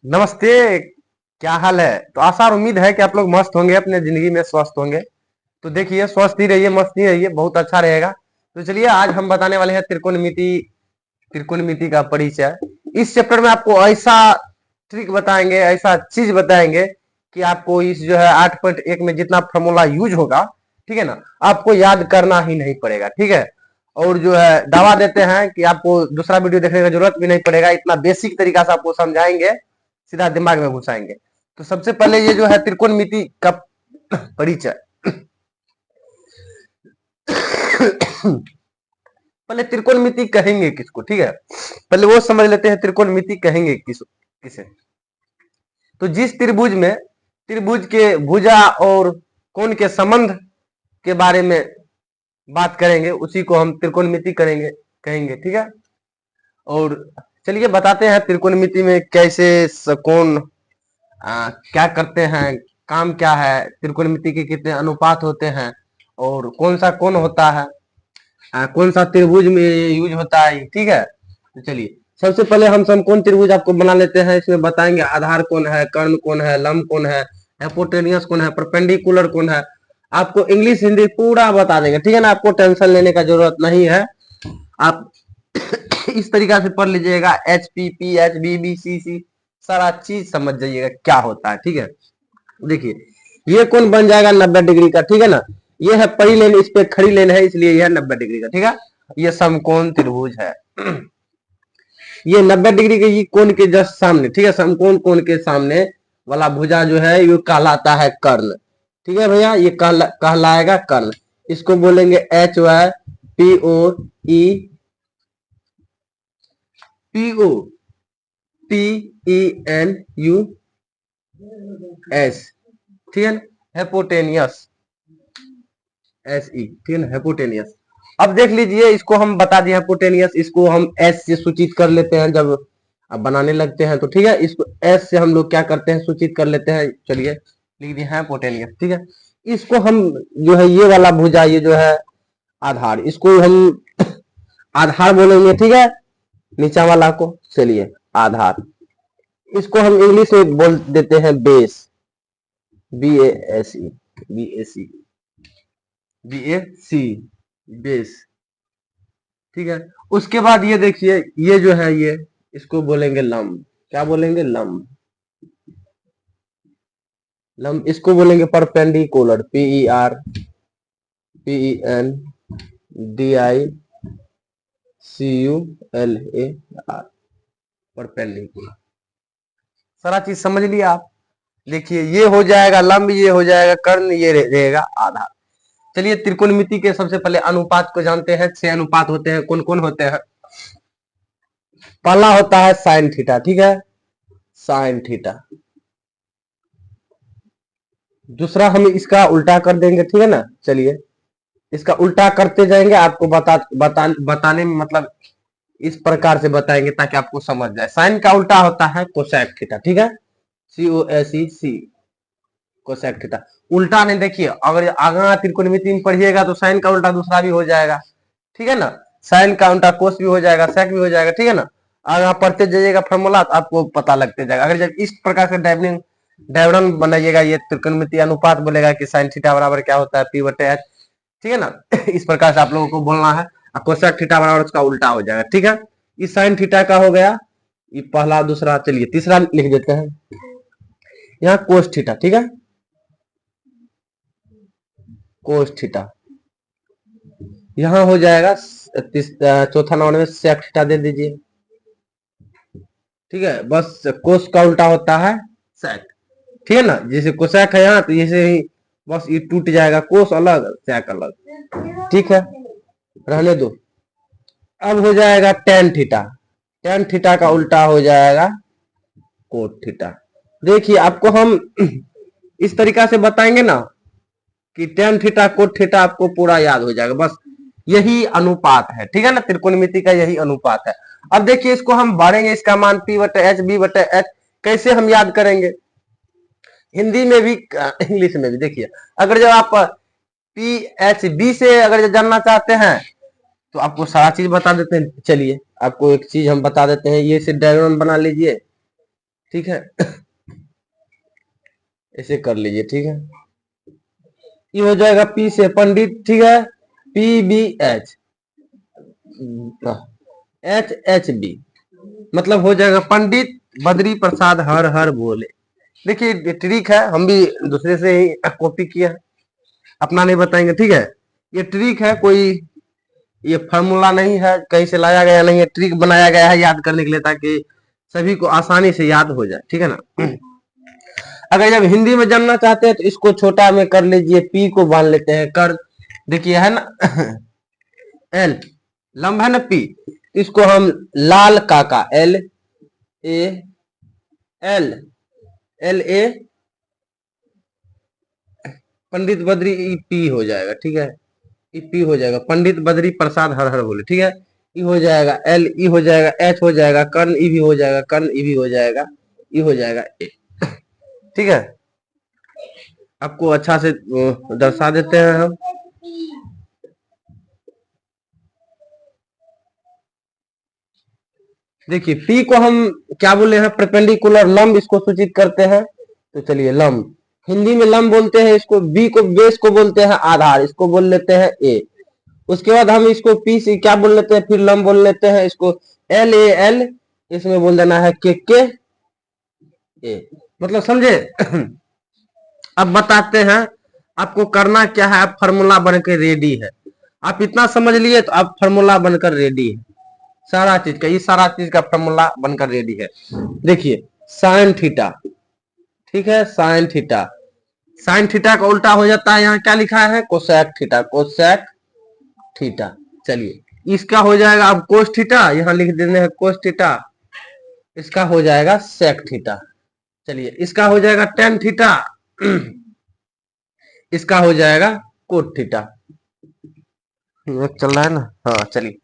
नमस्ते। क्या हाल है? तो आशा और उम्मीद है कि आप लोग मस्त होंगे, अपने जिंदगी में स्वस्थ होंगे। तो देखिए, स्वस्थ ही रहिए, मस्त ही रहिए, बहुत अच्छा रहेगा। तो चलिए, आज हम बताने वाले हैं त्रिकोणमिति। त्रिकोणमिति का परिचय। इस चैप्टर में आपको ऐसा ट्रिक बताएंगे, ऐसा चीज बताएंगे कि आपको इस जो है 8.1 में जितना फॉर्मूला यूज होगा, ठीक है ना, आपको याद करना ही नहीं पड़ेगा। ठीक है। और जो है दावा देते हैं कि आपको दूसरा वीडियो देखने की जरूरत भी नहीं पड़ेगा, इतना बेसिक तरीका से आपको समझाएंगे, सीधा दिमाग में घुसाएंगे। तो सबसे पहले ये जो है त्रिकोणमिति का परिचय। पहले त्रिकोणमिति कहेंगे किसको, ठीक है, पहले वो समझ लेते हैं त्रिकोणमिति कहेंगे किसे। तो जिस त्रिभुज में त्रिभुज के भुजा और कोण के संबंध के बारे में बात करेंगे, उसी को हम त्रिकोणमिति कहेंगे। ठीक है। और चलिए बताते हैं त्रिकोणमिति में कैसे कोण क्या करते हैं, काम क्या है, त्रिकोणमिति के कितने अनुपात होते हैं, और कौन सा कोण होता है, कौन सा त्रिभुज में यूज होता है। ठीक है। तो चलिए, सबसे पहले हम समकोण त्रिभुज आपको बना लेते हैं। इसमें बताएंगे आधार कोण है, कर्ण कोण है, लंब कोण है, हाइपोटेनियस कोण है, परपेंडिकुलर कोण है। आपको इंग्लिश हिंदी पूरा बता देंगे, ठीक है ना। आपको टेंशन लेने का जरूरत नहीं है। आप इस तरीका से पढ़ लीजिएगा, H P, P H, B B, C C, सारा चीज समझ जाइएगा क्या होता है। ठीक है। देखिए, ये कोण बन जाएगा 90 डिग्री का, ठीक है ना। ये है परी लेन, इस पे खड़ी लेन है, इसलिए यह 90 डिग्री का। ठीक है। ये समकोण त्रिभुज है। ये 90 डिग्री के ये कोण के जस्ट सामने, ठीक है, समकोण कोण के सामने वाला भुजा जो है ये कहलाता है कर्ण। ठीक है भैया, ये कहलाएगा कर्ण। इसको बोलेंगे H Y P O E, P O P E N U S, ठीक है। हेपोटेनियस, एस ई, ठीक है ना, हेपोटेनियस। अब देख लीजिए, इसको हम बता दिए हेपोटेनियस, इसको हम एस से सूचित कर लेते हैं जब अब बनाने लगते हैं तो। ठीक है, इसको एस से हम लोग क्या करते हैं, सूचित कर लेते हैं। चलिए, लिख दिए हेपोटेनियस। ठीक है। इसको हम जो है ये वाला भुजा, ये जो है आधार, इसको हम आधार बोलेंगे। ठीक है, नीचा वाला को। चलिए, आधार, इसको हम इंग्लिश में बोल देते हैं base, B A S E, B A C, B A C, base. ठीक है। उसके बाद ये देखिए, ये जो है ये, इसको बोलेंगे लंब। क्या बोलेंगे? लंब। लंब, इसको बोलेंगे perpendicular, P E R P E N D I C U L A R, perpendicular. सारा चीज समझ लिया आप। देखिए, ये हो जाएगा लंब, ये हो जाएगा कर्ण, ये रहेगा आधार। चलिए, त्रिकोणमिति के सबसे पहले अनुपात को जानते हैं। 6 अनुपात होते हैं। कौन कौन होते हैं? पहला होता है साइन थीटा, ठीक है, साइन थीटा। दूसरा हम इसका उल्टा कर देंगे, ठीक है ना। चलिए, इसका उल्टा करते जाएंगे, आपको बताने में मतलब इस प्रकार से बताएंगे ताकि आपको समझ जाए। साइन का उल्टा होता है कोसेक थीटा, ठीक है, सी ओ एस ई सी, कोसेक थीटा। उल्टा नहीं, देखिए, अगर आगे त्रिकोणमिति में पढ़िएगा तो साइन का उल्टा दूसरा भी हो जाएगा, ठीक है ना। साइन का उल्टा कोस भी हो जाएगा, सेक भी हो जाएगा, ठीक है ना। अगर आप पढ़ते जाइएगा फॉर्मूला तो आपको पता लगते जाएगा। अगर जब इस प्रकार से डायग्राम बनाइएगा, ये त्रिकोणमिति अनुपात बोलेगा कि साइन थीटा बराबर क्या होता है, पी बटे एच, ठीक है ना। इस प्रकार से आप लोगों को बोलना है। कोसेक थीटा बराबर उसका उल्टा हो जाएगा, ठीक है। इस साइन थीटा का हो गया, ये पहला दूसरा। चलिए, तीसरा लिख देते हैं, यहाँ कोस थीटा, ठीक है, कोस थीटा। यहाँ हो जाएगा चौथा नंबर में सेक थीटा दे दीजिए, ठीक है। बस कोस का उल्टा होता है सेक, ठीक है ना। जैसे कोसेक है यहाँ, तो जैसे ही बस ये टूट जाएगा, कोस अलग सेक अलग, ठीक है, रहने दो। अब हो जाएगा टेन थीटा। टेन थीटा का उल्टा हो जाएगा कोट थीटा। देखिए, आपको हम इस तरीका से बताएंगे ना कि टेन थीटा कोट थीटा आपको पूरा याद हो जाएगा। बस यही अनुपात है, ठीक है ना, त्रिकोणमिति का यही अनुपात है। अब देखिए, इसको हम बढ़ेंगे, इसका मान पी बटे एच, बी बटे एच, कैसे हम याद करेंगे? हिंदी में भी, इंग्लिश में भी। देखिए, अगर जब आप पी एच बी से अगर जानना चाहते हैं तो आपको सारा चीज बता देते हैं। चलिए, आपको एक चीज हम बता देते हैं, ये से डायग्राम बना लीजिए, ठीक है, ऐसे कर लीजिए। ठीक है, ये हो जाएगा पी से पंडित, ठीक है, P B H, H H B, मतलब हो जाएगा पंडित बद्री प्रसाद हर हर बोले। देखिए ट्रिक है, हम भी दूसरे से ही कॉपी किया है, अपना नहीं बताएंगे। ठीक है, ये ट्रिक है, कोई ये फार्मूला नहीं है, कहीं से लाया गया नहीं है, ट्रिक बनाया गया है याद करने के लिए, ताकि सभी को आसानी से याद हो जाए। ठीक है ना। अगर जब हिंदी में जानना चाहते हैं तो इसको छोटा में कर लीजिए, पी को बांध लेते हैं कर, देखिए है ना, एल लंब है ना पी, इसको हम लाल काका, L A L L A Pandit Badri E P हो जाएगा। ठीक है, ई पी हो जाएगा, पंडित बद्री प्रसाद हर हर बोले। ठीक है, ई हो जाएगा एल, ई हो जाएगा एच हो जाएगा, कर्ण ई भी हो जाएगा, कर्ण ई भी हो जाएगा, ई हो जाएगा ए। ठीक है, आपको अच्छा से दर्शा देते हैं हम। देखिए पी को हम क्या बोले हैं, परपेंडिकुलर लंब इसको सूचित करते हैं। तो चलिए लंब, हिंदी में लंब बोलते हैं इसको, बी को बेस को बोलते हैं आधार, इसको बोल लेते हैं ए। उसके बाद हम इसको पी से क्या बोल लेते हैं, फिर लंब बोल लेते हैं इसको एल ए एल, इसमें बोल देना है के ए, मतलब समझे। अब बताते हैं आपको करना क्या है, आप फार्मूला बनकर रेडी है, आप इतना समझ लिए तो आप फार्मूला बनकर रेडी है, सारा चीज का, ये सारा चीज का फार्मूला बनकर रेडी है। देखिए साइन थीटा, ठीक है, साइन थीटा, साइन थीटा का उल्टा हो जाता है, यहाँ क्या लिखा है, कोसेक थीटा, कोसेक थीटा। चलिए इसका हो जाएगा अब कोस थीटा, यहाँ लिख देने हैं कोस थीटा, इसका हो जाएगा सेक थीटा। चलिए इसका हो जाएगा टेन थीटा, इसका हो जाएगा कोट थीटा। चल रहा है ना, हाँ चलिए।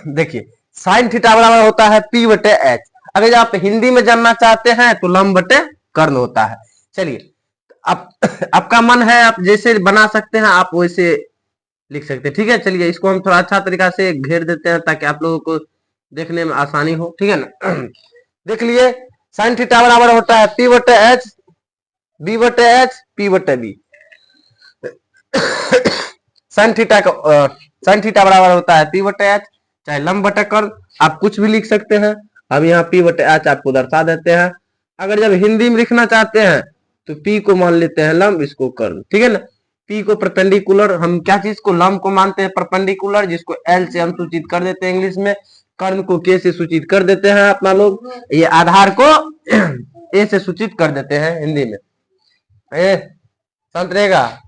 देखिए साइन थीटा बराबर होता है पी बटे एच, अगर आप हिंदी में जानना चाहते हैं तो लंब बटे कर्ण होता है। चलिए आप आपका मन है, आप जैसे बना सकते हैं आप वैसे लिख सकते हैं। ठीक है, चलिए इसको हम थोड़ा अच्छा तरीका से घेर देते हैं ताकि आप लोगों को देखने में आसानी हो। ठीक है ना। देख लिए साइन थीटा बराबर होता है पी बटे एच, बी बटे एच, पी बटे बी। साइन थीटा का साइन थीटा बराबर होता है पी बटे एच, चाहे लंब बटे कर्ण, आप कुछ भी लिख सकते हैं। हम यहाँ पी बटे एच आपको दर्शा देते हैं। अगर जब हिंदी में लिखना चाहते हैं तो पी को मान लेते हैं लंब, इसको कर्ण। ठीक है ना, पी को परपेंडिकुलर, हम क्या चीज को, लंब को मानते हैं परपेंडिकुलर, जिसको एल से हम सूचित कर देते हैं इंग्लिश में, कर्ण को के से सूचित कर देते हैं अपना लोग, ये आधार को ए से सूचित कर देते हैं हिंदी में। शांत रहेगा।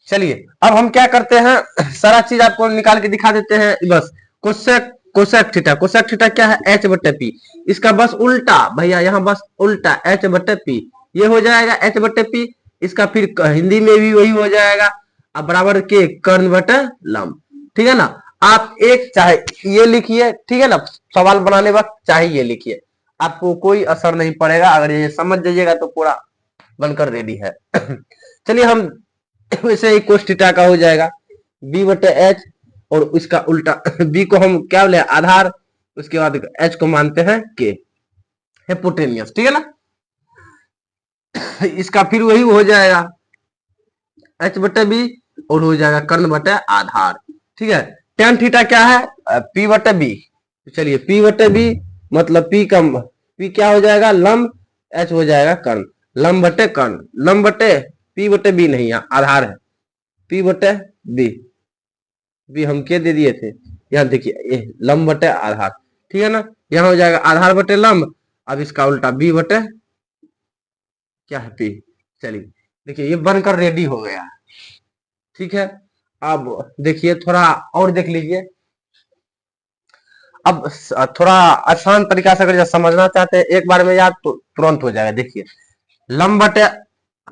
चलिए अब हम क्या करते हैं, सारा चीज आपको निकाल के दिखा देते हैं बस। Cosec cosec theta, cosec theta क्या है, एच बटे पी, इसका बस उल्टा भैया, यहाँ बस उल्टा एच बटे पी, ये हो जाएगा एच बटे पी, इसका फिर हिंदी में भी वही हो जाएगा, अब बराबर के कर्ण बटे लंब। ठीक है ना, आप एक चाहे ये लिखिए, ठीक है ना, सवाल बनाने वक्त चाहे ये लिखिए, आपको कोई असर नहीं पड़ेगा, अगर ये समझ जाइएगा तो पूरा बनकर रेडी है। चलिए हम वैसे ही कोस थीटा का हो जाएगा बी बटे एच, और उसका उल्टा बी को हम क्या बोले आधार, उसके बाद एच को मानते हैं के, हिपोटेनियस। ठीक है ना, इसका फिर वही हो जाएगा एच बटे बी, और हो जाएगा कर्ण बटे आधार। ठीक है, टेन थीटा क्या है, पी बटे बी। चलिए पी बटे बी मतलब पी क्या हो जाएगा लंब, एच हो जाएगा कर्ण, लंब बटे कर्ण, लंब बटे पी बटे बी नहीं, यहाँ आधार है, पी बटे बी, बी हम क्या दे दिए थे, यहाँ देखिए लंब बटे आधार। ठीक है ना, यहाँ हो जाएगा आधार बटे लंब, अब इसका उल्टा बी बटे क्या है पी। चलिए देखिए ये बनकर रेडी हो गया। ठीक है, अब देखिए थोड़ा और देख लीजिए, अब थोड़ा आसान तरीका से अगर समझना चाहते हैं एक बार में याद तो तुरंत हो जाएगा। देखिए लंब बटे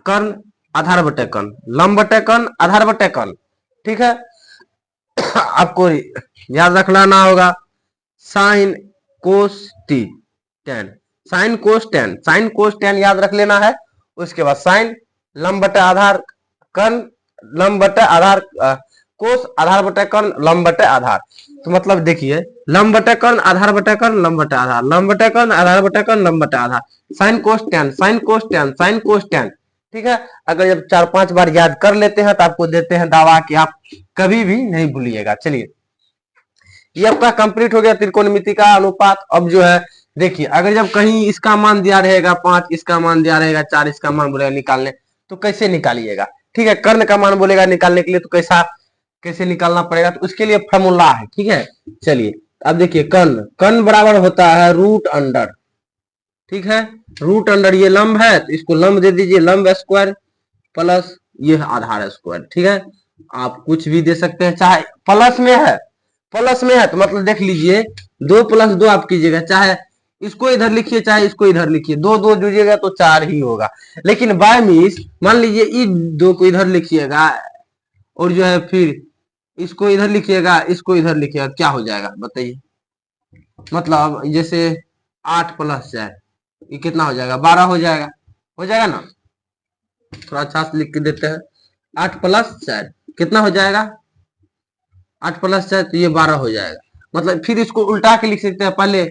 कर्ण, आधार बटे कर्ण, लंब बटे कर्ण, आधार बटे कर्ण। ठीक है, आपको याद रखना ना होगा sine cos t ten, sine cos tan, sine cos ten याद रख लेना है। उसके बाद साइन लंब बटे आधार कर्ण, लंब बटे आधार कोस, आधार बटे कर्ण, लंब बटे आधार। तो मतलब देखिए, लंब बटा कर्ण, आधार बटा कर्ण, लंब बटा आधार, लंब बटा कर्ण, आधार बटा कर्ण, लंब बटा आधार, sine cos tan, sine cos tan, sine cos tan. ठीक है, अगर जब 4-5 बार याद कर लेते हैं तो आपको देते हैं दावा कि आप कभी भी नहीं भूलिएगा। चलिए, ये आपका कंप्लीट हो गया त्रिकोणमिति का अनुपात। अब जो है देखिए, अगर जब कहीं इसका मान दिया रहेगा 5, इसका मान दिया रहेगा 4, इसका मान बोलेगा निकालने, तो कैसे निकालिएगा? ठीक है, कर्ण का मान बोलेगा निकालने के लिए, तो कैसे निकालना पड़ेगा? तो उसके लिए फॉर्मूला है। ठीक है, चलिए अब देखिए, कर्ण कर्ण बराबर होता है रूट अंडर। ठीक है, रूट अंडर, ये लंब है तो इसको लंब दे दीजिए, लंब स्क्वायर प्लस ये आधार स्क्वायर। ठीक है, आप कुछ भी दे सकते हैं, चाहे प्लस में है, प्लस में है तो मतलब देख लीजिए 2+2 आप कीजिएगा, चाहे इसको इधर लिखिए चाहे इसको इधर लिखिए, 2 जुड़िएगा तो 4 ही होगा। लेकिन बाय मीन्स मान लीजिए इस 2 को इधर लिखिएगा और जो है फिर इसको इधर लिखिएगा, इसको इधर लिखिएगा, क्या हो जाएगा बताइए? मतलब जैसे 8+4 ये कितना हो जाएगा? 12 हो जाएगा ना? थोड़ा अच्छा से लिख के देते हैं, 8+4 कितना हो जाएगा? 8+4 तो ये 12 हो जाएगा। मतलब फिर इसको उल्टा के लिख सकते हैं, पहले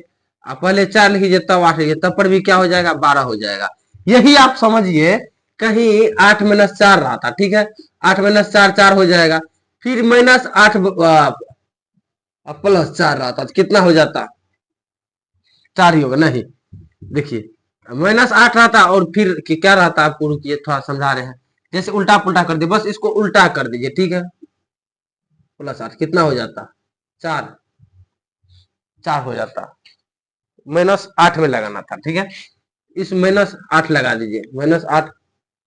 4 लिखिए तब 8 लिखिए, तब पर भी क्या हो जाएगा? 12 हो जाएगा। यही आप समझिए, कहीं 8-4 रहा था। ठीक है, 8-4 4 हो जाएगा, फिर -8 +4 रहा था तो कितना हो जाता? 4 ही होगा। नहीं, देखिए -8 रहा था और फिर क्या रहा था, आपको रुकिए थोड़ा समझा रहे हैं। जैसे उल्टा पुल्टा कर दिए, बस इसको उल्टा कर दीजिए। ठीक है, +8 कितना हो जाता? 4 हो जाता। -8 में लगाना था। ठीक है, इस -8 लगा दीजिए, -8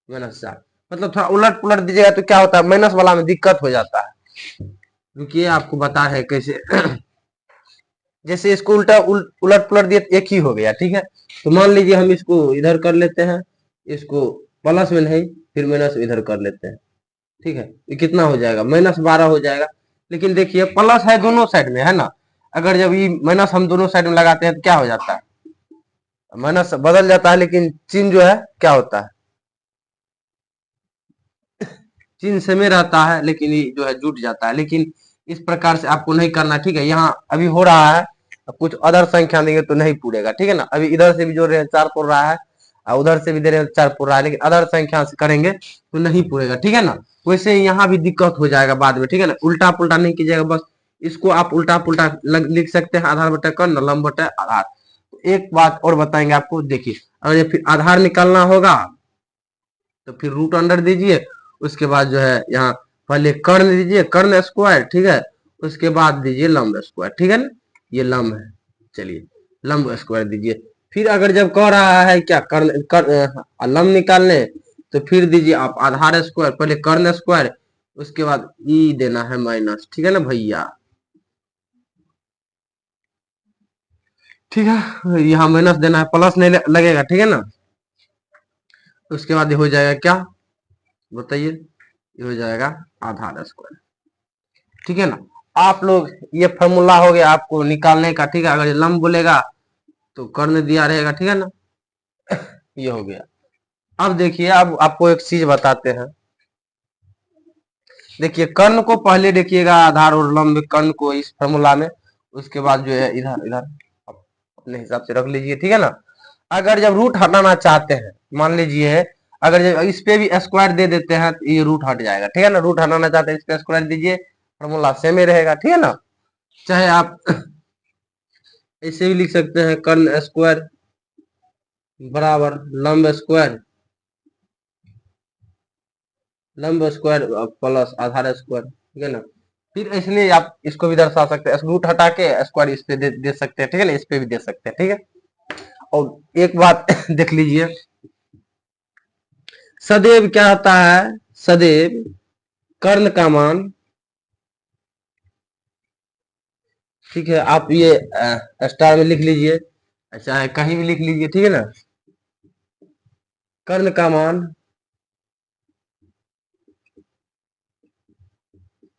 -4, मतलब थोड़ा उलट पुलट दीजिएगा तो क्या होता है, माइनस वाला में दिक्कत हो जाता है। रुकिए आपको बता है कैसे। जैसे इसको उलट पुलट दिए तो एक ही हो गया। ठीक है, तो मान लीजिए हम इसको इधर कर लेते हैं, इसको प्लस में नहीं फिर माइनस इधर कर लेते हैं। ठीक है, ये कितना हो जाएगा? -12 हो जाएगा। लेकिन देखिए प्लस है दोनों साइड में, है ना? अगर जब ये माइनस हम दोनों साइड में लगाते हैं तो क्या हो जाता है? माइनस बदल जाता है, लेकिन चिन्ह जो है क्या होता है? चिन्ह सेमे रहता है, लेकिन ये जो है जुट जाता है। लेकिन इस प्रकार से आपको नहीं करना। ठीक है, यहाँ अभी हो रहा है, कुछ अदर संख्या देंगे तो नहीं पूरेगा। ठीक है ना, अभी इधर से भी जोड़ रहे हैं 4 पूर रहा है और उधर से भी दे रहे हैं 4 पूर रहा है, लेकिन अदर संख्या से करेंगे तो नहीं पूरेगा। ठीक है ना, वैसे यहाँ भी दिक्कत हो जाएगा बाद में। ठीक है ना, उल्टा पुल्टा नहीं कीजिएगा, बस इसको आप उल्टा पुल्टा लिख सकते हैं, आधार बटा कर्ण, लंब बटा आधार। एक बात और बताएंगे आपको, देखिए अगर फिर आधार निकालना होगा तो फिर रूट अंडर दीजिए, उसके बाद जो है यहाँ पहले कर्ण दीजिए, कर्ण स्क्वायर। ठीक है, उसके बाद दीजिए लंब स्क्वायर। ठीक है ना, ये लंब है, चलिए लंब स्क्वायर दीजिए। फिर अगर जब कह रहा है क्या लंब निकालने, तो फिर दीजिए आप आधार स्क्वायर, पहले कर्ण स्क्वायर, उसके बाद ई देना है माइनस। ठीक है ना भैया? ठीक है, यहाँ माइनस देना है, प्लस नहीं लगेगा। ठीक है ना, उसके बाद ये हो जाएगा क्या बताइए? ये हो जाएगा आधार स्क्वायर। ठीक है ना, आप लोग ये फॉर्मूला हो गया आपको निकालने का। ठीक है, अगर लंब बोलेगा तो कर्ण दिया रहेगा। ठीक है ना, ये हो गया। अब देखिए, अब आपको एक चीज बताते हैं। देखिए कर्ण को पहले देखिएगा, आधार और लंब कर्ण को इस फॉर्मूला में, उसके बाद जो है इधर इधर अपने हिसाब से रख लीजिए। ठीक है ना, अगर जब रूट हटाना चाहते हैं, मान लीजिए अगर जब इस पे भी स्क्वायर दे देते हैं तो ये रूट हट जाएगा। ठीक है ना, रूट हटाना चाहते हैं, इस पे स्क्वायर दीजिए, फॉर्मूला सेम ही रहेगा। ठीक है ना, चाहे आप ऐसे भी लिख सकते हैं, कर्ण स्क्वायर बराबर लंब स्क्वायर, लंब स्क्वायर प्लस आधार स्क्वायर। ठीक है ना, फिर इसलिए आप इसको भी दर्शा सकते हैं, रूट हटा के स्क्वायर इस पे दे सकते हैं। ठीक है ना, इस पे भी दे सकते हैं। ठीक है, और एक बात देख लीजिए, सदैव क्या होता है, सदैव कर्ण का मान, ठीक है, आप ये स्टार में लिख लीजिए, चाहे कहीं भी लिख लीजिए। ठीक है ना, कर्ण का मान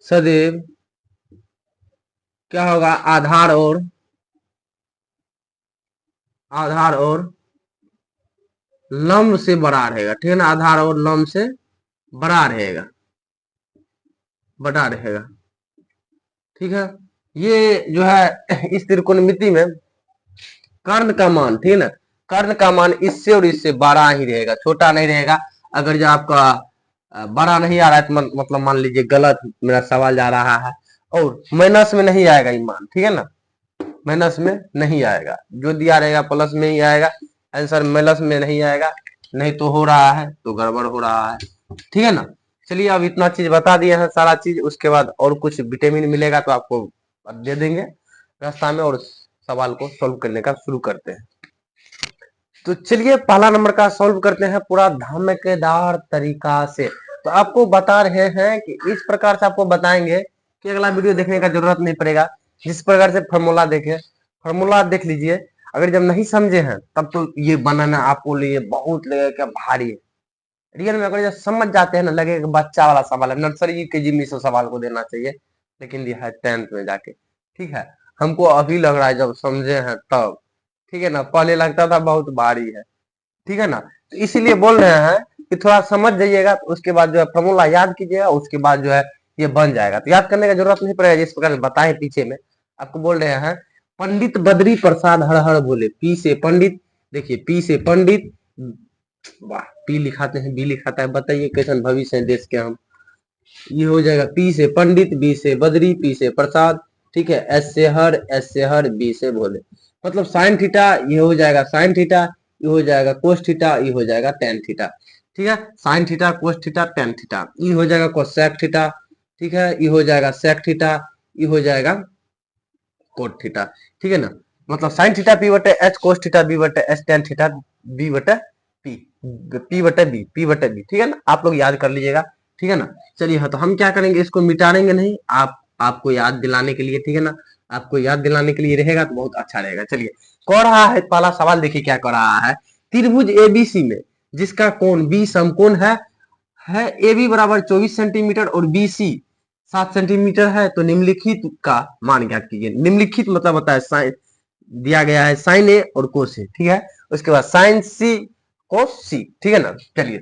सदैव क्या होगा, आधार और लंब से बड़ा रहेगा। ठीक है ना, आधार और लंब से बड़ा रहेगा, बड़ा रहेगा। ठीक है, ये जो है इस त्रिकोणमिति में कर्ण का मान, ठीक है ना, कर्ण का मान इससे और इससे बड़ा ही रहेगा, छोटा नहीं रहेगा। अगर जो आपका बड़ा नहीं आ रहा है तो मतलब मान लीजिए गलत मेरा सवाल जा रहा है। और माइनस में नहीं आएगा ये मान, ठीक है ना, माइनस में नहीं आएगा, जो दिया रहेगा प्लस में ही आएगा, आंसर माइनस में नहीं आएगा। नहीं तो हो रहा है तो गड़बड़ हो रहा है, ठीक है ना। चलिए अब इतना चीज बता दिए हैं सारा चीज, उसके बाद और कुछ विटामिन मिलेगा तो आपको दे देंगे रास्ता में, और सवाल को सोल्व करने का शुरू करते हैं। तो चलिए पहला नंबर का सॉल्व करते हैं पूरा धमाकेदार तरीका से। तो आपको बता रहे हैं कि इस प्रकार से आपको बताएंगे कि अगला वीडियो देखने का जरूरत नहीं पड़ेगा। जिस प्रकार से फॉर्मूला देखे, फॉर्मूला देख लीजिए। अगर जब नहीं समझे हैं तब तो ये बनाना आपको लिए बहुत लगेगा भारी है। रियल में अगर जब समझ जाते हैं ना, लगेगा बच्चा वाला सवाल है, नर्सरी के जी में से सवाल को देना चाहिए, लेकिन दिया है 10th में जाके, ठीक है। हमको अभी लग रहा है जब समझे हैं तब, ठीक है ना, पहले लगता था बहुत भारी है, ठीक है ना। तो इसीलिए बोल रहे हैं कि थोड़ा समझ जाइएगा, तो उसके बाद जो है फॉर्मूला याद कीजिएगा, उसके बाद जो है ये बन जाएगा। तो याद करने का जरूरत नहीं पड़ेगा, जिस प्रकार से बताए पीछे में आपको बोल रहे हैं। पंडित बद्री प्रसाद हर हर बोले, पी से पंडित, देखिए पी से पंडित, वाह, पी लिखाते हैं बी लिखाता है, बताइए कैसन भविष्य है देश के हम। ये हो जाएगा पी से पंडित, बी से बद्री, पी से प्रसाद, ठीक है, एस से हर, एस से हर, बी से भोले। मतलब साइन थीटा ये हो जाएगा साइन थीटा, ये हो जाएगा कोस थीटा, ये हो जाएगा टेन थीटा, ठीक है। Sine theta, cos theta, tan theta, ये हो जाएगा कोसेक थीटा, ठीक है, ये हो जाएगा सेक थीटा, ये हो जाएगा कोट थीटा, ठीक है ना। मतलब साइन थीटा पी बटे एच, कोस थीटा बी बटे एच, टेन थीटा बी बटे पी, पी बटे बी, पी बटे बी, ठीक है ना। आप लोग याद कर लीजिएगा, ठीक है ना। चलिए हाँ, तो हम क्या करेंगे, इसको मिटाएंगे नहीं, आपको याद दिलाने के लिए, ठीक है ना, आपको याद दिलाने के लिए रहेगा तो बहुत अच्छा रहेगा। चलिए कह रहा है पहला सवाल, देखिए क्या कह रहा है। त्रिभुज एबीसी में जिसका कोण बी समकोण है ए बी बराबर 24 सेंटीमीटर और बी सी 7 सेंटीमीटर है, तो निम्नलिखित का मान ज्ञात कीजिए। निम्नलिखित मतलब होता है साइन, दिया गया है साइन ए और कोस ए, ठीक है, उसके बाद साइन सी कोस सी, ठीक है ना। चलिए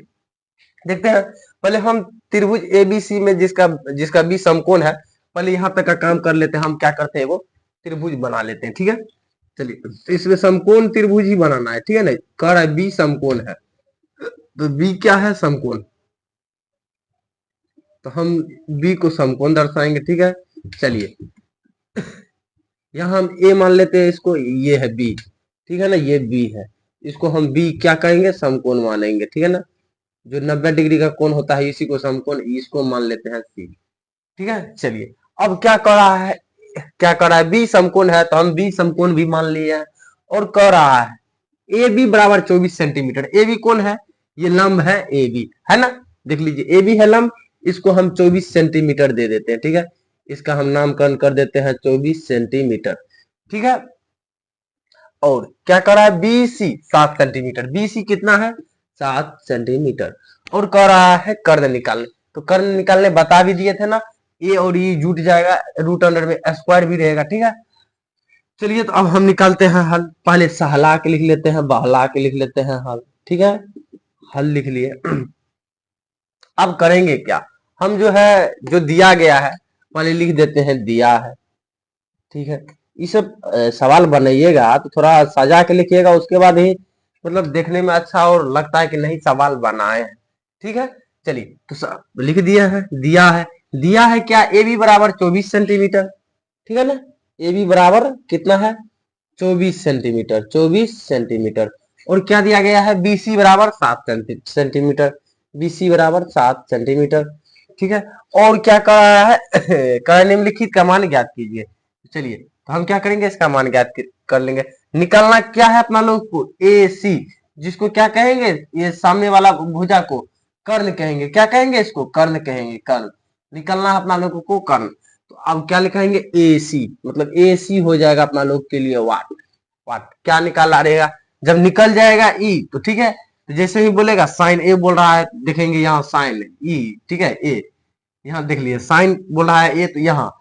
देखते हैं, पहले हम त्रिभुज एबीसी में जिसका जिसका बी समकोण है, पहले यहाँ तक का काम कर लेते हैं। हम क्या करते हैं, वो त्रिभुज बना लेते हैं, ठीक है। चलिए तो इसमें समकोण त्रिभुज ही बनाना है, ठीक है ना। कह रहा है बी समकोण है, तो बी क्या है, समकोण, तो हम बी को समकोण दर्शाएंगे, ठीक है। चलिए यहाँ हम ए मान लेते हैं इसको, ये है बी, ठीक है ना, ये बी है, इसको हम बी क्या कहेंगे, समकोण मानेंगे, ठीक है ना। जो 90 डिग्री का कोण होता है इसी को समकोण, इसको मान लेते हैं सी, ठीक है। चलिए अब क्या कर रहा है, क्या कर रहा है, बी समकोण है तो हम बी समकोण भी मान लिए हैं। और कह रहा है ए बी बराबर 24 सेंटीमीटर, ए बी कौन है, ये लंब है ए बी, है ना। देख लीजिए ए बी है लंब, इसको हम 24 सेंटीमीटर दे देते हैं, ठीक है। इसका हम नामकरण कर देते हैं 24 सेंटीमीटर, ठीक है। और क्या कर रहा है, B C 7 centimetre, B C कितना है, 7 सेंटीमीटर। और कह रहा है कर्ण निकालने, तो कर्ण निकालने बता भी दिए थे ना, ए और ये जुट जाएगा, रूट अंडर में स्क्वायर भी रहेगा, ठीक है। चलिए तो अब हम निकालते हैं हल, पहले सहला के लिख लेते हैं, बहला के लिख लेते हैं हल, ठीक है। हल लिख लिए। अब करेंगे क्या, हम जो है जो दिया गया है पहले लिख देते हैं, दिया है, ठीक है। ये सब सवाल बनाइएगा तो थोड़ा सजा के लिखिएगा, उसके बाद ही मतलब देखने में अच्छा और लगता है कि नहीं सवाल बनाए हैं, ठीक है। चलिए तो लिख दिया है, दिया है क्या, ए बी बराबर 24 सेंटीमीटर, ठीक है ना। ए बी बराबर कितना है, 24 सेंटीमीटर, 24 सेंटीमीटर। और क्या दिया गया है, बी सी बराबर 7 सेंटीमीटर, बी सी बराबर 7 सेंटीमीटर, ठीक है। और क्या कर रहा है, कर निम्नलिखित का मान ज्ञात कीजिए। चलिए तो हम क्या करेंगे, इसका मान ज्ञात कर लेंगे। निकालना क्या है अपना लोग को, ए सी, जिसको क्या कहेंगे, ये सामने वाला भुजा को कर्ण कहेंगे, क्या कहेंगे, इसको कर्ण कहेंगे, कर्ण। निकलना है अपना लोगों को कर्ण, तो अब क्या लिखाएंगे, ए सी, मतलब ए सी हो जाएगा अपना लोग के लिए वाट, वाट क्या निकाला रहेगा। जब निकल जाएगा ई तो ठीक है, तो जैसे ही बोलेगा साइन ए बोल रहा है, देखेंगे यहाँ साइन ई, ठीक है, ए यहाँ देख लिए साइन बोल रहा है ए, तो यहाँ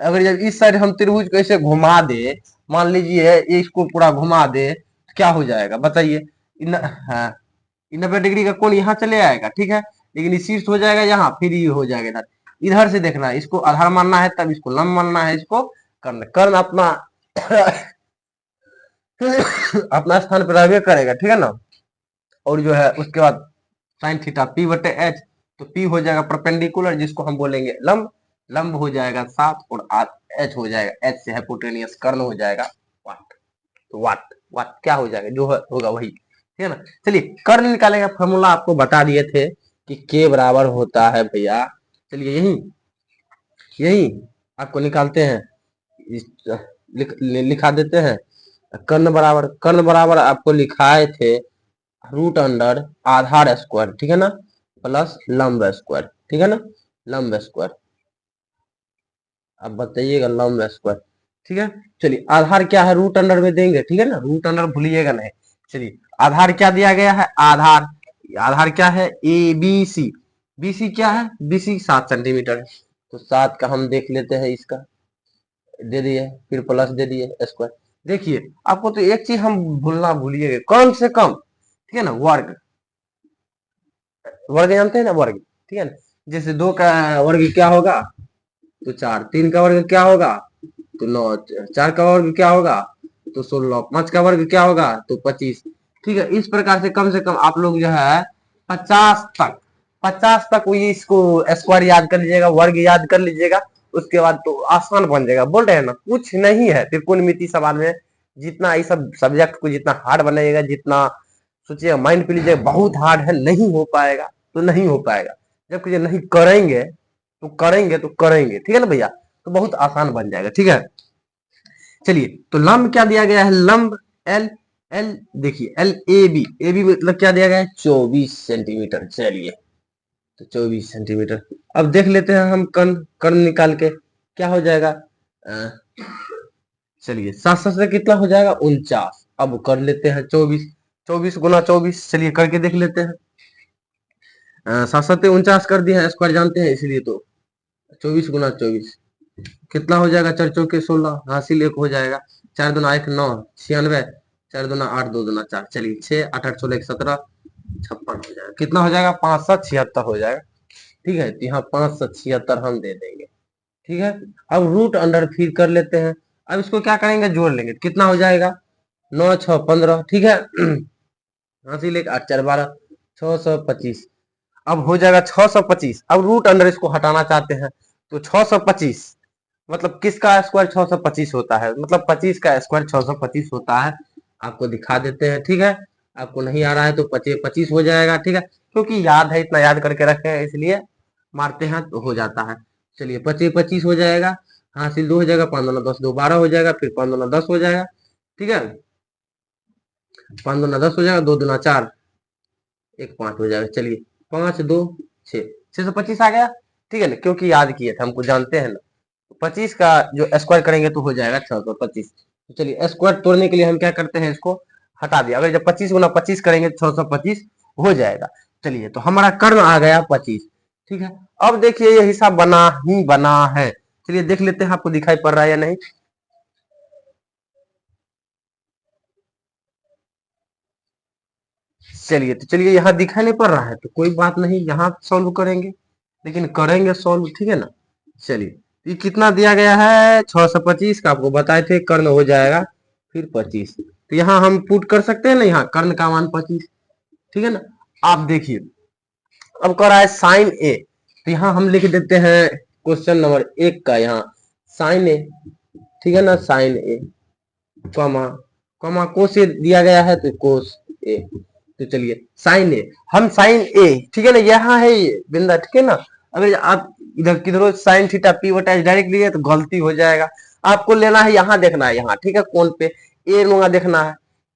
अगर जब इस साइड हम त्रिभुज को ऐसे घुमा दे, मान लीजिए इसको पूरा घुमा दे, तो क्या हो जाएगा बताइए, हाँ 90 डिग्री का कोण यहाँ चले आएगा, ठीक है। लेकिन ये शीर्ष हो जाएगा यहाँ, फिर ये हो जाएगा इधर। इधर से देखना है, इसको आधार मानना है तब इसको लंब मानना है, इसको कर्ण, कर्ण अपना अपना स्थान पर रहबे करेगा, ठीक है ना। और जो है उसके बाद साइन थीटा पी बटे एच, तो पी हो जाएगा परपेंडिकुलर, जिसको हम बोलेंगे लंब, लंब हो जाएगा 7 और एच हो जाएगा, एच से हाइपोटेनियस, कर्ण हो जाएगा वाट। तो वाट, वाट क्या हो जाएगा, जो होगा वही, ठीक है ना। चलिए कर्ण निकालने का फॉर्मूला आपको बता दिए थे कि के बराबर होता है भैया, चलिए यही यही आपको निकालते हैं, लिखा देते हैं। कर्ण बराबर आपको लिखाए थे रूट अंडर आधार स्क्वायर, ठीक है ना, प्लस लंब स्क्वायर, ठीक है ना, लंब स्क्वायर। अब बताइएगा लंब स्क्वायर, ठीक है। चलिए आधार क्या है रूट अंडर में देंगे, ठीक है ना, रूट अंडर भूलिएगा नहीं। चलिए आधार क्या दिया गया है, आधार, आधार क्या है A B C, B C क्या है, बी सी 7 सेंटीमीटर है, तो 7 का हम देख लेते हैं, इसका दे दिए, फिर प्लस दे दिए स्क्वायर। देखिए आपको तो एक चीज हम भूलना भूलिएगा, कम से कम, ठीक है ना, वर्ग, वर्ग जानते हैं ना, वर्ग, ठीक है ना। जैसे 2 का वर्ग क्या होगा तो 4, 3 का वर्ग क्या होगा तो 9, 4 का वर्ग क्या होगा तो 16, 5 का वर्ग क्या होगा तो 25, ठीक है। इस प्रकार से कम आप लोग जो है 50 तक, 50 तक वो इसको स्क्वायर याद कर लीजिएगा, वर्ग याद कर लीजिएगा, उसके बाद तो आसान बन जाएगा। बोल रहे हैं ना, कुछ नहीं है त्रिकोणमिति सवाल में, जितना ये सब सब्जेक्ट को जितना हार्ड बनाइएगा, जितना सोचिए माइंड पे लीजिए बहुत हार्ड है, नहीं हो पाएगा, तो नहीं हो पाएगा। जब ये नहीं करेंगे तो करेंगे, ठीक है ना भैया, तो बहुत आसान बन जाएगा, ठीक है। चलिए तो लंब क्या दिया गया है, लंब एल, एल देखिए L A B, A B मतलब क्या दिया गया है 24 सेंटीमीटर। चलिए तो 24 सेंटीमीटर, अब देख लेते हैं हम कर्ण, कर्ण निकाल के क्या हो जाएगा, चलिए 7 से कितना हो जाएगा 49, अब कर लेते हैं 24, 24 गुना 24, चलिए करके देख लेते हैं। 7 7 49 कर दिया है, स्क्वायर जानते हैं इसलिए, तो 24 गुना 24 कितना हो जाएगा, 4 चौके 16, हासिल 1 हो जाएगा, 4 दूना 1 9, 96, 4 दूना 8, 2 दूना 4, चलिए 6 8 8 16 1 17, 56 हो जाएगा, कितना हो जाएगा 576 हो जाएगा, ठीक है। तो यहाँ 576 हम दे देंगे, ठीक है। अब रूट अंडर फिर कर लेते हैं, अब इसको क्या करेंगे जोड़ लेंगे, कितना हो जाएगा 9 6 15, ठीक है। हासिल 1 8 4 12, 625, अब हो जाएगा 625। अब रूट अंडर इसको हटाना चाहते हैं तो 625 मतलब किसका स्क्वायर 625 होता है, मतलब 25 का स्क्वायर 625 होता है, आपको दिखा देते हैं, ठीक है। आपको नहीं आ रहा है तो 25 25 हो जाएगा, ठीक है, क्योंकि याद है, इतना याद करके रखे हैं इसलिए मारते हैं तो हो जाता है। चलिए 25 25 हो जाएगा, हासिल 2 हो जाएगा, 5 2 10 2 12 हो जाएगा, फिर 5 2 10 हो जाएगा, ठीक है, 5 2 10 हो जाएगा, 2 दूना 4, 1 5 हो जाएगा, चलिए 5 2 6, 625 आ गया, ठीक है ना, क्योंकि याद किए थे, हमको जानते हैं ना। 25 का जो स्क्वायर करेंगे तो हो जाएगा 625। तो चलिए स्क्वायर तोड़ने के लिए हम क्या करते हैं, इसको हटा दिया, अगर जब 25 गुना 25 करेंगे तो 625 हो जाएगा। चलिए तो हमारा कर्ण आ गया 25, ठीक है। अब देखिए ये हिसाब बना ही बना है, चलिए देख लेते हैं आपको दिखाई पड़ रहा है या नहीं। चलिए तो चलिए यहाँ दिखाई नहीं पड़ रहा है तो कोई बात नहीं, यहाँ सॉल्व करेंगे, लेकिन करेंगे सॉल्व, ठीक है ना। चलिए ये कितना दिया गया है 625 का, आपको बताए थे कर्ण हो जाएगा फिर 25, तो यहाँ हम पुट कर सकते हैं ना, यहाँ कर्ण का मान 25, ठीक है ना। आप देखिए अब कर रहा है साइन ए, तो यहाँ हम लिख देते हैं क्वेश्चन नंबर 1 का, यहाँ साइन ए, ठीक है ना, साइन ए कॉमा कॉमा कोस ए दिया गया है तो कोस ए, तो चलिए साइन ए, हम साइन ए, ठीक है ना, यहाँ है ये बिंदा, ठीक है ना। अगर आप इधर किधर साइन थीटा पी बटा डायरेक्ट लिए तो गलती हो जाएगा, आपको लेना है यहाँ, देखना है यहाँ, ठीक है, कौन पे ए लूंगा देखना है,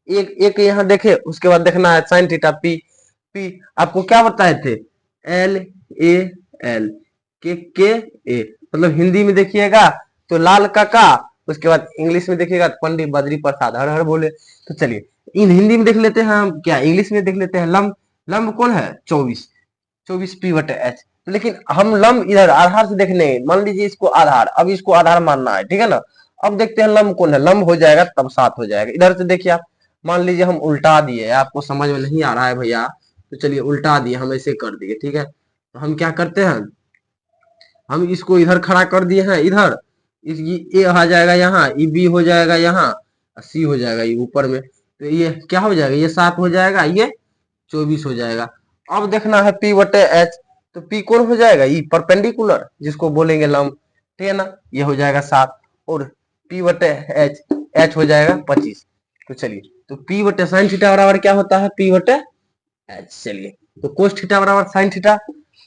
एक एक यहाँ देखे, उसके बाद देखना है साइन थीटा पी, पी आपको क्या बताए थे एल ए एल के ए, मतलब हिंदी में देखिएगा तो लाल काका, उसके बाद इंग्लिश में देखिएगा पंडित बद्री प्रसाद हर हर बोले। तो चलिए इन हिंदी में देख लेते हैं हम, क्या इंग्लिश में देख लेते हैं, लंब, लंब कौन है 24, 24 पी बटे एच, लेकिन हम लंब इधर आधार से देखने, मान लीजिए इसको आधार, अब इसको आधार मानना है, ठीक है ना। अब देखते हैं लंब कौन है, लंब हो जाएगा तब 7 हो जाएगा, इधर से देखिए आप, मान लीजिए हम उल्टा दिए, आपको समझ में नहीं आ रहा है भैया, तो चलिए उल्टा दिए, हम ऐसे कर दिए, ठीक है। तो हम क्या करते हैं, हम इसको इधर खड़ा कर दिए हैं इधर, ये आ जाएगा यहाँ, ये बी हो जाएगा यहाँ, सी हो जाएगा ये ऊपर में, तो ये क्या हो जाएगा, ये 7 हो जाएगा, ये 24 हो जाएगा। अब देखना है पी बटे एच, तो पी कौन हो जाएगा, ये परपेंडिकुलर जिसको बोलेंगे लंब, ठीक है ना, ये हो जाएगा 7, और पी बटे एच, एच हो जाएगा 25। तो चलिए, तो पी बटे साइन थीटा बराबर क्या होता है, पी बटे एच। चलिए, तो कोस थीटा बराबर साइन थीटा,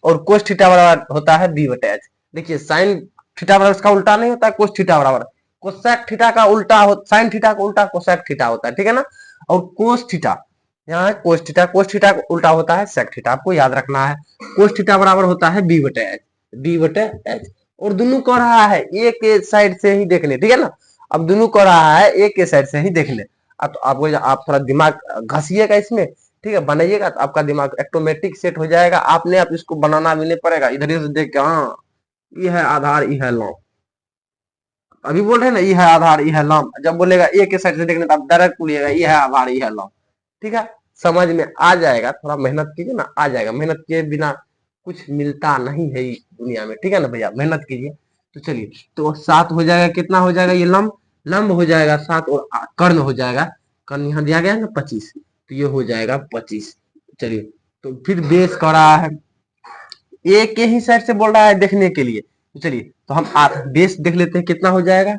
और कोस थीटा बराबर होता है बी बटे एच। देखिए साइन थीटा बराबर इसका उल्टा नहीं होता है कोस थीटा बराबर, कोसेक थीटा का उल्टा हो, साइन थीटा का उल्टा कोसेक थीटा होता है, ठीक है ना। और कोस थीटा, यहाँ है कोस थीटा, कोस थीटा का उल्टा होता है सेक थीटा, आपको याद रखना है। कोस थीटा बराबर होता है बी बटे एच, बी बटे एच। और दोनों कह रहा है ए के साइड से ही देख ले, ठीक है ना। अब दोनों कह रहा है ए के साइड से ही देख ले। अब तो आपको, आप थोड़ा दिमाग घसीएगा इसमें, ठीक है, बनाइएगा तो आपका दिमाग ऑटोमेटिक सेट हो जाएगा, आपने आप इसको बनाना भी नहीं पड़ेगा, इधर से देख के हाँ ये है आधार, ये है लॉन्ग। अभी बोल रहे हैं ना ये है आधार, ये है लॉन्ग, जब बोलेगा ए के साइड से देखने तो आप डायरेक्ट बोलिएगा ये है आधार, ये है लॉन्ग, ठीक है। समझ में आ जाएगा, थोड़ा मेहनत कीजिए ना, आ जाएगा, मेहनत के बिना कुछ मिलता नहीं है दुनिया में, ठीक है ना भैया, मेहनत कीजिए। तो चलिए, तो 7 हो जाएगा, कितना हो जाएगा, ये लंब, लंब हो जाएगा 7, और कर्ण हो जाएगा, कर्ण यहाँ दिया गया है ना 25, तो ये हो जाएगा 25। चलिए, तो फिर बेस कर रहा है, ए के ही साइड से बोल रहा है देखने के लिए, तो चलिए, तो हम बेस देख लेते हैं कितना हो जाएगा,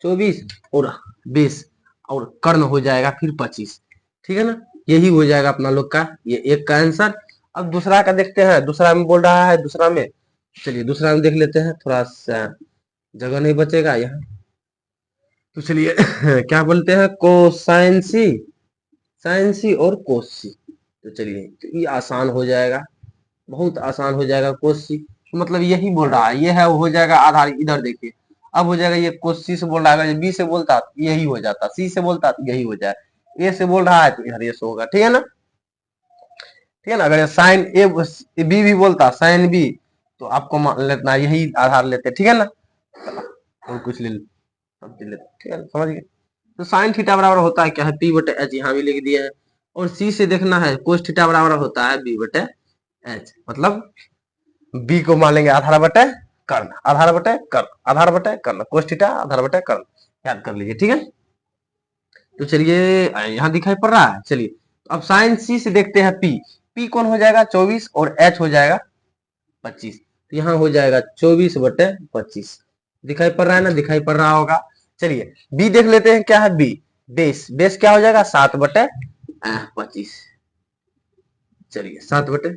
24, और बेस और कर्ण हो जाएगा फिर 25, ठीक है ना। यही हो जाएगा अपना लोग का ये एक का आंसर। अब दूसरा का देखते हैं, दूसरा में बोल रहा है, दूसरा में, चलिए दूसरा में देख लेते हैं, थोड़ा सा जगह नहीं बचेगा यहाँ, तो चलिए क्या बोलते हैं, कोसाइन सी, साइन सी और कोस सी। तो चलिए, तो ये आसान हो जाएगा, बहुत आसान हो जाएगा, कोस सी, तो मतलब यही बोल रहा है, ये है, वो हो जाएगा आधार, इधर देखिए, अब हो जाएगा, ये कोस सी से बोल रहा है, बी से बोलता तो यही हो जाता, सी से बोलता तो यही हो जाए, ए से बोल रहा है तो इधर ये से होगा, ठीक है ना, ठीक है ना। अगर साइन ए बी भी बोलता, साइन बी, तो आपको मान लेना यही आधार लेते, ठीक है ना, और कुछ ले लेते, ठीक है, समझ गए। तो साइन थीटा बराबर होता है क्या है, पी बटे एच, यहाँ भी लिख दिया है। और सी से देखना है, कोस थीटा बराबर होता है बी बटे एच, मतलब बी को मान लेंगे आधार बटे कर्ण, आधार बटे कर्ण, आधार बटे कर्ण, कोस थीटा आधार बटे कर्ण, याद कर लीजिए, ठीक है। तो चलिए, यहाँ दिखाई पड़ रहा है, चलिए, तो अब साइन सी से देखते हैं पी, पी कौन हो जाएगा 24, और एच हो जाएगा 25, तो यहाँ हो जाएगा 24 बटे 25, दिखाई पड़ रहा है ना, दिखाई पड़ रहा होगा। चलिए, बी देख लेते हैं, क्या है बी, बेस, बेस क्या हो जाएगा 7 बटे 25, चलिए 7 बटे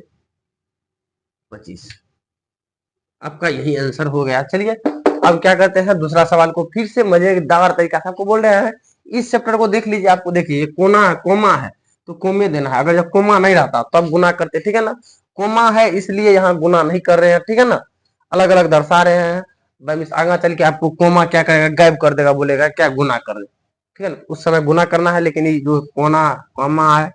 25, आपका यही आंसर हो गया। चलिए, अब क्या करते हैं, दूसरा सवाल को फिर से मजेदार तरीका से आपको बोल रहे हैं, इस चैप्टर को देख लीजिए, आपको देखिए कोना कोमा है तो कोमे देना है, अगर जब कोमा नहीं रहता तब गुना करते, ठीक है ना। कोमा है इसलिए यहाँ गुना नहीं कर रहे हैं, ठीक है ना, अलग अलग दर्शा रहे हैं, आगे चल के आपको कोमा क्या करेगा, गायब कर देगा, बोलेगा क्या गुना कर दे, ठीक है ना, उस समय गुना करना है, लेकिन ये जो कोना कोमा है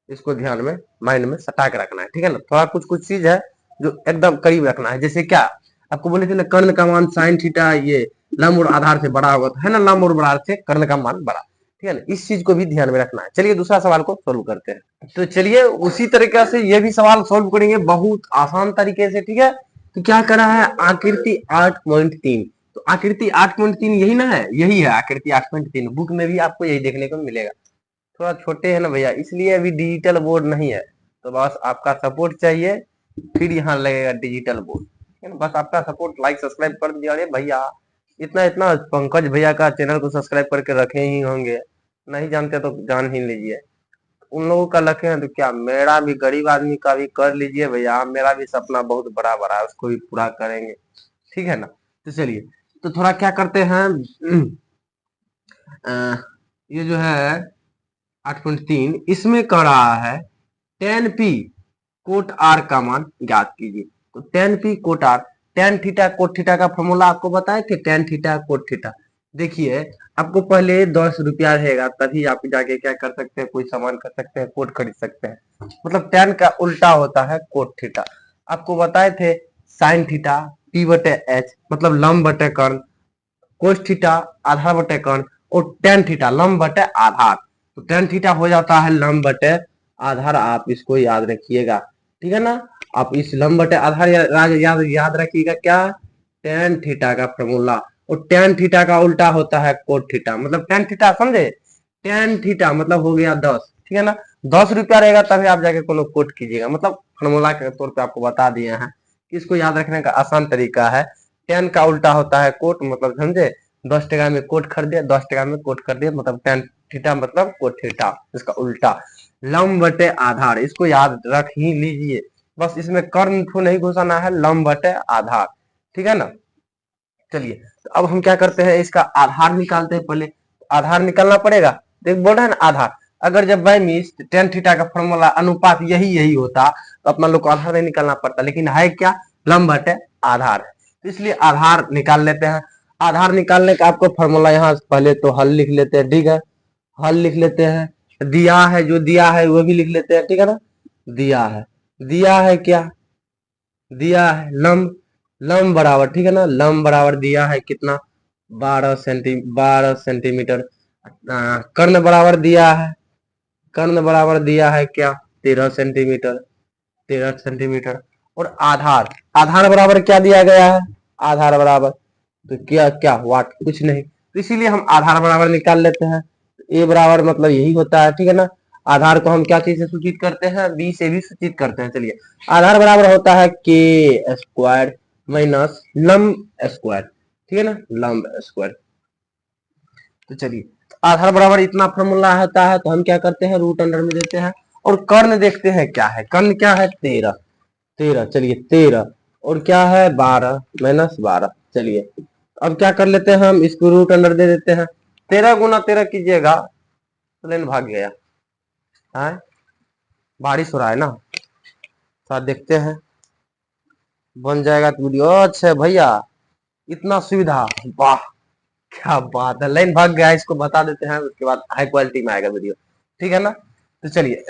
इसको ध्यान में माइंड में सटा के रखना है, ठीक है ना। थोड़ा कुछ कुछ चीज है जो एकदम करीब रखना है, जैसे क्या आपको बोले थे ना, कर्ण का मान साइन थीटा ये लंब और आधार से बड़ा होगा, तो है ना, लंब और आधार से कर्ण का मान बड़ा, ठीक है ना, इस चीज को भी ध्यान में रखना है। चलिए दूसरा सवाल को सोल्व करते हैं, तो चलिए उसी तरीके से ये भी सवाल सोल्व करेंगे बहुत आसान तरीके से, ठीक है। तो क्या करा है, आकृति 8.3, तो आकृति 8.3 यही ना है, यही है आकृति 8.3, बुक में भी आपको यही देखने को मिलेगा। थोड़ा छोटे है ना भैया, इसलिए अभी डिजिटल बोर्ड नहीं है, तो बस आपका सपोर्ट चाहिए, फिर यहाँ लगेगा डिजिटल बोर्ड, ठीक है ना, बस आपका सपोर्ट, लाइक सब्सक्राइब कर दिया। अरे भैया इतना इतना पंकज भैया का चैनल को सब्सक्राइब करके रखे ही होंगे, नहीं जानते तो जान ही लीजिए, उन लोगों का रखे हैं तो क्या, मेरा भी गरीब आदमी का भी कर लीजिए भैया, मेरा भी सपना बहुत बड़ा बड़ा है, उसको भी पूरा करेंगे, ठीक है ना। तो चलिए, तो थोड़ा क्या करते हैं, ये जो है 8.3, इसमें कह रहा है टेन पी कोट आर का मान ज्ञात कीजिए। तो tan P cot R, tan theta cot theta का फॉर्मूला आपको बताए थे, टेन थीटा कोट थीटा। देखिए, आपको पहले 10 रुपया रहेगा तभी आप जाके क्या कर सकते हैं, कोई सामान कर सकते हैं, कोट खरीद सकते हैं, मतलब टेन का उल्टा होता है कोट थीटा। आपको बताए थे साइन थीटा पी बटे एच, मतलब लंब बटे कर्ण, कोस थीटा आधार बटे कर्ण, और टेन थीटा लंब बटे आधार, तो टेन थीटा हो जाता है लंब बटे आधार, आप इसको याद रखिएगा, ठीक है ना। आप इस लंब बटे आधार याद रखिएगा, क्या टेन थीटा का फॉर्मूला, और टेन थीटा का उल्टा होता है कोट थीटा। मतलब टेन थीटा समझे, टेन थीटा मतलब हो गया 10, ठीक है ना। 10 रुपया रहेगा तभी आप जाके कोनो कोट कीजिएगा। मतलब फॉर्मूला के तौर पे आपको बता दिए हैं कि इसको याद रखने का आसान तरीका है। टेन का उल्टा होता है कोट, मतलब समझे 10 टका में कोट खरीदे, 10 टका में कोट कर दिए, मतलब टेन थीटा मतलब कोट थीटा, इसका उल्टा। लंब बटे आधार, इसको याद रख ही लीजिए, बस इसमें कर्ण को नहीं घुसाना है, लंब बटे आधार, ठीक है ना। चलिए तो अब हम क्या करते हैं, इसका आधार निकालते हैं। पहले आधार निकालना पड़ेगा। देख बोल रहे हैं ना आधार, अगर जब बाई मिस टेन थीटा का फॉर्मूला अनुपात यही यही होता तो अपना लोग को आधार नहीं निकालना पड़ता, लेकिन है क्या, लंब बटे आधार है, तो इसलिए आधार निकाल लेते हैं। आधार निकालने का आपको फॉर्मूला यहाँ पहले तो हल लिख लेते हैं, ठीक है, हल लिख लेते हैं। दिया है, जो दिया है वो भी लिख लेते हैं, ठीक है ना। दिया है क्या, दिया है लंब, लंब बराबर, ठीक है ना, लंब बराबर दिया है कितना, 12 सेंटीमीटर। कर्ण बराबर दिया है, कर्ण बराबर दिया है क्या, 13 सेंटीमीटर, 13 सेंटीमीटर। और आधार, आधार बराबर क्या दिया गया है, आधार बराबर तो क्या क्या वाट, कुछ नहीं, तो इसीलिए हम आधार बराबर निकाल लेते हैं। ए बराबर मतलब यही होता है, ठीक है ना। आधार को हम क्या चीज से सूचित करते हैं, बी से भी सूचित करते हैं। चलिए आधार बराबर होता है के स्क्वायर माइनस लंब स्क्वायर, ठीक है ना, लंब स्क्वायर। तो चलिए आधार बराबर इतना फॉर्मूला होता है, तो हम क्या करते हैं, रूट अंडर में देते हैं। और कर्ण देखते हैं क्या है, कर्ण क्या है, 13, 13, चलिए 13, और क्या है 12 माइनस 12। चलिए अब क्या कर लेते हैं, हम इसको रूट अंडर दे देते हैं। 13 गुना 13 कीजिएगा, प्लेन भाग गया है, बारिश हो रहा है ना, तो देखते हैं बन जाएगा तो वीडियो। अच्छा भैया इतना सुविधा, वाह क्या बात है, लाइन भाग गया, इसको बता देते हैं, उसके बाद हाई क्वालिटी में आएगा वीडियो, ठीक है ना। तो चलिए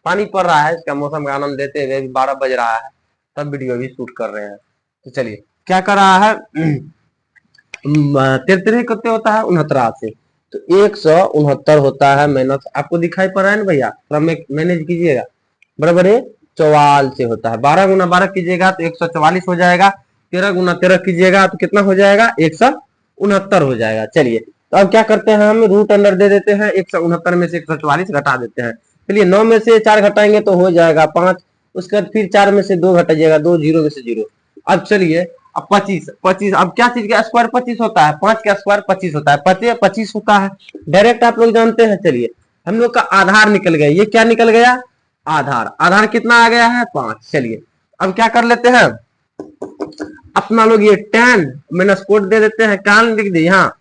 पानी पड़ रहा है, इसका मौसम का आनंद लेते हुए 12 बज रहा है, तब वीडियो भी शूट कर रहे हैं। तो चलिए क्या कर रहा है, 33 कितने होता है, 69 से, तो 169 होता है माइनस, आपको दिखाई पड़ रहा है ना भैया, थोड़ा मैनेज कीजिएगा, बराबर है 44 से होता है। 12 गुना 12 कीजिएगा तो 144 हो जाएगा, 13 गुना 13 कीजिएगा तो कितना हो जाएगा, 169 हो जाएगा। चलिए तो अब क्या करते हैं, हम रूट अंडर दे देते हैं, 169 में से 144 घटा देते हैं। चलिए 9 में से 4 घटाएंगे तो हो जाएगा 5, उसके बाद फिर 4 में से 2 घटाइएगा, 2 0 में से 0। अब चलिए अब 25, 25 अब क्या चीज का स्क्वायर 25 होता है, 5 का स्क्वायर 25 होता है, 25 होता है, डायरेक्ट आप लोग जानते हैं। चलिए हम लोग का आधार निकल गया, ये क्या निकल गया, आधार, आधार कितना आ गया है 5। चलिए अब क्या कर लेते हैं, अपना लोग ये tan माइनस कोड दे देते हैं, कान लिख दे, यहाँ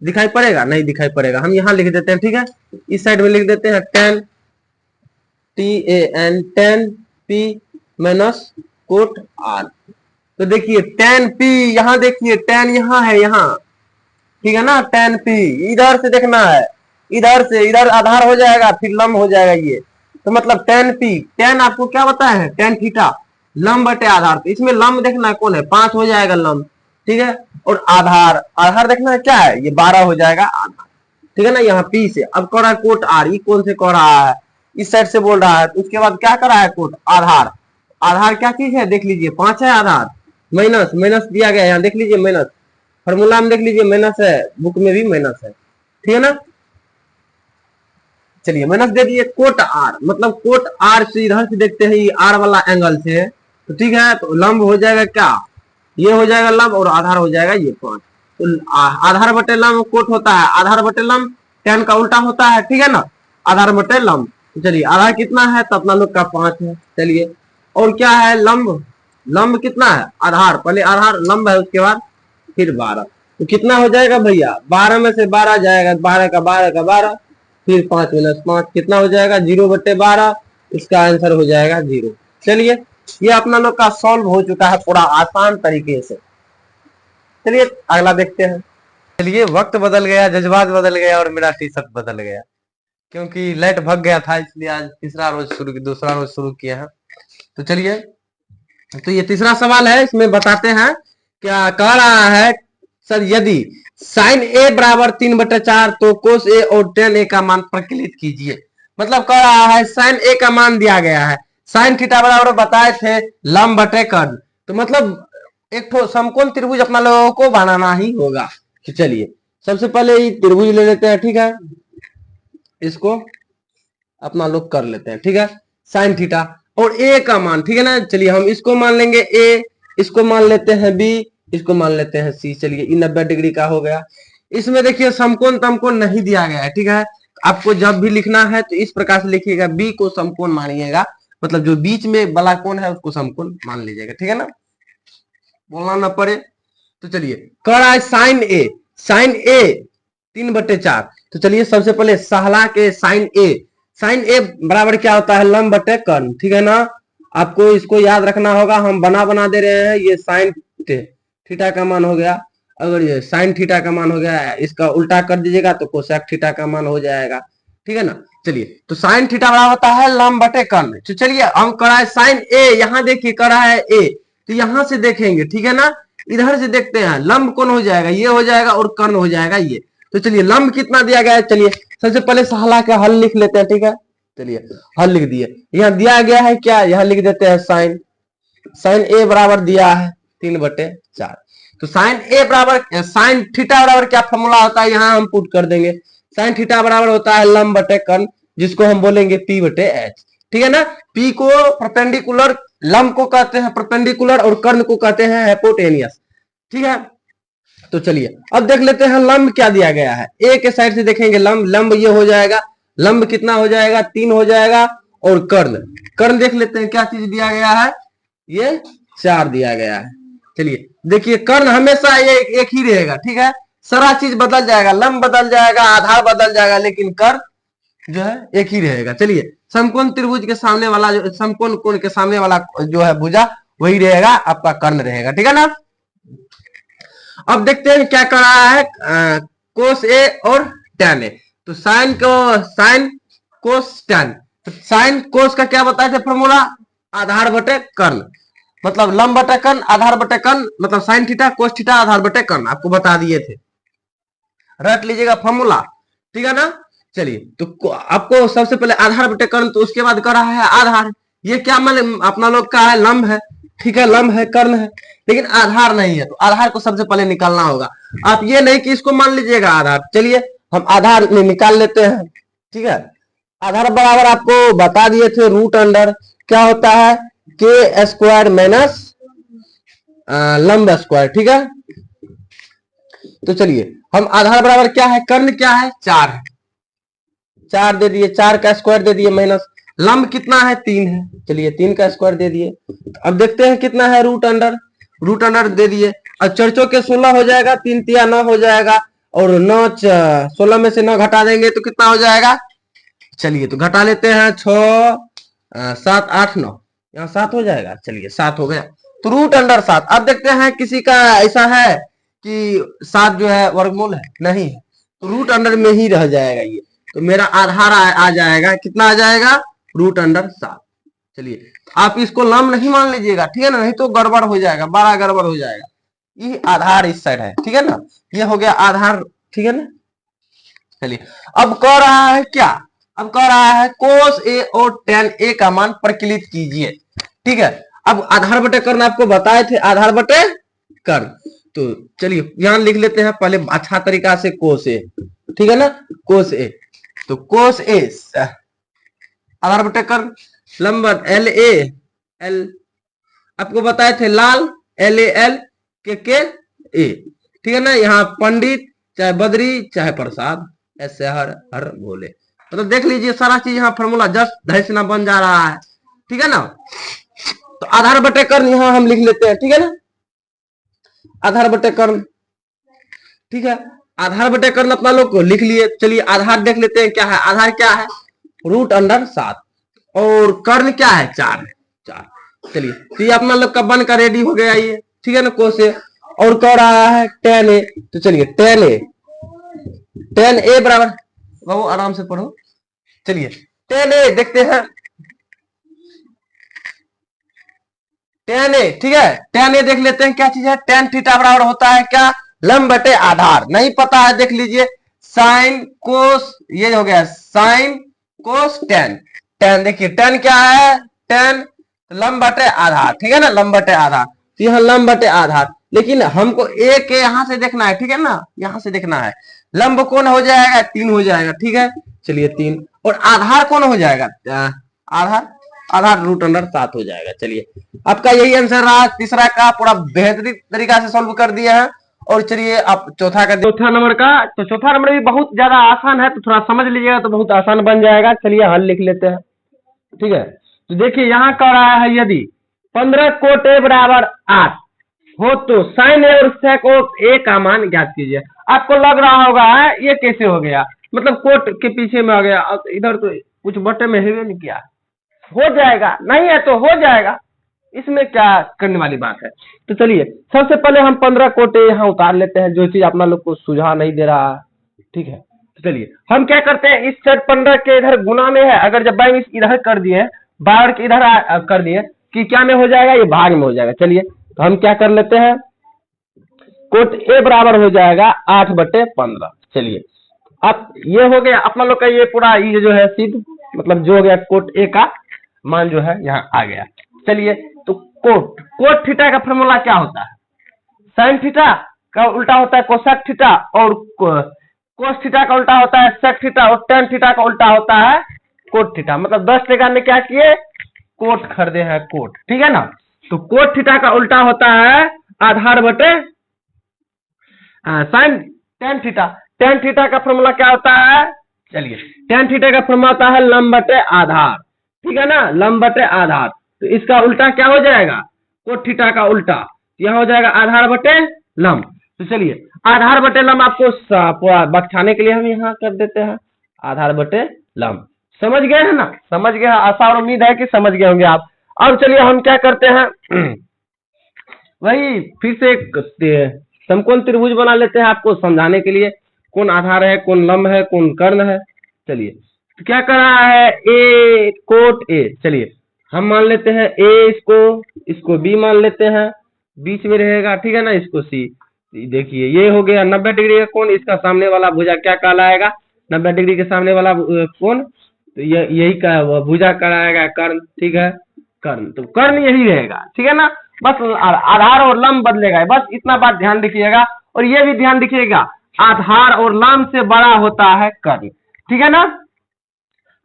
दिखाई पड़ेगा, नहीं दिखाई पड़ेगा, हम यहाँ लिख देते हैं, ठीक है, इस साइड में लिख देते हैं tan, TAN, tan P minus cot R। तो देखिए tan P, यहाँ देखिए tan यहाँ है, यहाँ ठीक है ना, tan P इधर से देखना है, इधर से इधर आधार हो जाएगा, फिर लंब हो जाएगा ये, तो मतलब tan P, tan आपको क्या बताया है, tan थीटा, लंब बटे आधार, तो इसमें लंब देखना है कौन है, 5 हो जाएगा लंब, ठीक है, और आधार, आधार देखना है क्या है, ये 12 हो जाएगा आधार, ठीक है ना। यहाँ P से अब कर रहा है कोट R, ये कौन से कर रहा है, इस साइड से बोल रहा है, तो उसके बाद क्या कर रहा है कोट आधार, आधार क्या चीज है देख लीजिए, 5 है आधार, माइनस माइनस दिया गया है, यहाँ देख लीजिए माइनस, फॉर्मूला में देख लीजिए माइनस है, बुक में भी माइनस है, ठीक है ना। चलिए माइनस दे दिए, कोट आर, मतलब कोट आर से इधर से देखते हैं, ये आर वाला एंगल से, तो ठीक है, तो लंब हो जाएगा क्या, ये हो जाएगा लंब, और आधार हो जाएगा ये 5, तो आधार बटे लंब कोट होता है, आधार बटे लंब tan का उल्टा होता है, ठीक है ना, आधार बटे लंब। चलिए आधार कितना है, तो अपना लोग का 5 है। चलिए और क्या है, लंब, लंब कितना है, आधार, पहले आधार लंब है, उसके बाद फिर 12, तो कितना हो जाएगा भैया, 12 में से 12 जाएगा, 12 का 12 का 12, फिर 5 माइनस 5 कितना हो जाएगा, 0 बटे 12, इसका आंसर हो जाएगा 0। चलिए ये अपना लोग का सॉल्व हो चुका है पूरा आसान तरीके से। चलिए अगला देखते हैं। चलिए वक्त बदल गया, जज्बात बदल गया, और मेरा टी शर्ट बदल गया, क्योंकि लाइट भग गया था, इसलिए आज दूसरा रोज शुरू किया है। तो चलिए तो ये तीसरा सवाल है, इसमें बताते हैं क्या कह रहा है, सर यदि साइन ए बराबर 3/4 तो कोस ए और tan ए का मान प्रकलित कीजिए। मतलब कह रहा है साइन ए का मान दिया गया है, साइन थीटा बराबर बताए थे लंब बटे कर्ण, तो मतलब एक तो समकोण त्रिभुज अपना लोगों को बनाना ही होगा, तो चलिए सबसे पहले ये त्रिभुज ले लेते हैं, ठीक है, इसको अपना लोग कर लेते हैं, ठीक है, साइन थीटा और ए का मान, ठीक है ना। चलिए हम इसको मान लेंगे ए, इसको मान लेते हैं बी, इसको मान लेते हैं सी। चलिए ये 90 डिग्री का हो गया। इसमें देखिए समकोण तमकोण नहीं दिया गया है, ठीक है। आपको जब भी लिखना है तो इस प्रकार से लिखिएगा, बी को समकोण मानिएगा, मतलब जो बीच में वाला कोण है उसको समकोण मान लीजिएगा, ठीक है ना, बोलना ना पड़े। तो चलिए कर रहा है साइन ए, साइन ए 3/4। तो चलिए सबसे पहले सहला के साइन ए, साइन ए बराबर क्या होता है, लंब बटे कर्ण, ठीक है ना। आपको इसको याद रखना होगा, हम बना दे रहे हैं। ये साइन थीटा का मान हो गया, अगर ये साइन थीटा का मान हो गया, इसका उल्टा कर दीजिएगा तो कोसेक थीटा का मान हो जाएगा, ठीक है ना। चलिए तो साइन थीटा बराबर होता है लंब बटे कर्ण। तो चलिए हम करा है साइन ए, यहाँ देखिए करा है ए, तो यहां से देखेंगे, ठीक है ना, इधर से देखते हैं, लंब कौन हो जाएगा, ये हो जाएगा और कर्ण हो जाएगा ये। तो चलिए लंब कितना दिया गया है, चलिए सबसे पहले सहला का हल लिख लेते हैं, ठीक है। चलिए हल लिख दिए, यहाँ दिया गया है क्या, यहाँ लिख देते हैं साइन, साइन ए बराबर दिया है 3/4। तो साइन ए बराबर, साइन थीटा बराबर क्या फॉर्मूला होता है, यहाँ हम पुट कर देंगे। साइन थीटा बराबर होता है लंब बटे कर्ण, जिसको हम बोलेंगे P बटे H, ठीक है ना। P को परपेंडिकुलर, लंब को कहते हैं परपेंडिकुलर और कर्ण को कहते हैं हाइपोटेनियस, ठीक है। तो चलिए अब देख लेते हैं लंब क्या दिया गया है। ए के साइड से देखेंगे लंब, लंब ये हो जाएगा, लंब कितना हो जाएगा 3 हो जाएगा, और कर्ण, कर्ण देख लेते हैं क्या चीज दिया गया है, ये 4 दिया गया है। चलिए देखिए कर्ण हमेशा ये एक ही रहेगा, ठीक है, सारा चीज बदल जाएगा, लंब बदल जाएगा, आधार बदल जाएगा, लेकिन कर्ण जो है एक ही रहेगा। चलिए समकोण त्रिभुज के सामने वाला, जो समकोण कोण के सामने वाला जो है भुजा, वही रहेगा आपका कर्ण रहेगा, ठीक है ना। अब देखते हैं क्या कर रहा है, कोस ए और टैन ए। तो साइन को, साइन कोस टैन, तो साइन कोस का क्या बताए थे फॉर्मूला, आधार बटे कर्ण, मतलब लंब बटे कर्ण, आधार बटे कर्ण, मतलब साइन थीटा कोस थीटा आधार बटे कर्ण, आपको बता दिए थे, रट लीजिएगा फॉर्मूला, ठीक है ना। चलिए तो आपको सबसे पहले आधार बटे कर्ण, तो उसके बाद कर रहा है आधार। ये क्या मान अपना लोग का है, लंब है, ठीक है, लंब है, कर्ण है, लेकिन आधार नहीं है, तो आधार को सबसे पहले निकालना होगा। आप ये नहीं कि इसको मान लीजिएगा आधार, चलिए हम आधार निकाल लेते हैं, ठीक है। आधार बराबर आपको बता दिए थे रूट अंडर क्या होता है, के स्क्वायर माइनस लंब स्क्वायर, ठीक है। तो चलिए हम आधार बराबर क्या है, कर्ण क्या है 4 है, 4 दे दिए, 4 का स्क्वायर दे दिए, माइनस लंब कितना है 3 है, चलिए 3 का स्क्वायर दे दिए। अब देखते हैं कितना है रूट अंडर, रूट अंडर दे दिए। अब चर्चों के 16 हो जाएगा, 3 तिया 9 हो जाएगा, और 9 16 में से 9 घटा देंगे तो कितना हो जाएगा, चलिए तो घटा लेते हैं, 6 7 8 9, यहाँ 7 हो जाएगा, चलिए 7 हो गया, तो रूट अंडर 7। अब देखते हैं किसी का ऐसा है कि 7 जो है वर्गमूल है, नहीं है, तो रूट अंडर में ही रह जाएगा ये, तो मेरा आधार आ जाएगा, कितना आ जाएगा, रूट अंडर 7। चलिए आप इसको लंब नहीं मान लीजिएगा, ठीक है ना, नहीं तो गड़बड़ हो जाएगा, बड़ा गड़बड़ हो जाएगा। ये आधार इस साइड है, ठीक है ना, ये हो गया आधार, ठीक है ना। चलिए अब कह रहा है क्या, अब कह रहा है कोस ए और टेन ए का मान प्रकलित कीजिए, ठीक है। अब आधार बटे कर्ण आपको बताए थे, आधार बटे कर्ण, तो चलिए यहां लिख लेते हैं पहले अच्छा तरीका से कोस ए, ठीक है ना, कोस ए। तो कोस ए आधार बटे कर्ण, लंबन एल ए, एल आपको बताए थे लाल, एल ए एल, के ए, ठीक है ना। यहाँ पंडित चाहे बद्री चाहे प्रसाद, ऐसे हर हर बोले, मतलब देख लीजिए सारा चीज यहाँ फॉर्मूला जस्ट धैसना बन जा रहा है, ठीक है ना। तो आधार बटे कर्ण यहाँ हम लिख लेते हैं, ठीक है ना, आधार बटे कर्ण, ठीक है, आधार बटे कर्ण अपना लोग को लिख लिए। चलिए आधार देख लेते हैं क्या है, आधार क्या है, रूट अंडर 7, और कर्ण क्या है 4 है, 4। चलिए तो ये अपना लोग का बन का रेडी हो गया ये, ठीक है ना, कोस ए, और कह रहा है टेन ए। तो चलिए टेन ए, टेन ए बराबर, बाबू आराम से पढ़ो, चलिए टेन ए देखते हैं, टेन ए, ठीक है, टेन ए देख लेते हैं क्या चीज है, टेन थीटा बराबर होता है क्या, लंब बटे आधार, नहीं पता है देख लीजिए, साइन कोस, ये हो गया साइन कोस टेन, टेन देखिए टेन क्या है, टेन लंब बटे आधार, ठीक है ना, लंब बटे आधार, तो यहाँ लंब बटे आधार, लेकिन हमको ए के यहाँ से देखना है, ठीक है ना, यहाँ से देखना है। लंब कौन हो जाएगा, 3 हो जाएगा, ठीक है। चलिए 3, और आधार कौन हो जाएगा, आधार आधार √7 हो जाएगा। चलिए आपका यही आंसर रहा तीसरा का, पूरा बेहतरीन तरीका से सॉल्व कर दिया है। और चलिए आप चौथा नंबर का, तो चौथा नंबर भी बहुत ज्यादा आसान है, तो थोड़ा समझ लीजिएगा तो बहुत आसान बन जाएगा। चलिए हल लिख लेते हैं, ठीक है। तो देखिए यहाँ कह रहा है यदि 15 कोट ए बराबर 8 हो तो साइन ए और सेक ए का मान ज्ञात कीजिए। आपको लग रहा होगा ये कैसे हो गया, मतलब कोट के पीछे में आ गया, इधर तो कुछ बटे में है नहीं, क्या हो जाएगा, नहीं है तो हो जाएगा, इसमें क्या करने वाली बात है। तो चलिए सबसे पहले हम 15 कोटे यहाँ उतार लेते हैं, जो चीज अपना लोग को सुझाव नहीं दे रहा है, ठीक है। तो चलिए हम क्या करते हैं, इस साइड 15 के इधर गुना में है, अगर जब बाई इधर कर दिए, बाहर के इधर कर दिए कि क्या में हो जाएगा, ये भाग में हो जाएगा। चलिए तो हम क्या कर लेते हैं, कोट ए बराबर हो जाएगा 8/15। चलिए अब ये हो गया अपना लोग का, ये पूरा ये जो है सिद्ध, मतलब जो हो गया कोट ए का मान जो है यहाँ आ गया। चलिए तो कोट थीटा का फॉर्मूला क्या होता है, साइन थीटा का उल्टा होता है कोसेक थीटा, और कोस थीटा का उल्टा होता है सेक थीटा, और टेन थीटा का उल्टा होता है कोट थीटा। मतलब 10 टका में क्या किए, कोट खरीदे हैं, कोट, ठीक है ना। तो कोट थीटा का उल्टा होता है आधार बटे sine tan theta. Tan theta का फॉर्मूला क्या होता है, चलिए टेन थीटा का फॉर्मूला होता है लंब बटे आधार, ठीक है ना, लंब बटे आधार। तो इसका उल्टा क्या हो जाएगा, कोट थीटा का उल्टा, यह हो जाएगा आधार बटे लंब। तो चलिए आधार बटे लंब आपको पूरा बचाने के लिए हम यहाँ कर देते हैं आधार बटे लंब। समझ गए हैं ना, समझ गए, आशा और उम्मीद है कि समझ गए होंगे आप। अब चलिए हम क्या करते हैं, वही फिर से एक समकोण त्रिभुज बना लेते हैं आपको समझाने के लिए, कौन आधार है, कौन लंब है, कौन कर्ण है। चलिए तो क्या कर रहा है, ए कोट ए, चलिए हम मान लेते हैं ए, इसको बी मान लेते हैं, बीच में रहेगा, ठीक है ना, इसको सी। देखिए ये हो गया 90 डिग्री का कोण, इसका सामने वाला भुजा क्या कहलाएगा, 90 डिग्री के सामने वाला कोण, तो यही का भुजा कहलाएगा कर्ण, ठीक है, कर्ण। तो कर्ण यही रहेगा, ठीक है ना, बस आधार और लंब बदलेगा, बस इतना बात ध्यान रखिएगा। और ये भी ध्यान रखिएगा, आधार और लंब से बड़ा होता है कर्ण, ठीक है ना।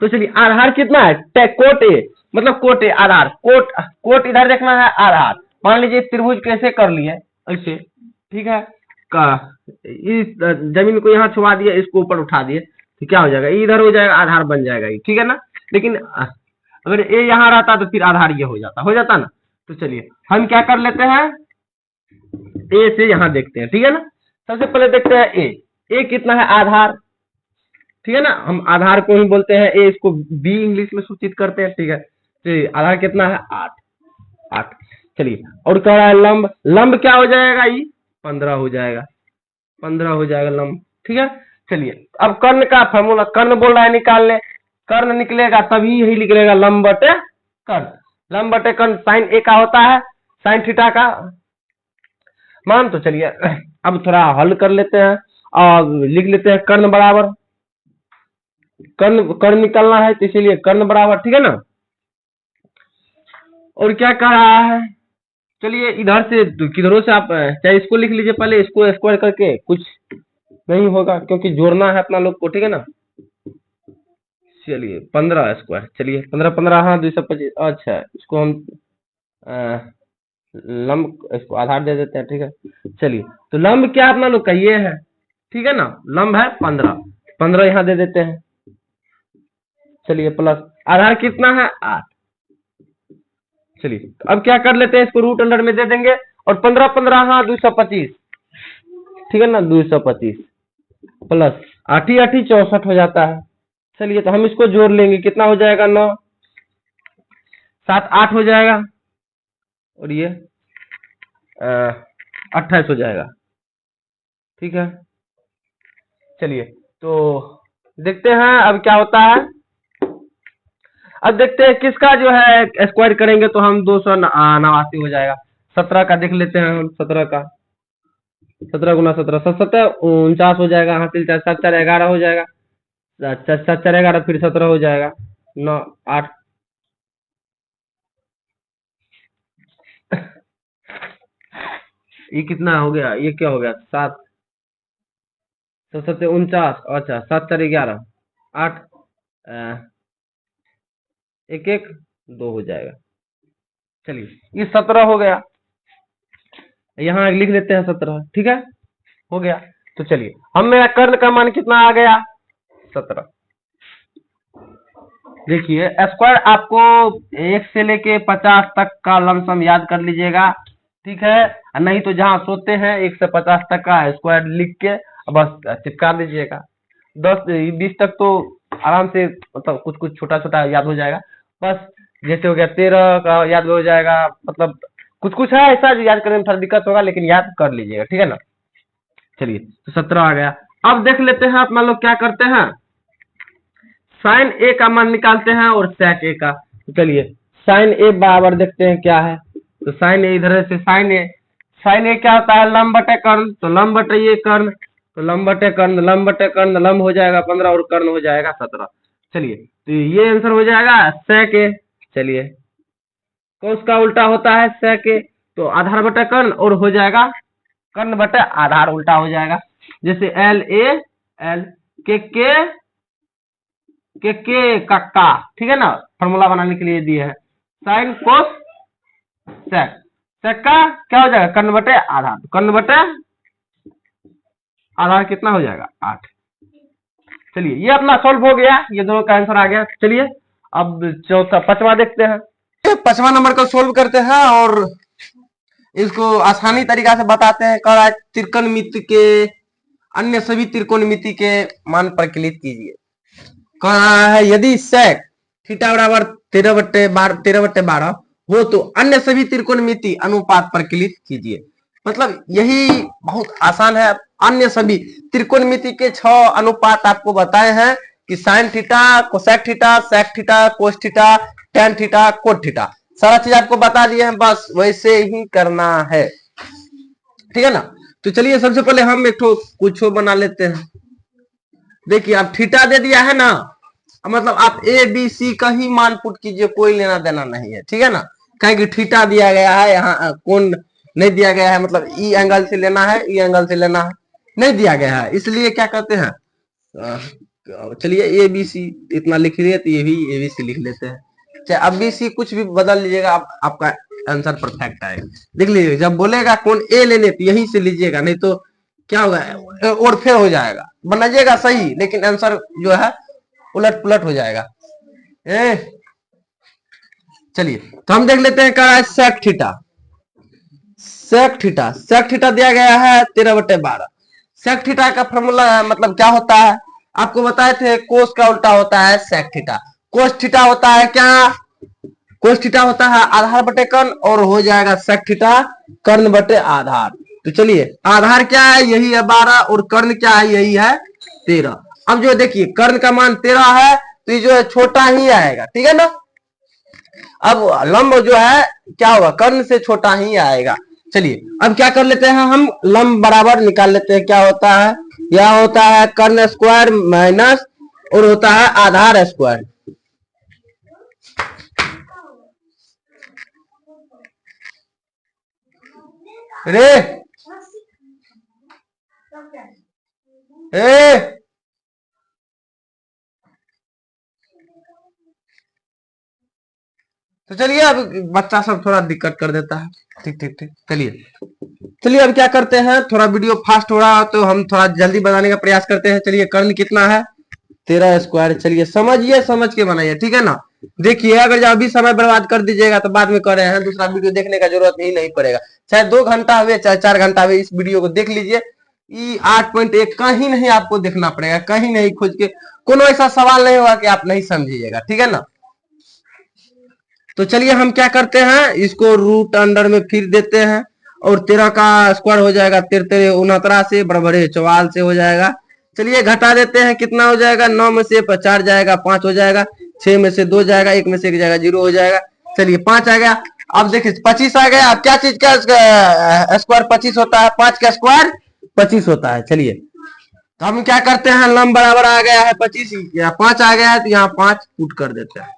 तो चलिए आधार कितना है, कोट ए, मतलब कोट ए आधार, कोट इधर देखना है आधार। मान लीजिए त्रिभुज कैसे कर लिए ऐसे, ठीक है, इस जमीन को यहाँ छुआ दिया, इसको ऊपर उठा दिए, तो क्या हो जाएगा, इधर हो जाएगा, आधार बन जाएगा, ठीक है ना। लेकिन अगर ए यहाँ रहता तो फिर आधार ये हो जाता ना। तो चलिए हम क्या कर लेते हैं, ए से यहाँ देखते हैं, ठीक है ना। सबसे पहले देखते हैं ए कितना है आधार, ठीक है ना, हम आधार को ही बोलते हैं ए, इसको बी इंग्लिश में सूचित करते हैं, ठीक है। तो आधार कितना है 8। चलिए और कह रहा है लंब क्या हो जाएगा, ये 15 हो जाएगा, 15 हो जाएगा लंब, ठीक है। चलिए अब कर्ण का फॉर्मूला, कर्ण बोल रहा है निकालने, कर्ण निकलेगा तभी यही निकलेगा लंब बटे कर्ण। लंब बटे कर्ण साइन ए का होता है, साइन थीटा का मान। तो चलिए अब थोड़ा हल कर लेते हैं और लिख लेते हैं कर्ण बराबर, कर्ण निकलना है तो इसीलिए कर्ण बराबर, ठीक है ना। और क्या कह रहा है, चलिए इधर से किधरों से आप चाहे इसको लिख लीजिए, पहले इसको स्क्वायर करके, कुछ नहीं होगा क्योंकि जोड़ना है अपना लोग को, ठीक है ना। चलिए 15 स्क्वायर, चलिए 15 हाँ 225, अच्छा इसको हम लंब, इसको आधार दे देते हैं, ठीक है। चलिए तो लंब क्या अपना लोग का ये है, ठीक है ना, लंब है 15 यहाँ दे देते हैं। चलिए प्लस आधार कितना है 8। चलिए अब क्या कर लेते हैं, इसको रूट अंडर में दे देंगे, और 15 हाँ 225, ठीक है ना, 225 प्लस 8 64 हो जाता है। चलिए तो हम इसको जोड़ लेंगे, कितना हो जाएगा 9 7 8 हो जाएगा, और ये 28 हो जाएगा, ठीक है। चलिए तो देखते हैं अब क्या होता है। अब देखते हैं किसका जो है स्क्वायर करेंगे तो हम 289 हो जाएगा। 17 का देख लेते हैं हम, 17 का, 17 गुना 17 17 49 हो जाएगा, हासिल 4 7 4 11 हो जाएगा, 7 4 11 फिर 17 हो जाएगा, 9 8 . ये कितना हो गया, ये क्या हो गया, 7 7 49, अच्छा 7 4 11 8 1 1 2 हो जाएगा। चलिए ये 17 हो गया, यहाँ लिख लेते हैं 17, ठीक है, हो गया। तो चलिए हम मेरा कर्ण का मान कितना आ गया, 17। देखिए स्क्वायर आपको 1 से लेके 50 तक का लमसम याद कर लीजिएगा, ठीक है, नहीं तो जहां सोते हैं 1 से 50 तक का स्क्वायर लिख के बस चिपका दीजिएगा। 10 20 तक तो आराम से, मतलब कुछ कुछ छोटा छोटा याद हो जाएगा। बस जैसे हो गया 13 का याद हो जाएगा, मतलब कुछ कुछ है ऐसा जो याद करने में थोड़ा दिक्कत होगा, लेकिन याद कर लीजिएगा, ठीक है ना। चलिए तो 17 आ गया। अब देख लेते हैं आप मान लो क्या करते हैं, साइन ए का मान निकालते हैं और सेक ए का। तो चलिए साइन ए बराबर देखते हैं क्या है। तो साइन ए इधर से साइन ए क्या होता है, लंब बटे कर्ण, तो लंब बटे ये कर्ण, तो लंब बटे कर्ण, लंब बटे कर्ण, लंब हो जाएगा 15 और कर्ण हो जाएगा 17। चलिए तो ये आंसर हो जाएगा सेक ए। चलिए कोस का उल्टा होता है सेक ए, तो आधार बटे कर्ण और हो जाएगा कर्ण बटे आधार, उल्टा हो जाएगा। जैसे एल ए एल के का, ठीक है ना, फॉर्मूला बनाने के लिए दिए हैं साइन कोस सेक, सेक का क्या हो जाएगा, कर्ण बटे आधार, कर्ण बटे आधार कितना हो जाएगा 8। चलिए ये अपना सॉल्व हो गया, ये दोनों का आंसर आ गया। चलिए अब चौथा पांचवा देखते हैं, पांचवा नंबर को सोल्व करते हैं और इसको आसानी तरीका से बताते हैं। कह रहा है त्रिकोणमिति के अन्य सभी त्रिकोणमिति के मान परिकलित कीजिए। कह रहा है यदि सेक थीटा बराबर 13/12 हो तो अन्य सभी त्रिकोणमिति अनुपात परिकलित कीजिए। मतलब यही बहुत आसान है। अन्य सभी त्रिकोणमिति के 6 अनुपात आपको बताए हैं कि sine theta, cosec theta, sec theta, cos theta, tan theta, cot theta, सारा चीज आपको बता दिए हैं, बस वैसे ही करना है, ठीक है ना। तो चलिए सबसे पहले हम एक कुछ बना लेते हैं। देखिए अब थीटा दे दिया है ना, मतलब आप ए बी सी का ही मान पुट कीजिए, कोई लेना देना नहीं है, ठीक है ना। कहें कि थीटा दिया गया है, यहाँ कोण नहीं दिया गया है, मतलब ई एंगल से लेना है, ई एंगल से लेना है, नहीं दिया गया है, इसलिए क्या कहते हैं, चलिए ए बी सी इतना लिख लिए, तो ये भी ए बी सी लिख लेते हैं। चाहे अब बी सी कुछ भी बदल लीजिएगा, आपका आंसर परफेक्ट आएगा। देख लीजिए जब बोलेगा कौन ए लेने तो यहीं से लीजिएगा, नहीं तो क्या होगा और फिर हो जाएगा, बनाइएगा सही लेकिन आंसर जो है उलट पुलट हो जाएगा। चलिए तो हम देख लेते हैं क्या है सेक थीटा। सेक थीटा दिया गया है 13/12। सेक थीटा का फॉर्मूला मतलब क्या होता है, आपको बताए थे कोस का उल्टा होता है सेक थीटा। कोस थीटा होता है क्या, कोस थीटा होता है आधार बटे कर्ण और हो जाएगा सेक थीटा कर्ण बटे आधार। तो चलिए आधार क्या है, यही है 12 और कर्ण क्या है, यही है 13। अब जो देखिए कर्ण का मान 13 है तो ये जो है छोटा ही आएगा, ठीक है ना। अब लंब जो है क्या होगा, कर्ण से छोटा ही आएगा। चलिए अब क्या कर लेते हैं, हम लंब बराबर निकाल लेते हैं। क्या होता है, यह होता है कर्ण स्क्वायर माइनस और होता है आधार स्क्वायर। रे तो चलिए अब बच्चा सब थोड़ा दिक्कत कर देता है, ठीक ठीक ठीक। चलिए अब क्या करते हैं, थोड़ा वीडियो फास्ट हो रहा है तो हम थोड़ा जल्दी बनाने का प्रयास करते हैं। चलिए कर्ण कितना है 13 स्क्वायर। चलिए समझिए, समझ के बनाइए, ठीक है ना। देखिए अगर जब अभी समय बर्बाद कर दीजिएगा तो बाद में कर रहे हैं, दूसरा वीडियो देखने का जरूरत ही नहीं पड़ेगा। चाहे 2 घंटा हुए चाहे 4 घंटा हुए, इस वीडियो को देख लीजिए। 8.1 कहीं नहीं आपको देखना पड़ेगा, कहीं नहीं खोज के, कोनो ऐसा सवाल नहीं होगा कि आप नहीं समझिएगा, ठीक है ना। तो चलिए हम क्या करते हैं, इसको रूट अंडर में फिर देते हैं और 13 का स्क्वायर हो जाएगा 13 69 से बराबर 44 से हो जाएगा। चलिए घटा देते हैं, कितना हो जाएगा, 9 में से 4 जाएगा 5 हो जाएगा, 6 में से 2 जाएगा, 1 में से 1 जाएगा 0 हो जाएगा। चलिए 5 आ गया। अब देखिए 25 आ गया। अब क्या चीज का स्क्वायर 25 होता है, 5 का स्क्वायर 25 होता है। चलिए तो हम क्या करते हैं, लंब बराबर आ गया है 25, या 5 आ गया है तो यहाँ 5 पुट कर देते हैं।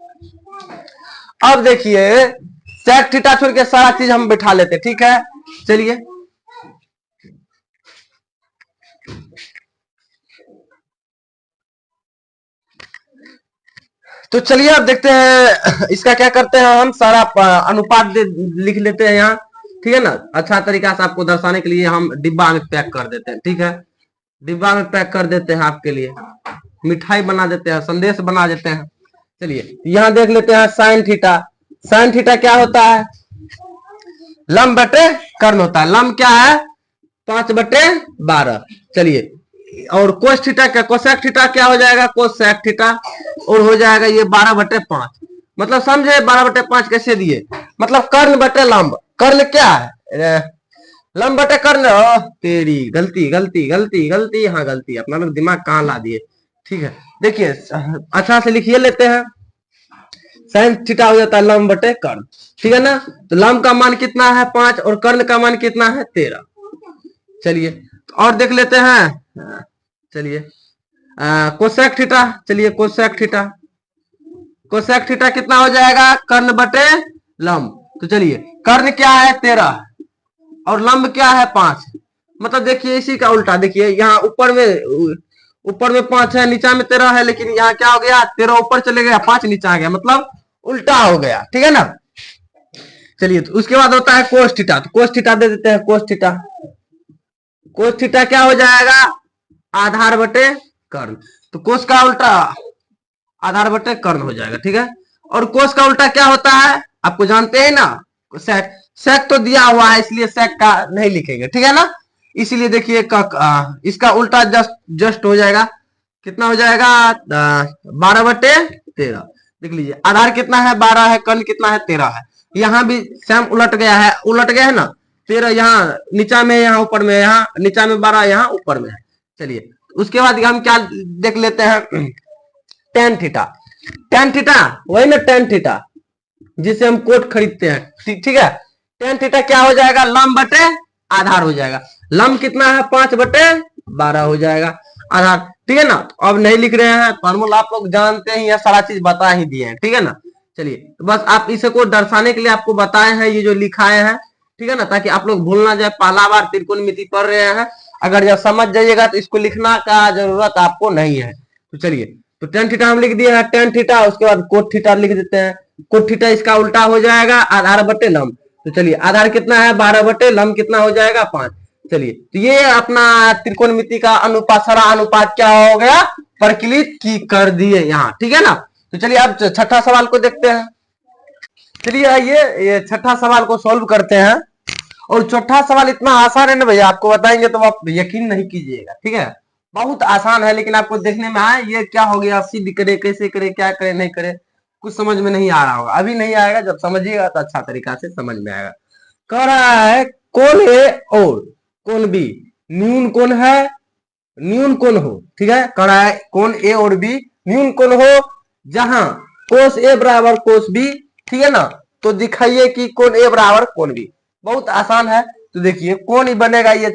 अब देखिए सेक थीटा छोड़ के सारा चीज हम बिठा लेते, ठीक है। चलिए तो चलिए अब देखते हैं इसका क्या करते हैं, हम सारा अनुपात लिख लेते हैं यहाँ, ठीक है ना। अच्छा तरीका से आपको दर्शाने के लिए हम डिब्बा में पैक कर देते हैं, ठीक है। डिब्बा में पैक कर देते हैं आपके लिए, मिठाई बना देते हैं, संदेश बना देते हैं। चलिए यहाँ देख लेते हैं साइन थीटा। साइन थीटा क्या होता है, लंब बटे कर्ण होता है। लंब क्या है 5/12। चलिए और कोस थीटा क्या, कोसेक थीटा क्या हो जाएगा, कोसेक थीटा, और हो जाएगा ये 12/5। मतलब समझे 12/5 कैसे दिए, मतलब कर्ण बटे लंब। कर्ण क्या है, लंब बटे कर्ण। तेरी गलती गलती गलती गलती, हाँ गलती, अपना लोग दिमाग कहाँ ला दिए। ठीक है देखिए अच्छा से लिखिए लेते हैं, साइन थीटा हो जाता है लंब बटे कर्ण, ठीक है ना। तो लंब का मान कितना है 5 और कर्ण का मान कितना है 13। चलिए और देख लेते हैं, चलिए कोसेक थीटा। चलिए कोसेक थीटा, कोसेक थीटा कितना हो जाएगा, कर्ण बटे लंब। तो चलिए कर्ण क्या है 13 और लंब क्या है 5। मतलब देखिए इसी का उल्टा, देखिए यहाँ ऊपर में 5 है, नीचा में 13 है, लेकिन यहाँ क्या हो गया 13 ऊपर चले गया 5 नीचा आ गया, मतलब उल्टा हो गया, ठीक है ना। चलिए तो उसके बाद होता है कोस थीटा। तो कोस थीटा दे देते हैं, कोस थीटा। कोस थीटा क्या हो जाएगा, आधार बटे कर्ण। तो कोस का उल्टा आधार बटे कर्ण हो जाएगा, ठीक है। और कोस का उल्टा क्या होता है आपको जानते हैं ना, सेक। सेक तो दिया हुआ है इसलिए सेक का नहीं लिखेंगे, ठीक है ना। इसीलिए देखिए इसका उल्टा जस्ट हो जाएगा, कितना हो जाएगा 12/13। देख लीजिए आधार कितना है 12 है, कर्ण कितना है 13 है। यहाँ भी सेम उलट गया है, उलट गया है ना। 13 यहाँ नीचा में, यहाँ ऊपर में, यहाँ नीचा में 12 यहाँ ऊपर में है। चलिए उसके बाद हम क्या देख लेते हैं, टेन थीटा। टेन थीटा वही ना, टेन थीटा जिसे हम कोट खरीदते हैं, ठीक है। टेन थीटा क्या हो जाएगा, लंब बटे आधार हो जाएगा। लंब कितना है 5/12 हो जाएगा, आधार, ठीक है ना। अब नहीं लिख रहे हैं, फॉर्मूला आप लोग जानते हैं, यह सारा चीज बता ही दिए हैं, ठीक है ना। चलिए तो बस आप इसे को दर्शाने के लिए आपको बताए हैं ये जो लिखाए हैं, ठीक है ना, ताकि आप लोग भूल ना जाए। पहला बार त्रिकोणमिति पढ़ रहे हैं, अगर जब समझ जाइएगा तो इसको लिखना का जरूरत आपको नहीं है। तो चलिए तो टेन थीटा हम लिख दिए हैं, टेन थीटा। उसके बाद कोट थीटा लिख देते हैं। कोट थीटा इसका उल्टा हो जाएगा आधार बटे लंब। तो चलिए आधार कितना है 12 बटे लंब कितना हो जाएगा 5। चलिए तो ये अपना त्रिकोणमिति का अनुपात, सारा अनुपात क्या हो गया, प्रकलित की कर दिए यहाँ, ठीक है ना। तो चलिए अब छठा सवाल को देखते हैं। चलिए ये छठा सवाल को सॉल्व करते हैं। और चौथा सवाल इतना आसान है ना भैया, आपको बताएंगे तो आप यकीन नहीं कीजिएगा, ठीक है। बहुत आसान है, लेकिन आपको देखने में आए ये क्या हो गया, सिद्ध करे, कैसे करे, क्या करे, नहीं करे, कुछ समझ में नहीं आ रहा होगा। अभी नहीं आएगा, जब समझिएगा तो अच्छा तरीका से समझ में आएगा। कह रहा है कोण ए और कोण बी न्यून कोण है, न्यून कोण हो, ठीक है। कह रहा है कोण ए और बी न्यून कोण हो जहां कोस ए बराबर कोस बी, ठीक है ना। तो दिखाइए कि कोण ए बराबर कोण बी। बहुत आसान है। तो देखिए कौन ही बनेगा, ये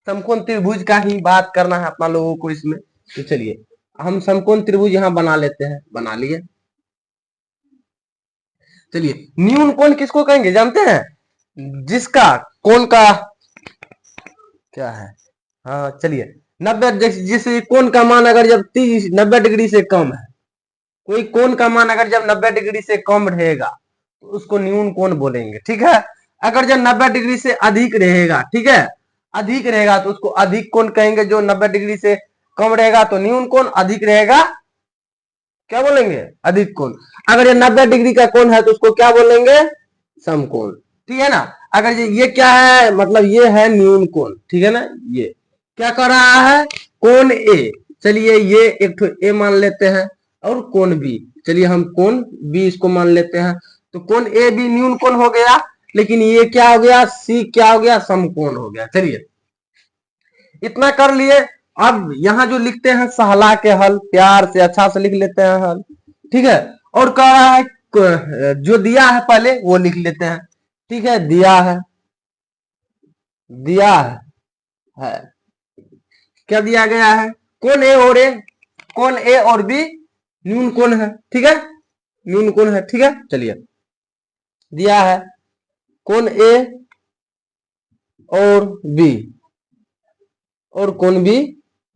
समकोण त्रिभुज का ही बात करना है अपना लोगों को इसमें। तो चलिए हम समकोण त्रिभुज यहां बना लेते हैं, बना लिए। चलिए न्यून कोण किसको कहेंगे जानते हैं, जिसका कोण का क्या है, हाँ चलिए 90, जिस कोण का मान अगर जब 90 डिग्री से कम है, कोई कोण का मान अगर जब 90 डिग्री से कम रहेगा तो उसको न्यून कोण बोलेंगे, ठीक है। अगर जब 90 डिग्री से अधिक रहेगा, ठीक है, अधिक रहेगा तो उसको अधिक कोण कहेंगे। जो 90 डिग्री से कम रहेगा तो न्यून कोण, अधिक रहेगा क्या बोलेंगे, अधिक कोण। अगर ये 90 डिग्री का कोण है तो उसको क्या बोलेंगे, समकोण, ठीक है ना। अगर ये क्या है, मतलब ये है न्यून कोण, ठीक है ना। ये क्या कर रहा है, कोण ए, चलिए ये एक तो ए मान लेते हैं, और कोण बी, चलिए हम कोण बी इसको मान लेते हैं। तो कोण ए बी न्यून कोण हो गया, लेकिन ये क्या हो गया, सी क्या हो गया, समकोण हो गया। चलिए इतना कर लिए। अब यहाँ जो लिखते हैं सहला के हल, प्यार से अच्छा से लिख लेते हैं हल, ठीक है। और कह रहा है जो दिया है पहले वो लिख लेते हैं, ठीक है। दिया है, दिया है क्या दिया गया है, कोण ए और कोण ए और बी न्यून कोण है, ठीक है, न्यून कोण है, ठीक है। चलिए दिया है कोण ए और बी, और कोण बी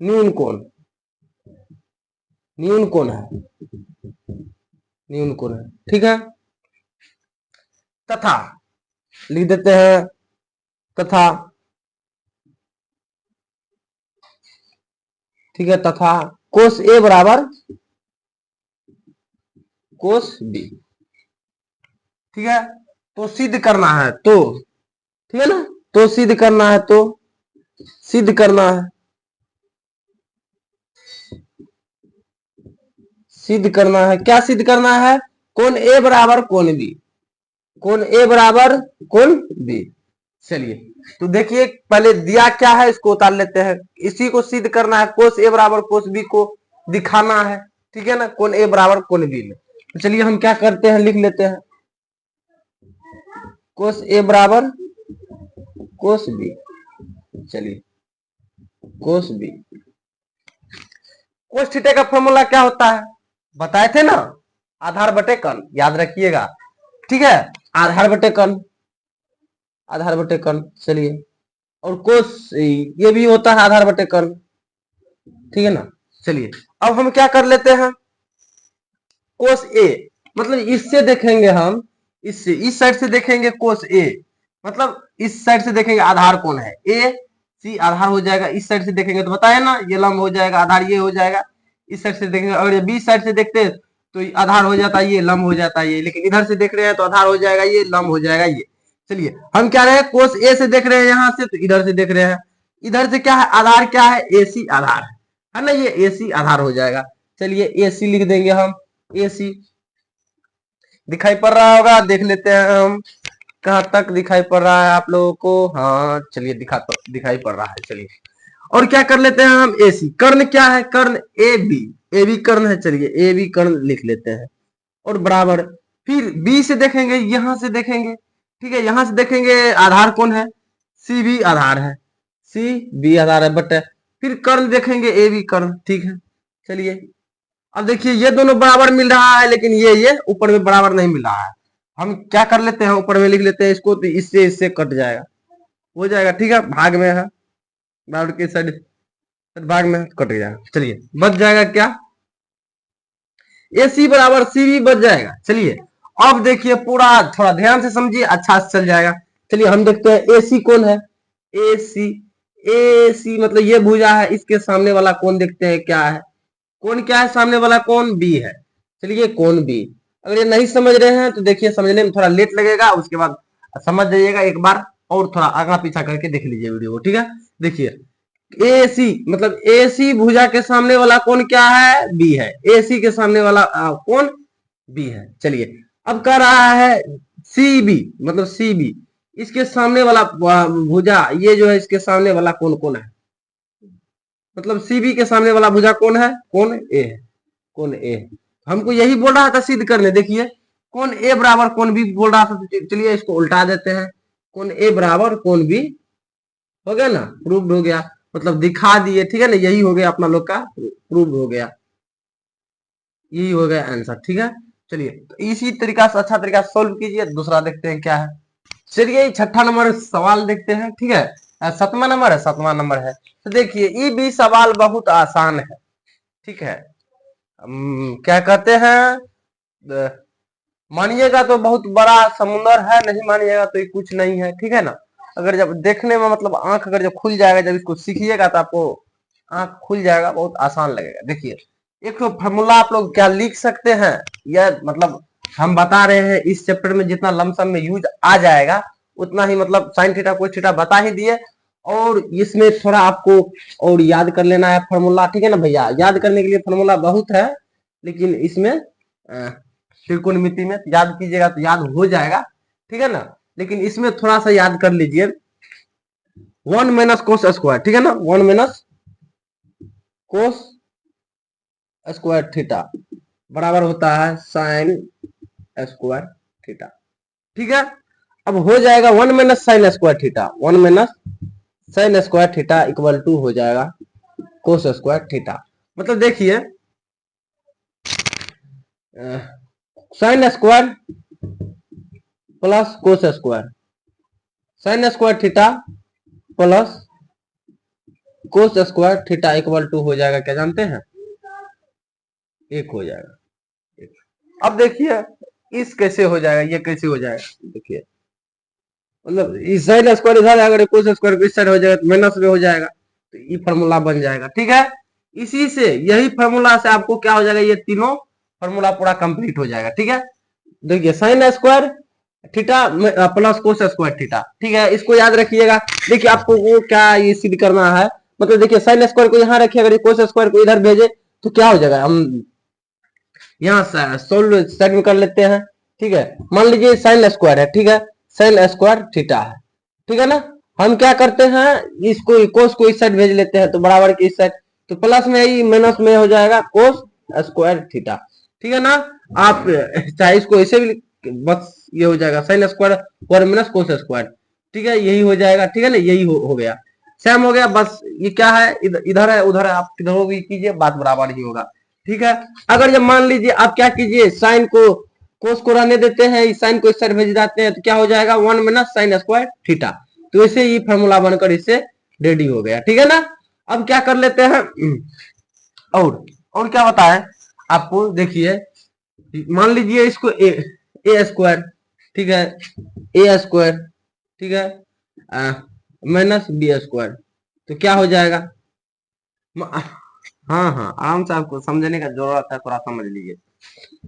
न्यून कोण, न्यून कोण है, न्यून कोण है, ठीक है। तथा लिख देते हैं, तथा, ठीक है, तथा कोस ए बराबर कोस बी, ठीक है। तो सिद्ध करना है, तो ठीक है ना, तो सिद्ध करना है, तो सिद्ध करना है, सिद्ध करना है, क्या सिद्ध करना है, कोण ए बराबर कोण बी, कोण ए बराबर कोण बी। चलिए, तो देखिए पहले दिया क्या है इसको उतार लेते हैं, इसी को सिद्ध करना है, कोस ए बराबर कोस बी को दिखाना है, ठीक है ना, कोण ए बराबर कोण बी में। तो चलिए हम क्या करते हैं, लिख लेते हैं कोस ए बराबर कोस बी। चलिए, कोस बी, कोस थीटा का फॉर्मूला क्या होता है, बताए थे ना, आधार बटे कर्ण, याद रखिएगा, ठीक है, आधार बटे कर्ण, आधार बटे कर्ण। चलिए, और कोस ये भी होता है आधार बटे कर्ण, ठीक है ना। चलिए, अब हम क्या कर लेते हैं, कोस ए, मतलब इससे देखेंगे हम, इससे, इस साइड से देखेंगे कोस ए, मतलब इस साइड से देखेंगे आधार कौन है, ए सी आधार हो जाएगा, इस साइड से देखेंगे तो बताया ना ये लंब हो जाएगा, आधार ये हो जाएगा, इस साइड से देखेंगे, अगर ये बी साइड से देखते हैं तो आधार हो जाता है ये, लंब हो जाता है ये, लेकिन इधर से देख रहे हैं तो आधार हो जाएगा ये, लंब हो जाएगा ये। चलिए, हम क्या रहे हैं, कोस ए से देख रहे हैं यहां से, तो इधर से देख रहे हैं, इधर से क्या है, आधार क्या है, ए सी आधार है ना, ये ए सी आधार हो जाएगा। चलिए, ए सी लिख देंगे हम, ए सी दिखाई पड़ रहा होगा, देख लेते हैं हम कहां तक दिखाई पड़ रहा है आप लोगों को, हाँ चलिए दिखाई पड़ रहा है। चलिए, और क्या कर लेते हैं हम, ए सी, कर्ण क्या है, कर्ण ए बी, ए बी कर्ण है, चलिए ए बी कर्ण लिख लेते हैं, और बराबर, फिर बी से देखेंगे, यहां से देखेंगे, ठीक है, यहां से देखेंगे आधार कौन है, सी बी आधार है, सी बी आधार है, बट फिर कर्ण देखेंगे ए बी कर्ण, ठीक है। चलिए, अब देखिए ये दोनों बराबर मिल रहा है, लेकिन ये ऊपर में बराबर नहीं मिल रहा है, हम क्या कर लेते हैं, ऊपर में लिख लेते हैं इसको, तो इससे कट जाएगा, हो जाएगा, ठीक है, भाग में है, बराबर के साइड भाग में कट जाएगा। चलिए, बच जाएगा क्या, ए सी बराबर सी बी बच जाएगा। चलिए, अब देखिए पूरा थोड़ा ध्यान से समझिए, अच्छा से चल जाएगा। चलिए, हम देखते हैं ए सी कौन है, ए सी, ए सी मतलब ये भुजा है, इसके सामने वाला कौन देखते हैं क्या है, कौन क्या है, सामने वाला कौन बी है। चलिए, कौन बी, अगर ये नहीं समझ रहे हैं तो देखिए समझने में थोड़ा लेट लगेगा, उसके बाद समझ जाइएगा, एक बार और थोड़ा आगे पीछा करके देख लीजिए वीडियो को, ठीक है। देखिए, ए सी मतलब ए सी भुजा के सामने वाला कौन क्या है, बी है, ए सी के सामने वाला कौन बी है। चलिए, अब कह रहा है सी बी मतलब सी बी, इसके सामने वाला भुजा, ये जो है इसके सामने वाला कौन कौन है, मतलब सीबी के सामने वाला भुजा कौन है, कौन ए है, कौन ए, हमको यही बोल रहा था सिद्ध करने, देखिए कौन ए बराबर कौन बी बोल रहा था, तो चलिए इसको उल्टा देते हैं, कौन ए बराबर कौन बी, हो गया ना, प्रूव्ड हो गया, मतलब दिखा दिए, ठीक है ना, यही हो गया अपना लोग का प्रूव्ड हो गया, यही हो गया आंसर, ठीक है। चलिए, तो इसी तरीका से अच्छा तरीका सोल्व कीजिए, दूसरा देखते हैं क्या है। चलिए, छठा नंबर सवाल देखते हैं, ठीक है, सातवां नंबर है, सातवां नंबर है, तो देखिए ये भी सवाल बहुत आसान है, ठीक है। क्या कहते हैं, मानिएगा तो बहुत बड़ा समुद्र है, नहीं मानिएगा तो ये कुछ नहीं है, ठीक है ना। अगर जब देखने में मतलब आंख अगर जब खुल जाएगा, जब इसको सीखिएगा तो आपको आंख खुल जाएगा, बहुत आसान लगेगा। देखिए, एक तो फॉर्मूला आप लोग क्या लिख सकते हैं, यह मतलब हम बता रहे हैं, इस चैप्टर में जितना लमसम में यूज आ जाएगा उतना ही, मतलब साइन थीटा कोस थीटा बता ही दिए, और इसमें थोड़ा आपको और याद कर लेना है फॉर्मूला, ठीक है ना भैया, याद करने के लिए फॉर्मूला बहुत है, लेकिन इसमें त्रिकोणमिति में याद कीजिएगा तो याद हो जाएगा, ठीक है ना, लेकिन इसमें थोड़ा सा याद कर लीजिए, 1 माइनस कोस स्क्वायर, ठीक है ना, 1 माइनस कोस स्क्वायर थीटा बराबर होता है साइन स्क्वायर थीटा, ठीक है। अब हो जाएगा 1 minus sine square theta, 1 minus sine square theta equal to हो जाएगा कोस स्क्वायर थीटा। मतलब देखिए, sine square plus cos square, sine square theta plus cos square theta equal to हो जाएगा, क्या जानते हैं, एक हो जाएगा, एक। अब देखिए इस कैसे हो जाएगा, ये कैसे हो जाएगा, देखिए मतलब इस साइड स्क्वायर इधर, अगर कोस स्क्वायर इस साइड हो जाएगा तो माइनस में हो जाएगा, तो ये फॉर्मूला बन जाएगा। ठीक है, इसी से यही फॉर्मूला से आपको क्या हो जाएगा, ये तीनों फॉर्मूला पूरा कंप्लीट हो जाएगा। ठीक है, देखिए sine square theta plus cos square theta. ठीक है, इसको याद रखिएगा। देखिए आपको वो क्या ये सिद्ध करना है, मतलब देखिए साइन स्क्वायर को यहाँ रखिए, अगर कोस स्क्वायर को इधर भेजे तो क्या हो जाएगा, हम यहाँ सोल्व साइड में कर लेते हैं। ठीक है, मान लीजिए साइन स्क्वायर है, ठीक है, साइन स्क्वायर थीटा है, ठीक है ना। हम क्या करते हैं, इसको कोस को इस साइड भेज लेते हैं, तो बराबर की इस साइड, तो प्लस में ही माइनस में हो जाएगा कोस स्क्वायर थीटा। ठीक है ना, आप चाहे इसको ऐसे भी बस ये हो जाएगा साइन स्क्वायर और माइनस कोस स्क्वायर। ठीक है, यही हो जाएगा। ठीक है ना, यही हो गया, सेम हो गया। बस ये क्या है, इधर है उधर है, आप किधर भी कीजिए बात बराबर ही होगा। ठीक है, अगर जब मान लीजिए आप क्या कीजिए, साइन को कोस को रहने देते हैं, इस साइन को इस साइड भेज जाते हैं, तो क्या हो जाएगा, 1 माइनस साइन स्क्वायर थीटा। तो ऐसे ही फॉर्मूला बनकर इससे रेडी हो गया। ठीक है ना, अब क्या कर लेते हैं, और क्या बताएं आपको, देखिए मान लीजिए इसको ए स्क्वायर, ठीक है, ए स्क्वायर, ठीक है, माइनस बी स्क्वायर, तो क्या हो जाएगा, हाँ हाँ आराम से, आपको समझने का जरूरत है, थोड़ा समझ लीजिए।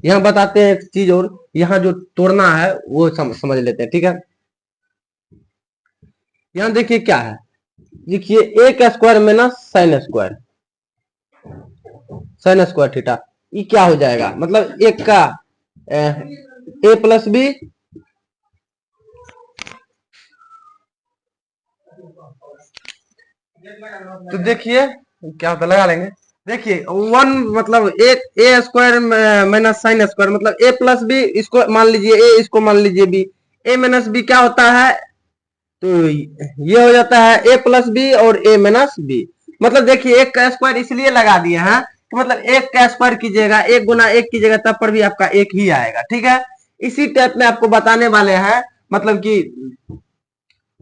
यहाँ बताते हैं एक चीज, और यहाँ जो तोड़ना है वो समझ लेते हैं। ठीक है, यहाँ देखिए क्या है, देखिए एक square minus sine square, sine square theta, ये क्या हो जाएगा, मतलब एक का ए प्लस बी, तो देखिए क्या होता, लगा लेंगे। देखिए 1 मतलब एक ए स्क्वायर माइनस साइन स्क्वायर, मतलब ए प्लस बी, इसको मान लीजिए ए, इसको मान लीजिए बी, ए माइनस बी क्या होता है, तो ये हो जाता है ए प्लस बी और ए माइनस बी। मतलब देखिए एक का स्क्वायर इसलिए लगा दिया है कि मतलब एक का स्क्वायर कीजिएगा, एक गुना एक कीजिएगा, तब पर भी आपका एक ही आएगा। ठीक है, इसी टाइप में आपको बताने वाले हैं, मतलब कि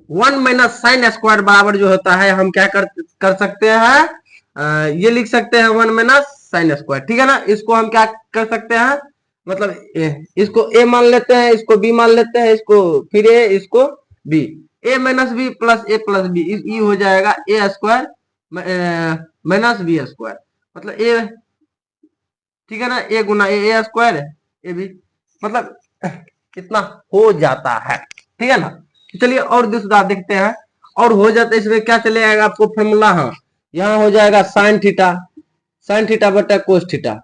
1 माइनस साइन स्क्वायर बराबर जो होता है, हम क्या कर सकते हैं, ये लिख सकते हैं 1 माइनस साइन स्क्वायर। ठीक है ना, इसको हम क्या कर सकते हैं, मतलब इसको ए मान लेते हैं, इसको बी मान लेते हैं, इसको फिर ए, इसको बी, ए माइनस बी प्लस बी, ये हो जाएगा ए स्क्वायर माइनस बी स्क्वायर, मतलब ए, ठीक है ना, ए गुना ए स्क्वायर ए बी, मतलब कितना हो जाता है। ठीक है ना, चलिए और दूसरा देखते हैं, और हो जाता है इसमें क्या चलेगा आपको फॉर्मूला, हाँ यहाँ हो जाएगा साइन थीटा बटा कोस थीटा,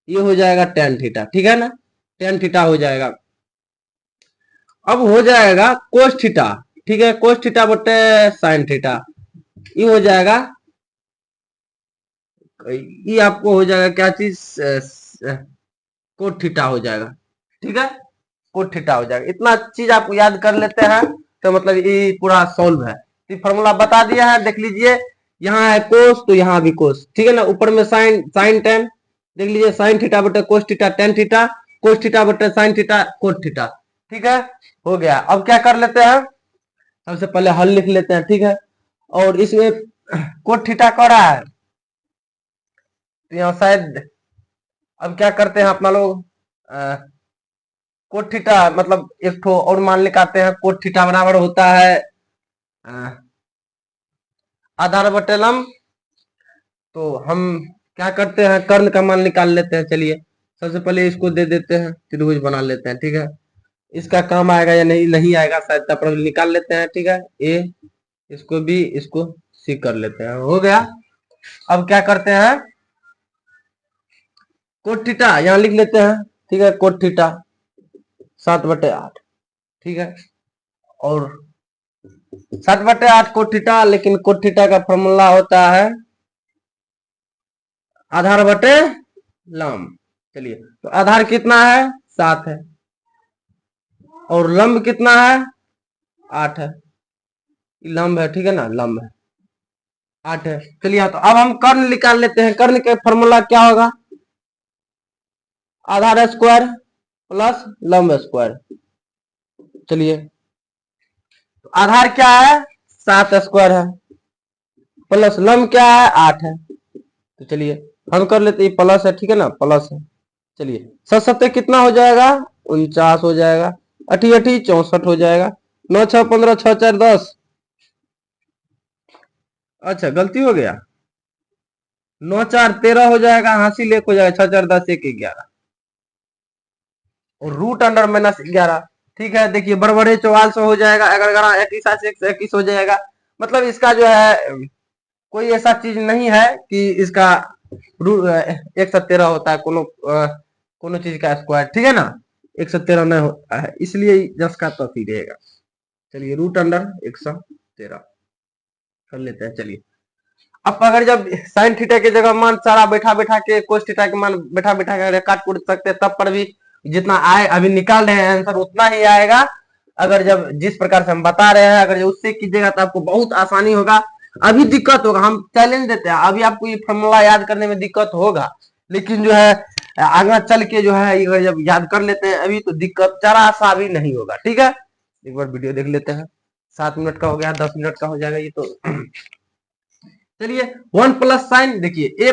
ये हो जाएगा टेन थीटा। ठीक है ना, टेन थीटा हो जाएगा। अब हो जाएगा कोस थीटा, ठीक है, कोस थीटा बटे साइन थीटा, ये हो जाएगा, ये आपको हो जाएगा क्या चीज, कोट थीटा हो जाएगा। ठीक है, कोट थीटा हो जाएगा। इतना चीज आप याद कर लेते हैं तो मतलब ये पूरा सॉल्व है। तो फॉर्मूला बता दिया है, देख लीजिए, यहाँ है कोस तो यहाँ भी कोस। ठीक है ना, ऊपर में साइन टेन, देख लीजिए साइन थीटा बटे कोस theta tan theta, cos theta बटे साइन थीटा कोट थीटा। ठीक है, हो गया। अब क्या कर लेते हैं, सबसे पहले हल लिख लेते हैं। ठीक है, और इसमें कोट थीटा कर रहा है, तो यहाँ शायद, अब क्या करते हैं अपना लोग, कोट थीटा मतलब एक ठो और मान निकालते हैं, कोट थीटा बराबर होता है आधार बटे लंब। तो हम क्या करते हैं, कर्ण का मान निकाल लेते हैं। चलिए सबसे पहले इसको दे देते हैं, त्रिभुज बना लेते हैं। ठीक है, इसका काम आएगा या नहीं, नहीं आएगा शायद, तब निकाल लेते हैं। ठीक है, ए, इसको बी, इसको सी कर लेते हैं, हो गया। अब क्या करते हैं, कोट थीटा यहाँ लिख लेते हैं। ठीक है, कोट थीटा 7/8। ठीक है, और 7/8 कोट थीटा, लेकिन कोट थीटा का फॉर्मूला होता है आधार बटे लंब। चलिए, तो आधार कितना है, 7 है, और लंब कितना है, 8 है, लंब है। ठीक है ना, लंब है 8 है। चलिए, तो अब हम कर्ण निकाल लेते हैं। कर्ण के फॉर्मूला क्या होगा, आधार स्क्वायर प्लस लंब स्क्वायर। चलिए, तो आधार क्या है, 7 स्क्वायर है, प्लस लंब क्या है, 8 है। तो चलिए हम कर लेते हैं, प्लस है, ठीक है ना, प्लस है। चलिए 7 कितना हो जाएगा, 49 हो जाएगा, 8 64 हो जाएगा, 9 6 15 6 4 10। अच्छा गलती हो गया, 9 4 13 हो जाएगा, हासिल 1 हो जाएगा, 6 4 10 1 11 और रूट अंडर -11। ठीक है, देखिए बड़बड़े 4400 हो जाएगा, अगर 21 हो जाएगा। मतलब इसका जो है कोई ऐसा चीज नहीं है कि इसका 113 होता है कोनो चीज का स्क्वायर, ठीक है ना, 113 नहीं होता है, इसलिए जस का तस ही रहेगा। चलिए रूट अंडर 113 कर लेते हैं। चलिए अब अगर जब साइन थीटा की जगह मान सारा बैठा बैठा के कोस थीटा के मान बैठा बैठा के काट कूट सकते हैं, तब पर भी जितना आए अभी निकाल रहे हैं आंसर उतना ही आएगा। अगर जब जिस प्रकार से हम बता रहे हैं अगर उससे कीजिएगा तो आपको बहुत आसानी होगा। अभी दिक्कत होगा, हम चैलेंज देते हैं, अभी आपको ये फॉर्मूला याद करने में दिक्कत होगा, लेकिन जो है आगे चल के जो है अगर जब याद कर लेते हैं अभी तो दिक्कत जरा सा भी नहीं होगा। ठीक है, एक बार वीडियो देख लेते हैं, 7 मिनट का हो गया, 10 मिनट का हो जाएगा ये तो। चलिए 1 प्लस साइन, देखिए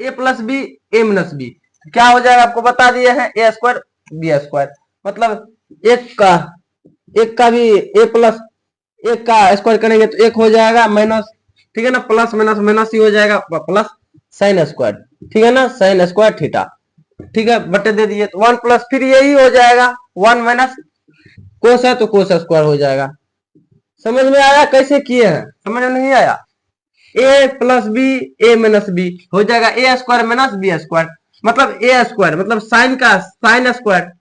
ए प्लस बी ए माइनस बी क्या हो जाएगा आपको बता दिए हैं, ए स्क्वायर बी स्क्वायर। मतलब एक का भी ए प्लस एक का स्क्वायर करेंगे तो 1 हो जाएगा माइनस, ठीक है ना, प्लस माइनस माइनस ही हो जाएगा, प्लस साइन स्क्वायर, ठीक है ना, साइन स्क्वायर थीटा, ठीक है, बटे दे दिए तो 1 प्लस फिर यही हो जाएगा 1 माइनस कोस है तो कोस स्क्वायर हो जाएगा। समझ में आया कैसे किए हैं, समझ में नहीं आया, ए प्लस बी ए माइनस बी हो जाएगा ए स्क्वायर माइनस बी स्क्वायर, मतलब ए स्क्वायर मतलब साइन का साइन स्क्वायर,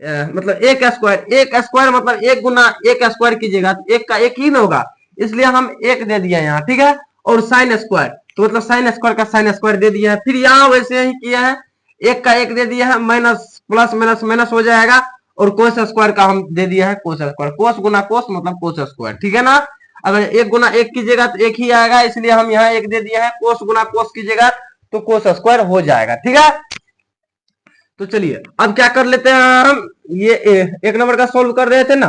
मतलब एक स्क्वायर मतलब एक गुना एक स्क्वायर कीजिएगा तो एक का एक ही ना होगा, इसलिए हम एक दे दिया यहाँ, ठीक है, और साइन स्क्वायर तो मतलब साइन स्क्वायर का साइन स्क्वायर दे दिया है, फिर यहाँ वैसे ही किया है, एक का एक दे दिया है, माइनस प्लस माइनस माइनस हो जाएगा, और कोस स्क्वायर का हम दे दिया है कोस स्क्वायर, कोस गुना कोस मतलब कोस स्क्वायर, ठीक है ना। अगर एक गुना एक कीजिएगा तो एक ही आएगा, इसलिए हम यहाँ एक दे दिया है, कोस गुना कोस कीजिएगा तो कोस स्क्वायर हो जाएगा, ठीक है। तो चलिए अब क्या कर लेते हैं हम, ये एक नंबर का सोल्व कर रहे थे ना,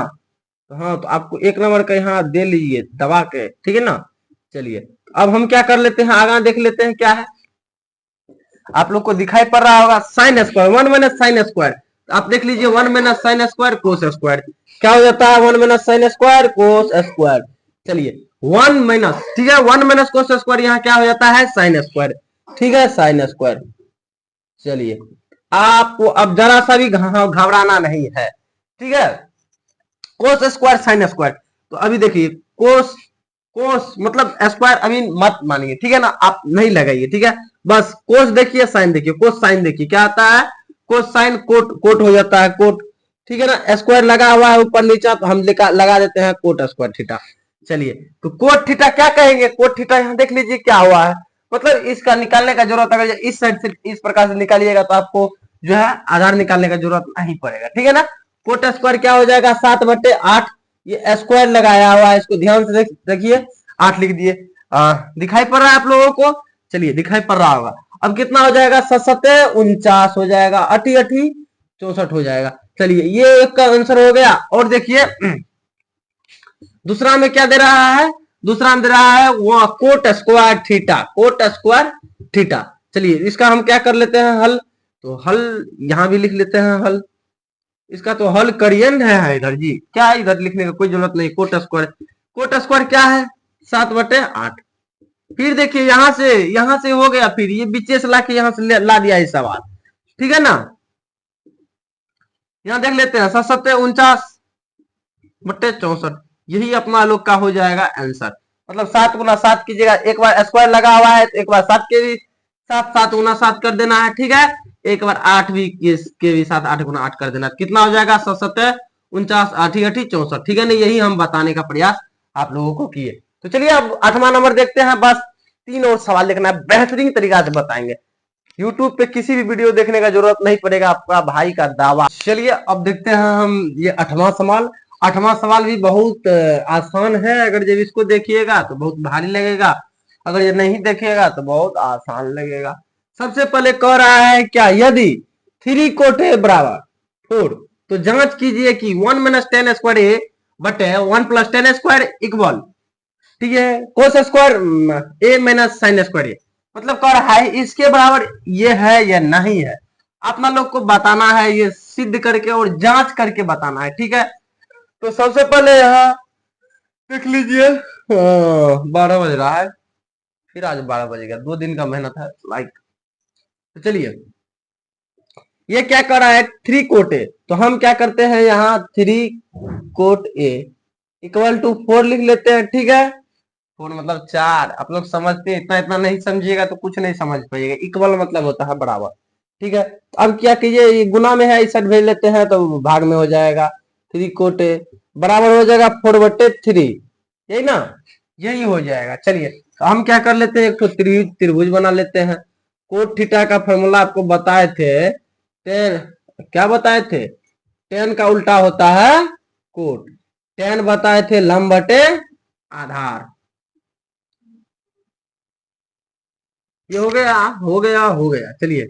तो हाँ तो आपको एक नंबर का यहाँ दे लीजिए दबा के, ठीक है ना। चलिए अब हम क्या कर लेते हैं, आगे देख लेते हैं क्या है, आप लोग को दिखाई पड़ रहा होगा sine square 1 minus sine square, आप देख लीजिए 1 minus sine square cos square क्या हो जाता है, 1 minus sine square cos square. चलिए 1 माइनस, ठीक है, 1 माइनस कोस स्क्वायर यहाँ क्या हो जाता है साइन स्क्वायर, ठीक है, साइन स्क्वायर। चलिए आपको अब जरा सा भी घबराना नहीं है, ठीक है, कोस स्क्वायर साइन स्क्वायर, तो अभी देखिए कोस कोस मतलब स्क्वायर अभी मत मानिए, ठीक है ना, आप नहीं लगाइए, ठीक है, बस कोस देखिए साइन देखिए, कोस साइन देखिए क्या आता है, कोस साइन कोट कोट हो जाता है कोट, ठीक है ना, स्क्वायर लगा हुआ है ऊपर नीचे तो हम लगा देते हैं कोट स्क्वायर थीटा। चलिए तो कोट थीटा क्या कहेंगे, कोट थीटा यहाँ देख लीजिए क्या हुआ है, मतलब इसका निकालने का जरूरत अगर इस साइड से इस प्रकार से निकालिएगा तो आपको जो है आधार निकालने का जरूरत नहीं पड़ेगा, ठीक है ना। कोट स्क्वायर क्या हो जाएगा 7/8, ये स्क्वायर लगाया हुआ है इसको ध्यान से देखिए 8 लिख दिए, दिखाई पड़ रहा है आप लोगों को, चलिए दिखाई पड़ रहा होगा। अब कितना हो जाएगा 7 49 हो जाएगा, 8 64 हो जाएगा। चलिए ये एक का आंसर हो गया। और देखिए दूसरा में क्या दे रहा है, दूसरा में दे रहा है वो coat square theta, coat square theta. चलिए इसका हम क्या कर लेते हैं हल, तो हल यहां भी लिख लेते हैं हल, इसका तो हल करिए है इधर जी, क्या इधर लिखने का कोई जरूरत नहीं, कोट स्क्वायर क्या है 7/8। फिर देखिए यहां से हो गया, फिर ये बीचे से लाके यहां से ला दिया इस सवाल, ठीक है ना। यहां देख लेते हैं 7 49/64, यही अपना लोग का हो जाएगा आंसर, मतलब 7 गुना 7 कीजिएगा, एक बार स्क्वायर लगा हुआ है तो एक बार 7 के भी साथ 7 गुना 7 कर देना है, ठीक है, एक बार 8 भी के भी साथ 8 गुना 8 कर देना, कितना हो जाएगा 7 49 8 64, ठीक है ना, यही हम बताने का प्रयास आप लोगों को किए। तो चलिए अब 8वां नंबर देखते हैं, बस 3 और सवाल देखना है, बेहतरीन तरीका से बताएंगे, यूट्यूब पे किसी भी वीडियो देखने का जरूरत नहीं पड़ेगा, आपका भाई का दावा। चलिए अब देखते हैं हम ये 8वां सवाल। 8वां सवाल भी बहुत आसान है, अगर जब इसको देखिएगा तो बहुत भारी लगेगा, अगर ये नहीं देखिएगा तो बहुत आसान लगेगा। सबसे पहले कह रहा है क्या, यदि 3 कोटे बराबर 4 तो जांच कीजिए कि 1 माइनस 10 स्क्वायर ए बटे 1 प्लस 10 स्क्वायर इक्वल, ठीक है, कोस square A minus sine square ए, मतलब कह रहा है इसके बराबर ये है या नहीं है। अपना लोग को बताना है, ये सिद्ध करके और जांच करके बताना है, ठीक है। तो सबसे पहले यहाँ देख लीजिए, 12 बज रहा है, फिर आज 12 बजेगा, 2 दिन का मेहनत है लाइक। तो चलिए, ये क्या कर रहा है, 3 कोट ए, तो हम क्या करते हैं यहाँ 3 कोट ए इक्वल टू 4 लिख लेते हैं, ठीक है। 4 मतलब 4, आप लोग समझते हैं, इतना इतना नहीं समझिएगा तो कुछ नहीं समझ पाइएगा। इक्वल मतलब होता है बराबर, ठीक है। अब क्या कीजिए, ये गुना में है, इस साइड भेज लेते हैं तो भाग में हो जाएगा। 3 कोट ए बराबर हो जाएगा 4/3, यही ना, यही हो जाएगा। चलिए, तो हम क्या कर लेते हैं, एक तो त्रिभुज बना लेते हैं। कोट थीटा का फॉर्मूला आपको बताए थे, टेन, क्या बताए थे, टेन का उल्टा होता है कोट, टेन बताए थे लंब बटे आधार। ये हो गया हो गया हो गया। चलिए,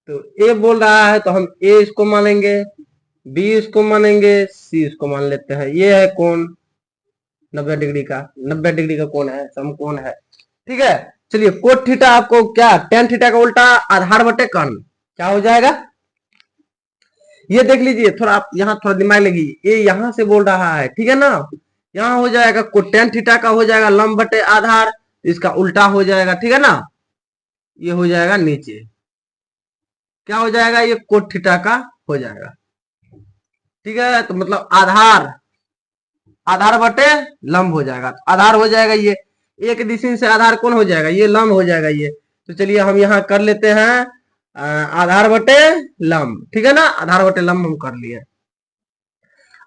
तो ए बोल रहा है तो हम ए इसको मानेंगे, बी इसको मानेंगे, सी इसको मान लेते हैं। ये है कोण 90 डिग्री का, 90 डिग्री का कोण है, समकोण है, ठीक है। चलिए, कोट थीटा आपको क्या, टेन थीटा का उल्टा आधार बटे कर्ण, क्या हो जाएगा, ये देख लीजिए। थोड़ा आप यहाँ थोड़ा दिमाग लगी, ये यहाँ से बोल रहा है, ठीक है ना। यहाँ हो जाएगा कोटेन थीटा का हो जाएगा लंब बटे आधार, इसका उल्टा हो जाएगा, ठीक है ना। ये हो जाएगा नीचे, क्या हो जाएगा, ये कोट थीटा का हो जाएगा, ठीक है। तो मतलब आधार, आधार बटे लंब हो जाएगा, तो आधार हो जाएगा ये, एक दिशा से आधार कौन हो जाएगा, ये लंब हो जाएगा ये। तो चलिए हम यहाँ कर लेते हैं आधार बटे लंब, ठीक है ना, आधार बटे लंब हम कर लिए।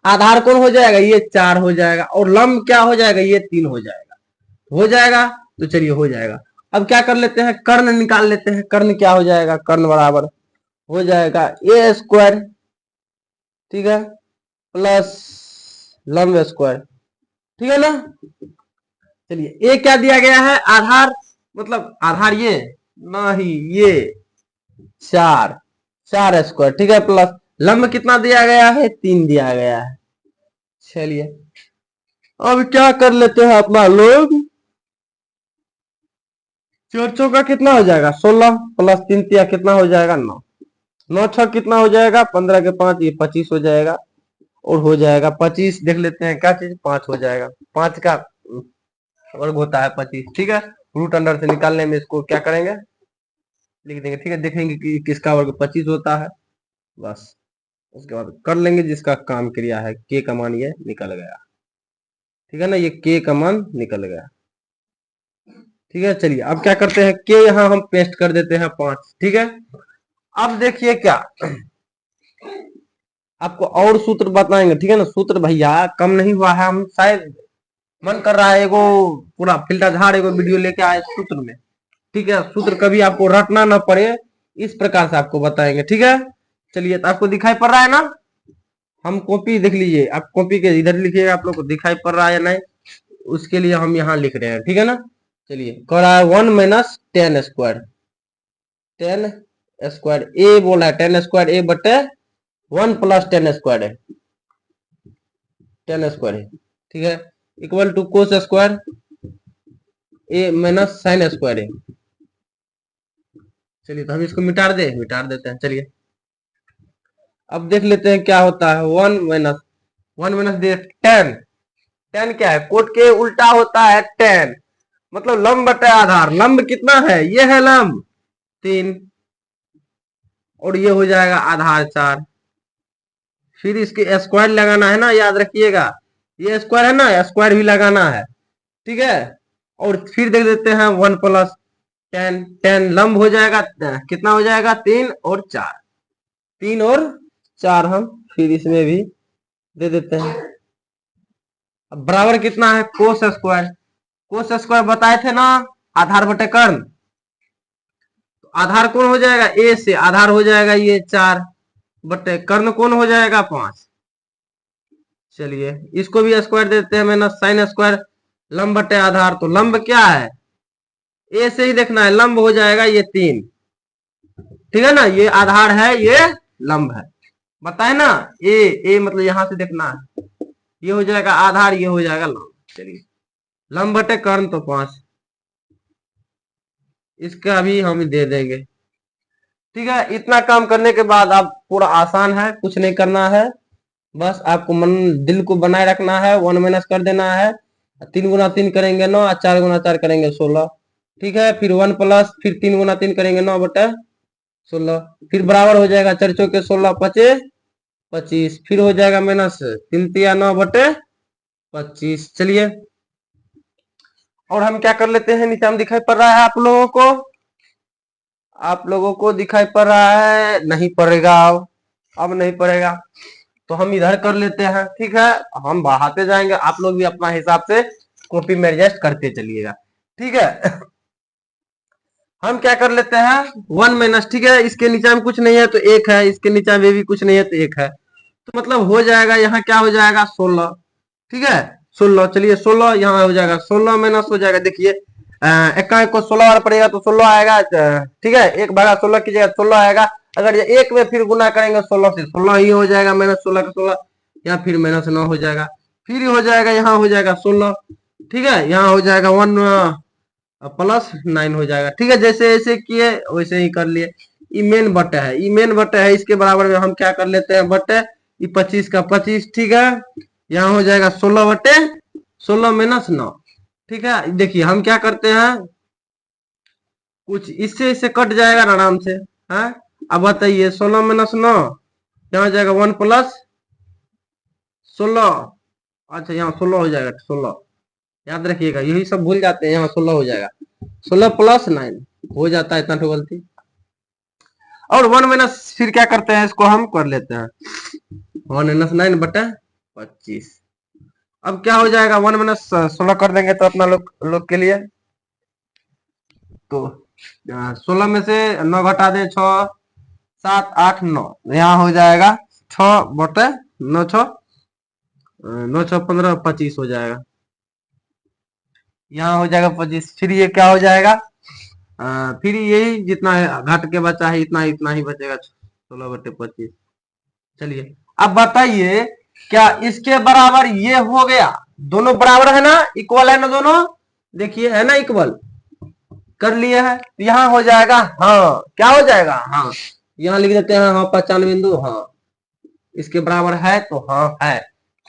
आधार कौन हो जाएगा, ये 4 हो जाएगा, और लंब क्या हो जाएगा, ये 3 हो जाएगा, हो जाएगा। तो चलिए हो जाएगा। अब क्या कर लेते हैं, कर्ण निकाल लेते हैं। कर्ण क्या हो जाएगा, कर्ण बराबर हो जाएगा ए स्क्वायर, ठीक है, प्लस लंब स्क्वायर, ठीक है ना। चलिए, ए क्या दिया गया है, आधार, मतलब आधार ये नहीं, ये 4, 4 स्क्वायर, ठीक है, प्लस लंब कितना दिया गया है, 3 दिया गया है। चलिए, अब क्या कर लेते हैं अपना लोग, 4 चौका कितना हो जाएगा 16, प्लस 3 तिया कितना हो जाएगा 9, 9 छह कितना हो जाएगा 15 के 5, ये 25 हो जाएगा, और हो जाएगा 25। देख लेते हैं क्या चीज, 5 हो जाएगा, 5 का वर्ग होता है 25, ठीक है। रूट अंडर से निकालने में इसको क्या करेंगे, लिख देंगे, ठीक है। देखेंगे कि किसका वर्ग 25 होता है, बस उसके बाद कर लेंगे जिसका काम क्रिया है। के का मान ये निकल गया, ठीक है ना, ये के का मान निकल गया, ठीक है। चलिए, अब क्या करते हैं, के यहाँ हम पेस्ट कर देते हैं 5, ठीक है। अब देखिए क्या, आपको और सूत्र बताएंगे, ठीक है ना। सूत्र भैया कम नहीं हुआ है, हम शायद मन कर रहा है एगो पूरा फिल्टर झाड़ एगो वीडियो लेके आए सूत्र में, ठीक है। सूत्र कभी आपको रटना ना पड़े, इस प्रकार से आपको बताएंगे, ठीक है। चलिए, तो आपको दिखाई पड़ रहा है ना, हम कॉपी देख लीजिए, आप कॉपी के इधर लिखिएगा, आप लोग को दिखाई पड़ रहा है या नहीं, उसके लिए हम यहाँ लिख रहे हैं, ठीक है ना। चलिए, कह रहा है 1 माइनस 10 स्क्वायर, 10 स्क्वायर ए बोला है, 10 स्क्वायर ए बटे 1 प्लस 10 स्क्वायर है, 10 स्क्वायर है, ठीक है, equal to cos square A minus sine square है। चलिए, तो हम इसको मिटा देते हैं। चलिए, अब देख लेते हैं क्या होता है, 1 माइनस 10, 10 क्या है, कोट के उल्टा होता है 10, मतलब लंब बटे आधार, लंब कितना है, ये है लंब 3, और ये हो जाएगा आधार 4। फिर इसके स्क्वायर लगाना है ना, याद रखिएगा, ये स्क्वायर है ना, स्क्वायर भी लगाना है, ठीक है। और फिर देख देते हैं 1 प्लस 10, 10 लंब हो जाएगा, कितना हो जाएगा 3 और 4, 3 और 4 हम फिर इसमें भी दे देते हैं। अब बराबर कितना है, कोस स्क्वायर, कोस स्क्वायर बताए थे ना, आधार बटे कर्ण, तो आधार कौन हो जाएगा, ए से आधार हो जाएगा ये 4 बटे कर्ण कौन हो जाएगा 5। चलिए, इसको भी स्क्वायर देते हैं, माइनस साइन स्क्वायर लंब बटे आधार, तो लंब क्या है, ए से ही देखना है, लंब हो जाएगा ये 3, ठीक है ना, ये आधार है, ये लंब है, बताए ना। ए मतलब यहां से देखना है, ये हो जाएगा आधार, ये हो जाएगा लंब। चलिए, लंब बटे कर्ण तो 5, इसका भी हम दे देंगे, ठीक है, इतना काम करने के बाद आप पूरा आसान है, कुछ नहीं करना है, बस आपको मन दिल को बनाए रखना है, 1 - कर देना है। 3 × 3 करेंगे 9, 4 × 4 करेंगे 16। ठीक है, फिर 1 प्लस, फिर 3 × 3 करेंगे 9/16, फिर बराबर हो जाएगा 4 चौके 16, 25 25, फिर हो जाएगा माइनस 3 तिया 9/25। चलिए, और हम क्या कर लेते हैं, नीचे में दिखाई पड़ रहा है आप लोगों को, आप लोगों को दिखाई पड़ रहा है, नहीं पड़ेगा, अब नहीं पड़ेगा, तो हम इधर कर लेते हैं। ठीक है, हम बढ़ाते जाएंगे, आप लोग भी अपना हिसाब से कॉपी में एडजस्ट करते चलिएगा। ठीक है, हम क्या कर लेते हैं, 1 - ठीक है, इसके नीचे में कुछ नहीं है तो 1 है, इसके नीचे में भी कुछ नहीं है तो 1 है, तो मतलब हो जाएगा यहाँ क्या हो जाएगा 16। ठीक है, 16, चलिए 16 यहाँ हो जाएगा, 16 माइनस हो जाएगा, देखिए इक्का को 16 बार पड़ेगा तो 16 आएगा। ठीक है, 1/16 कीजिएगा 16 आएगा, अगर ये 1 में फिर गुना करेंगे 16 से, 16 ही हो जाएगा, -16 का 16, या फिर -9 हो जाएगा, फिर हो जाएगा, यहाँ हो जाएगा 16। ठीक है, यहाँ हो जाएगा 1 + 9 हो जाएगा। ठीक है, जैसे ऐसे किए वैसे ही कर लिए। ये मेन बटे है, ये मेन बटे है, इसके बराबर में हम क्या कर लेते हैं बटे, ये 25 का 25। ठीक है, यहाँ हो जाएगा 16/16 - 9। ठीक है, देखिए हम क्या करते हैं, कुछ इससे इससे कट जाएगा आराम से है। अब बताइए 16 - 9, यहाँ हो जाएगा 1 + 16, अच्छा यहाँ 16 हो जाएगा, 16 याद रखिएगा, यही सब भूल जाते हैं, यहाँ 16 हो जाएगा, 16 + 9 हो जाता है, इतना तो गलती। और 1 - फिर क्या करते हैं, इसको हम कर लेते हैं 1 - 9/25। अब क्या हो जाएगा, 1 - 16 कर देंगे तो अपना लोग के लिए, तो 16 में से 9 घटा दें, 6 7 8 9, यहाँ हो जाएगा 6/9, 9 6 15 25 हो जाएगा, यहाँ हो जाएगा 25। फिर ये क्या हो जाएगा, फिर यही जितना घट के बचा है इतना इतना ही बचेगा, 16/25। चलिए, अब बताइए क्या इसके बराबर ये हो गया, दोनों बराबर है ना, इक्वल है ना दोनों, देखिए है ना इक्वल, कर लिए है, यहाँ हो जाएगा, हाँ क्या हो जाएगा, हाँ यहाँ लिख देते हैं, हाँ पहचान बिंदु, हाँ इसके बराबर है, तो हाँ है।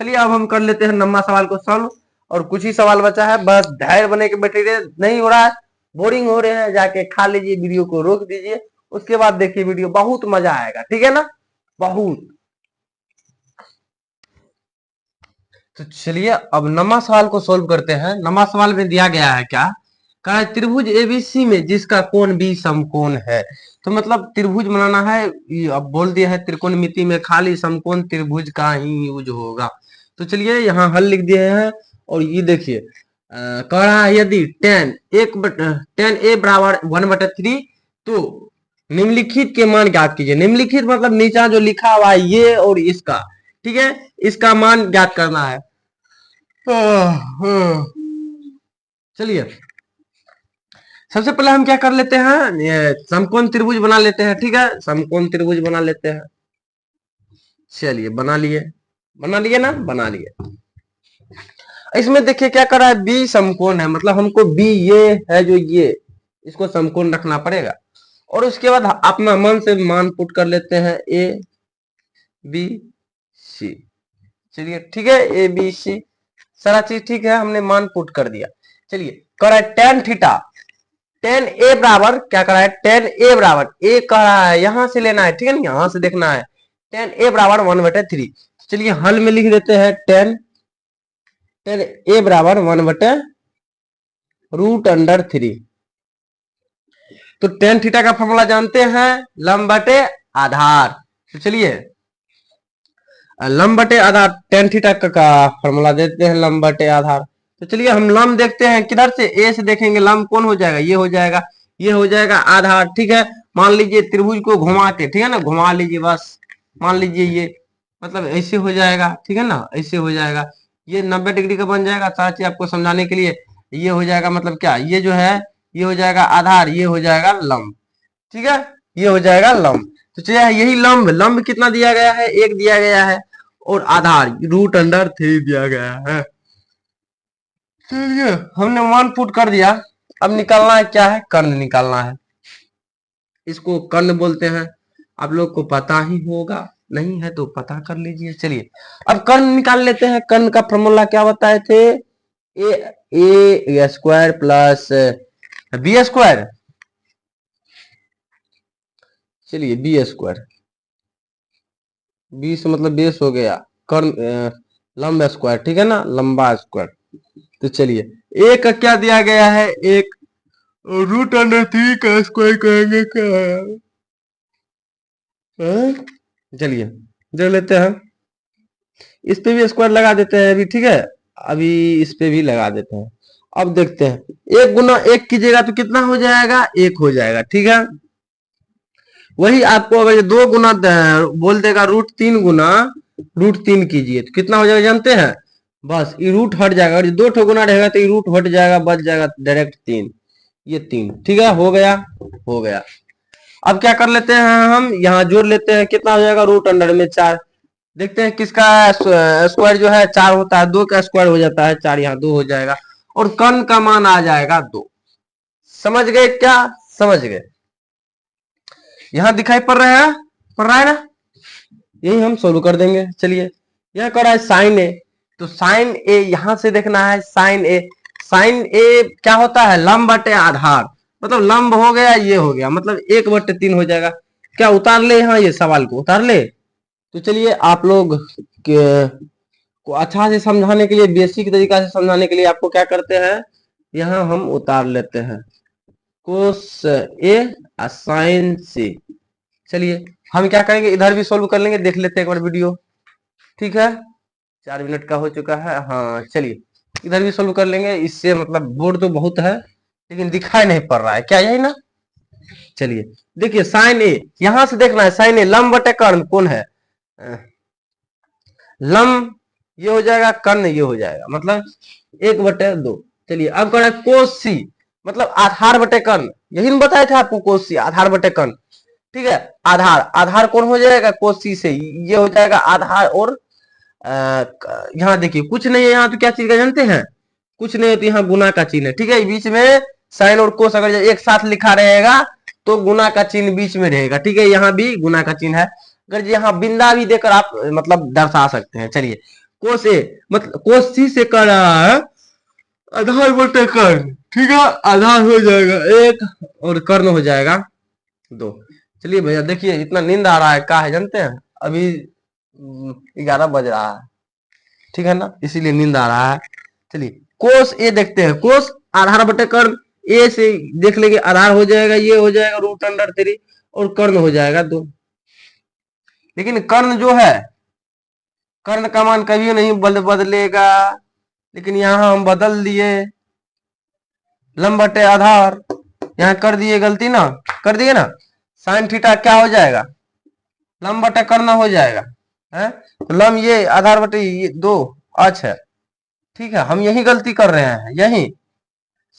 चलिए, अब हम कर लेते हैं 9वां सवाल को सॉल्व, और कुछ ही सवाल बचा है, बस धैर्य बने के बैठे नहीं हो रहा है, बोरिंग हो रहे हैं, जाके खा लीजिए, वीडियो को रोक दीजिए, उसके बाद देखिए वीडियो, बहुत मजा आएगा। ठीक है ना, बहुत। तो चलिए अब 9वां सवाल को सोल्व करते हैं। 9वां सवाल में दिया गया है क्या, कहा है त्रिभुज एबीसी में जिसका कोण बी समकोण है, तो मतलब त्रिभुज बनाना है, अब बोल दिया है त्रिकोणमिति में खाली समकोण त्रिभुज का ही यूज होगा। तो चलिए यहाँ हल लिख दिए हैं, और ये देखिए कह रहा है यदि tan a बराबर 1/3, तो निम्नलिखित के मान ज्ञात कीजिए। निम्नलिखित मतलब नीचा जो लिखा हुआ है ये और इसका, ठीक है, इसका मान ज्ञात करना है। चलिए, सबसे पहले हम क्या कर लेते हैं, ये समकोण त्रिभुज बना लेते हैं। ठीक है, समकोण त्रिभुज बना लेते हैं। चलिए, बना लिए ना, बना लिए। इसमें देखिए क्या कर रहा है, बी समकोण है, मतलब हमको बी ये है जो ये, इसको समकोण रखना पड़ेगा, और उसके बाद अपना मन से मान पुट कर लेते हैं ए बी सी। चलिए ठीक है, ए बी सी सारा चीज ठीक है, हमने मान पुट कर दिया। चलिए, कह रहा है tan थीटा, tan a बराबर क्या कर रहा है, tan a बराबर a कह रहा है, यहां से लेना है, ठीक है ना, यहां से देखना है, tan a बराबर 1/3। चलिए हल में लिख देते हैं tan a बराबर 1/√3। तो tan थीटा का फॉर्मूला जानते हैं, लंब बटे आधार। तो चलिए लंब बटे आधार, tan थीटा का फॉर्मूला देते हैं लंब बटे आधार। तो चलिए हम लंब देखते हैं, किधर से, ए से देखेंगे, लंब कौन हो जाएगा, ये हो जाएगा, ये हो जाएगा आधार। ठीक है, मान लीजिए त्रिभुज को घुमा के, ठीक है ना, घुमा लीजिए बस, मान लीजिए ये मतलब ऐसे हो जाएगा, ठीक है ना, ऐसे हो जाएगा, ये 90 डिग्री का बन जाएगा। साथ ही आपको समझाने के लिए ये हो जाएगा, मतलब क्या, ये जो है ये हो जाएगा आधार, ये हो जाएगा लंब। ठीक है, ये हो जाएगा लंब। तो चलिए यही लंब, लंब कितना दिया गया है, 1 दिया गया है, और आधार √3 दिया गया है। चलिए हमने मान पुट कर दिया, अब निकालना है क्या है, कर्ण निकालना है। इसको कर्ण बोलते हैं। आप लोग को पता ही होगा, नहीं है तो पता कर लीजिए। चलिए अब कर्ण निकाल लेते हैं। कर्ण का फॉर्मूला क्या बताए थे? ए स्क्वायर प्लस बी स्क्वायर। चलिए बी स्क्वायर, बी से मतलब बेस हो गया, कर्ण लंब स्क्वायर, ठीक है ना, लंबा स्क्वायर। तो चलिए ए का क्या दिया गया है? एक रूट अंडर 3 का स्क्वायर करेंगे क्या? चलिए देख लेते हैं, इस पे भी स्क्वायर लगा देते हैं अभी, ठीक है। अभी इस पे भी लगा देते हैं। अब देखते हैं, एक गुना एक कीजिएगा तो कितना हो जाएगा? एक हो जाएगा, ठीक है। वही आपको अगर ये दो गुना बोल देगा √3 गुना √3 कीजिए तो कितना हो जाएगा जानते हैं? बस ये रूट हट जाएगा, और दो ठो गुना रहेगा तो ये रूट हट जाएगा, बच जाएगा डायरेक्ट 3। ये 3, ठीक है, हो गया, हो गया। अब क्या कर लेते हैं, हम यहाँ जोड़ लेते हैं, कितना हो जाएगा? रूट अंडर में 4। देखते हैं किसका स्क्वायर जो है 4 होता है, 2 का स्क्वायर हो जाता है 4, यहाँ 2 हो जाएगा, और कर्ण का मान आ जाएगा 2। समझ गए क्या? समझ गए? यहाँ दिखाई पड़ रहा है ना? यही हम सोल्व कर देंगे। चलिए यह कर रहा है साइन ए, तो साइन ए यहां से देखना है। साइन ए, साइन ए क्या होता है? लंब बटे आधार, मतलब लंब हो गया, ये हो गया, मतलब 1/3 हो जाएगा। क्या उतार ले? यहाँ ये सवाल को उतार ले। तो चलिए आप लोग को अच्छा से समझाने के लिए, बेसिक तरीका से समझाने के लिए आपको क्या करते हैं, यहाँ हम उतार लेते हैं कोस ए साइन सी। चलिए हम क्या करेंगे, इधर भी सोल्व कर लेंगे, देख लेते हैं एक बार वीडियो, ठीक है। 4 मिनट का हो चुका है, हाँ चलिए इधर भी सोल्व कर लेंगे। इससे मतलब बोर्ड तो बहुत है लेकिन दिखाई नहीं पड़ रहा है, क्या यही ना? चलिए देखिए साइन ए, यहां से देखना है साइन ए लंब बटे कर्ण कौन है? लंब ये हो जाएगा, कर्ण ये हो जाएगा, मतलब 1/2। चलिए अब करना है कोस सी, मतलब आधार बटे कर्ण, यही ना बताए थे आपको, कोस सी आधार बटे कर्ण, ठीक है। आधार, आधार कौन हो जाएगा? कोस सी से ये हो जाएगा आधार, और यहाँ देखिए कुछ नहीं है, यहाँ तो क्या चीज का जानते हैं? कुछ नहीं है, तो यहाँ गुना का चिन्ह है, ठीक है। बीच में साइन और कोस अगर एक साथ लिखा रहेगा तो गुना का चिन्ह बीच में रहेगा, ठीक है। यहाँ भी गुना का चिन्ह है, अगर यहाँ बिंदा भी देकर आप मतलब दर्शा सकते हैं। चलिए कोस ए मतलब कोस सी से कर रहा है आधार बटे कर्ण, ठीक है। आधार हो जाएगा 1 और कर्ण हो जाएगा 2। चलिए भैया देखिए इतना नींद आ रहा है, क्या है जानते हैं? अभी 11 बज रहा है, ठीक है ना, इसीलिए नींद आ रहा है। चलिए कोस ए देखते हैं, कोस आधार बटे कर्ण, ए से देख लेंगे आधार हो जाएगा, ये हो जाएगा √3 और कर्ण हो जाएगा 2। लेकिन कर्ण जो है, कर्ण का मान कभी नहीं बदलेगा, लेकिन यहाँ हम बदल दिए लंब बटे आधार, यहाँ कर दिए गलती ना, कर दिए ना। साइन थीटा क्या हो जाएगा? लंब बटे कर्ण हो जाएगा है, तो लंब ये आधार बटे ये 2 अच्छा, ठीक है। हम यही गलती कर रहे हैं,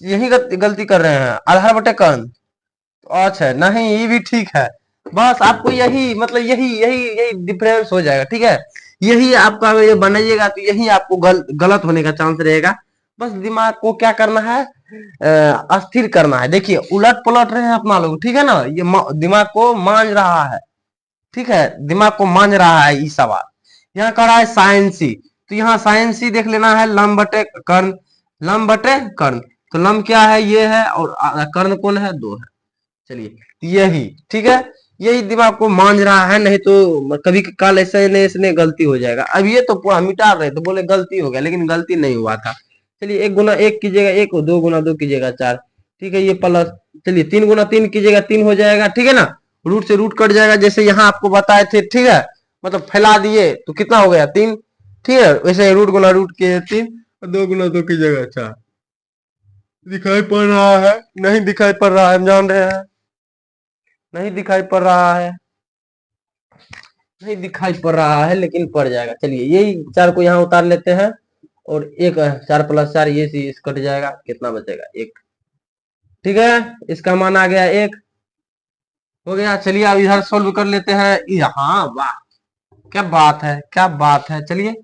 यही गलती कर रहे हैं, आधार बटे कर्ण तो अच्छा नहीं, ये भी ठीक है। बस आपको यही मतलब यही यही यही डिफरेंस हो जाएगा, ठीक है। यही आपका अगर ये बनाइएगा तो यही आपको गलत होने का चांस रहेगा। बस दिमाग को क्या करना है, अस्थिर करना है। देखिए उलट पलट रहे हैं अपना लोग, ठीक है ना, ये दिमाग को मांझ रहा है, ठीक है, दिमाग को मांझ रहा है ये सवाल। यहाँ कर रहा है साइन सी, तो यहाँ साइन सी देख लेना है लंब बटे कर्ण, लंब बटे कर्ण, तो लंब क्या है? ये है, और कर्ण कौन है? 2 है। चलिए यही ठीक है, यही दिमाग को मांझ रहा है, नहीं तो कभी कल ऐसे नहीं इसने गलती हो जाएगा। अब ये तो पूरा मिटा रहे तो बोले गलती हो गया, लेकिन गलती नहीं हुआ था। चलिए 1 गुना 1 कीजिएगा 1, 2 गुना 2 कीजिएगा 4, ठीक है, ये प्लस। चलिए 3 गुना 3 कीजिएगा 3 हो जाएगा, ठीक है ना। रूट से रूट कट जाएगा, जैसे यहाँ आपको बताए थे, ठीक है, मतलब फैला दिए तो कितना हो गया? 3, ठीक है। वैसे रूट गुना रूट के 3, 2 गुना 2 कीजिएगा 4। दिखाई पड़ रहा है? नहीं दिखाई पड़ रहा है, हम जान रहे हैं नहीं दिखाई पड़ रहा है, नहीं दिखाई पड़ रहा है, लेकिन पड़ जाएगा। चलिए यही 4 को यहाँ उतार लेते हैं, और 1 4 + 4 ये सी कट जाएगा, कितना बचेगा? 1, ठीक है, इसका मान आ गया 1, हो गया। चलिए अब इधर सोल्व कर लेते हैं। यहाँ वाह, क्या बात है, क्या बात है। चलिए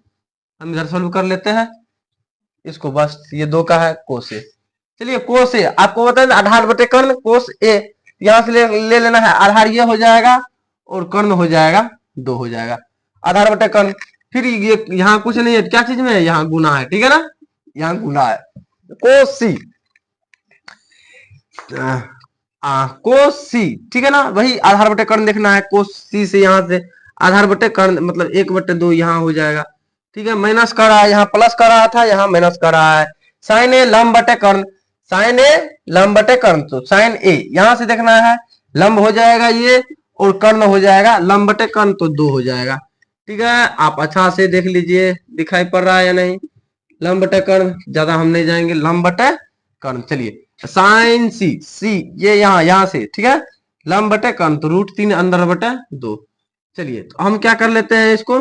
हम इधर सोल्व कर लेते हैं इसको, बस ये 2 का है कोस ए। चलिए कोस ए आपको बता दें आधार बटे कर्ण कोस ए, यहाँ से ले लेना है, आधार ये हो जाएगा और कर्ण हो जाएगा 2 हो जाएगा, आधार बटे कर्ण। फिर ये यहाँ कुछ नहीं है, क्या चीज में है, यहाँ गुना है, ठीक है ना, यहाँ गुना है, कोसी कोसी, ठीक है ना, वही आधार बटे कर्ण देखना है, कोसी से यहाँ से आधार बटे कर्ण मतलब 1/2 यहाँ हो जाएगा, ठीक है, माइनस कर रहा है, यहाँ प्लस कर रहा था, यहाँ माइनस कर रहा है, साइन ए लंब बटे कर्ण, साइन ए लंब बटे कर्ण, तो साइन ए यहां से देखना है, लंब हो जाएगा ये और कर्ण हो जाएगा, लंब बटे कर्ण तो 2 हो जाएगा, ठीक है। आप अच्छा से देख लीजिए दिखाई पड़ रहा है या नहीं, लंब बटे कर्ण, ज्यादा हम नहीं जाएंगे, लंब बटे कर्ण। चलिए साइन सी ये यहाँ से, ठीक है, लंब बटे कर्ण तो √3 अंदर बटे 2। चलिए तो हम क्या कर लेते हैं, इसको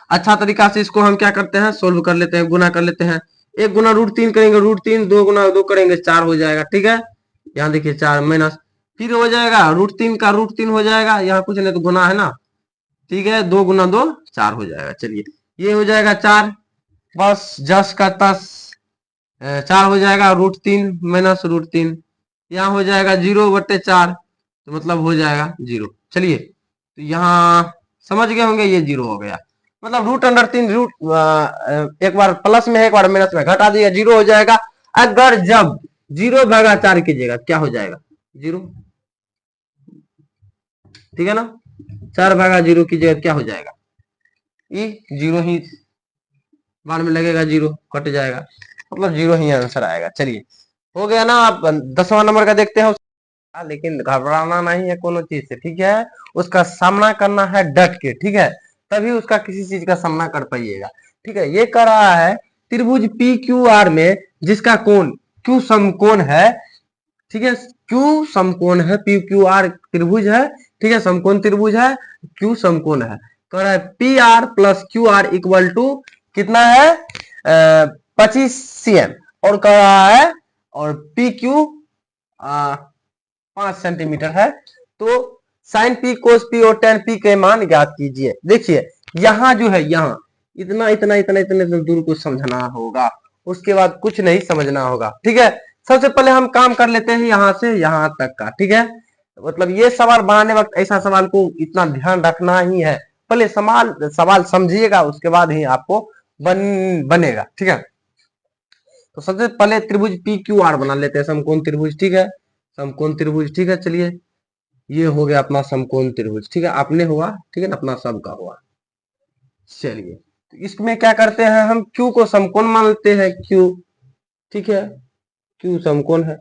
अच्छा तरीका से इसको हम क्या करते हैं, सोल्व कर लेते हैं, गुना कर लेते हैं, 1 गुना √3 करेंगे √3, 2 गुना 2 करेंगे 4 हो जाएगा, ठीक है, यहाँ देखिए 4 माइनस, फिर हो जाएगा √3 का √3 हो जाएगा, यहाँ कुछ नहीं तो गुना है ना, ठीक है, 2 गुना 2 4 हो जाएगा। चलिए ये हो जाएगा 4, बस जस का तस 4 हो जाएगा, √3 माइनस √3, यहाँ हो जाएगा 0/4, तो मतलब हो जाएगा 0। चलिए तो यहाँ समझ गए होंगे, ये 0 हो गया, मतलब √3 एक बार प्लस में है, एक बार माइनस में, घटा दिया 0 हो जाएगा। अगर जब 0/4 कीजिएगा क्या हो जाएगा, 0, ठीक है ना, 4/0 कीजिएगा क्या हो जाएगा, ये 0 ही बाद में लगेगा, 0 कट जाएगा, मतलब 0 ही आंसर आएगा। चलिए हो गया ना। आप 10वां नंबर का देखते हैं, लेकिन घबराना नहीं है कोनो चीज से, ठीक है, उसका सामना करना है डट के, ठीक है, तभी उसका किसी चीज का सामना कर पाइएगा, ठीक है। ये कर रहा है त्रिभुज पी क्यू आर में जिसका कोण क्यू समकोण है, ठीक है, क्यू समकोण है, पी क्यू आर त्रिभुज है, ठीक है, समकोण त्रिभुज है, क्यू समकोण है, कह रहा है P R plus Q R equal to कितना है 25 cm, और कह रहा है और पी क्यू 5 सेंटीमीटर है, तो साइन पी कोस पी और टेन पी के मान ज्ञात कीजिए। देखिए यहाँ जो है, यहाँ इतना इतना इतना इतने दूर को समझना होगा, उसके बाद कुछ नहीं समझना होगा, ठीक है। सबसे पहले हम काम कर लेते हैं यहाँ से यहाँ तक का, ठीक है, मतलब ये सवाल बनाने वक्त ऐसा सवाल को इतना ध्यान रखना ही है, पहले सवाल समझिएगा, उसके बाद ही आपको बनेगा, ठीक है। तो सबसे पहले त्रिभुज पी क्यू आर बना लेते हैं, समकोण त्रिभुज, ठीक है, समकोण त्रिभुज, ठीक है। चलिए ये हो गया अपना समकोण त्रिभुज, ठीक है, अपने हुआ, ठीक है ना, अपना सबका हुआ। चलिए तो इसमें क्या करते हैं, हम क्यू को समकोण मान लेते हैं, क्यू, ठीक है, क्यू समकोण है।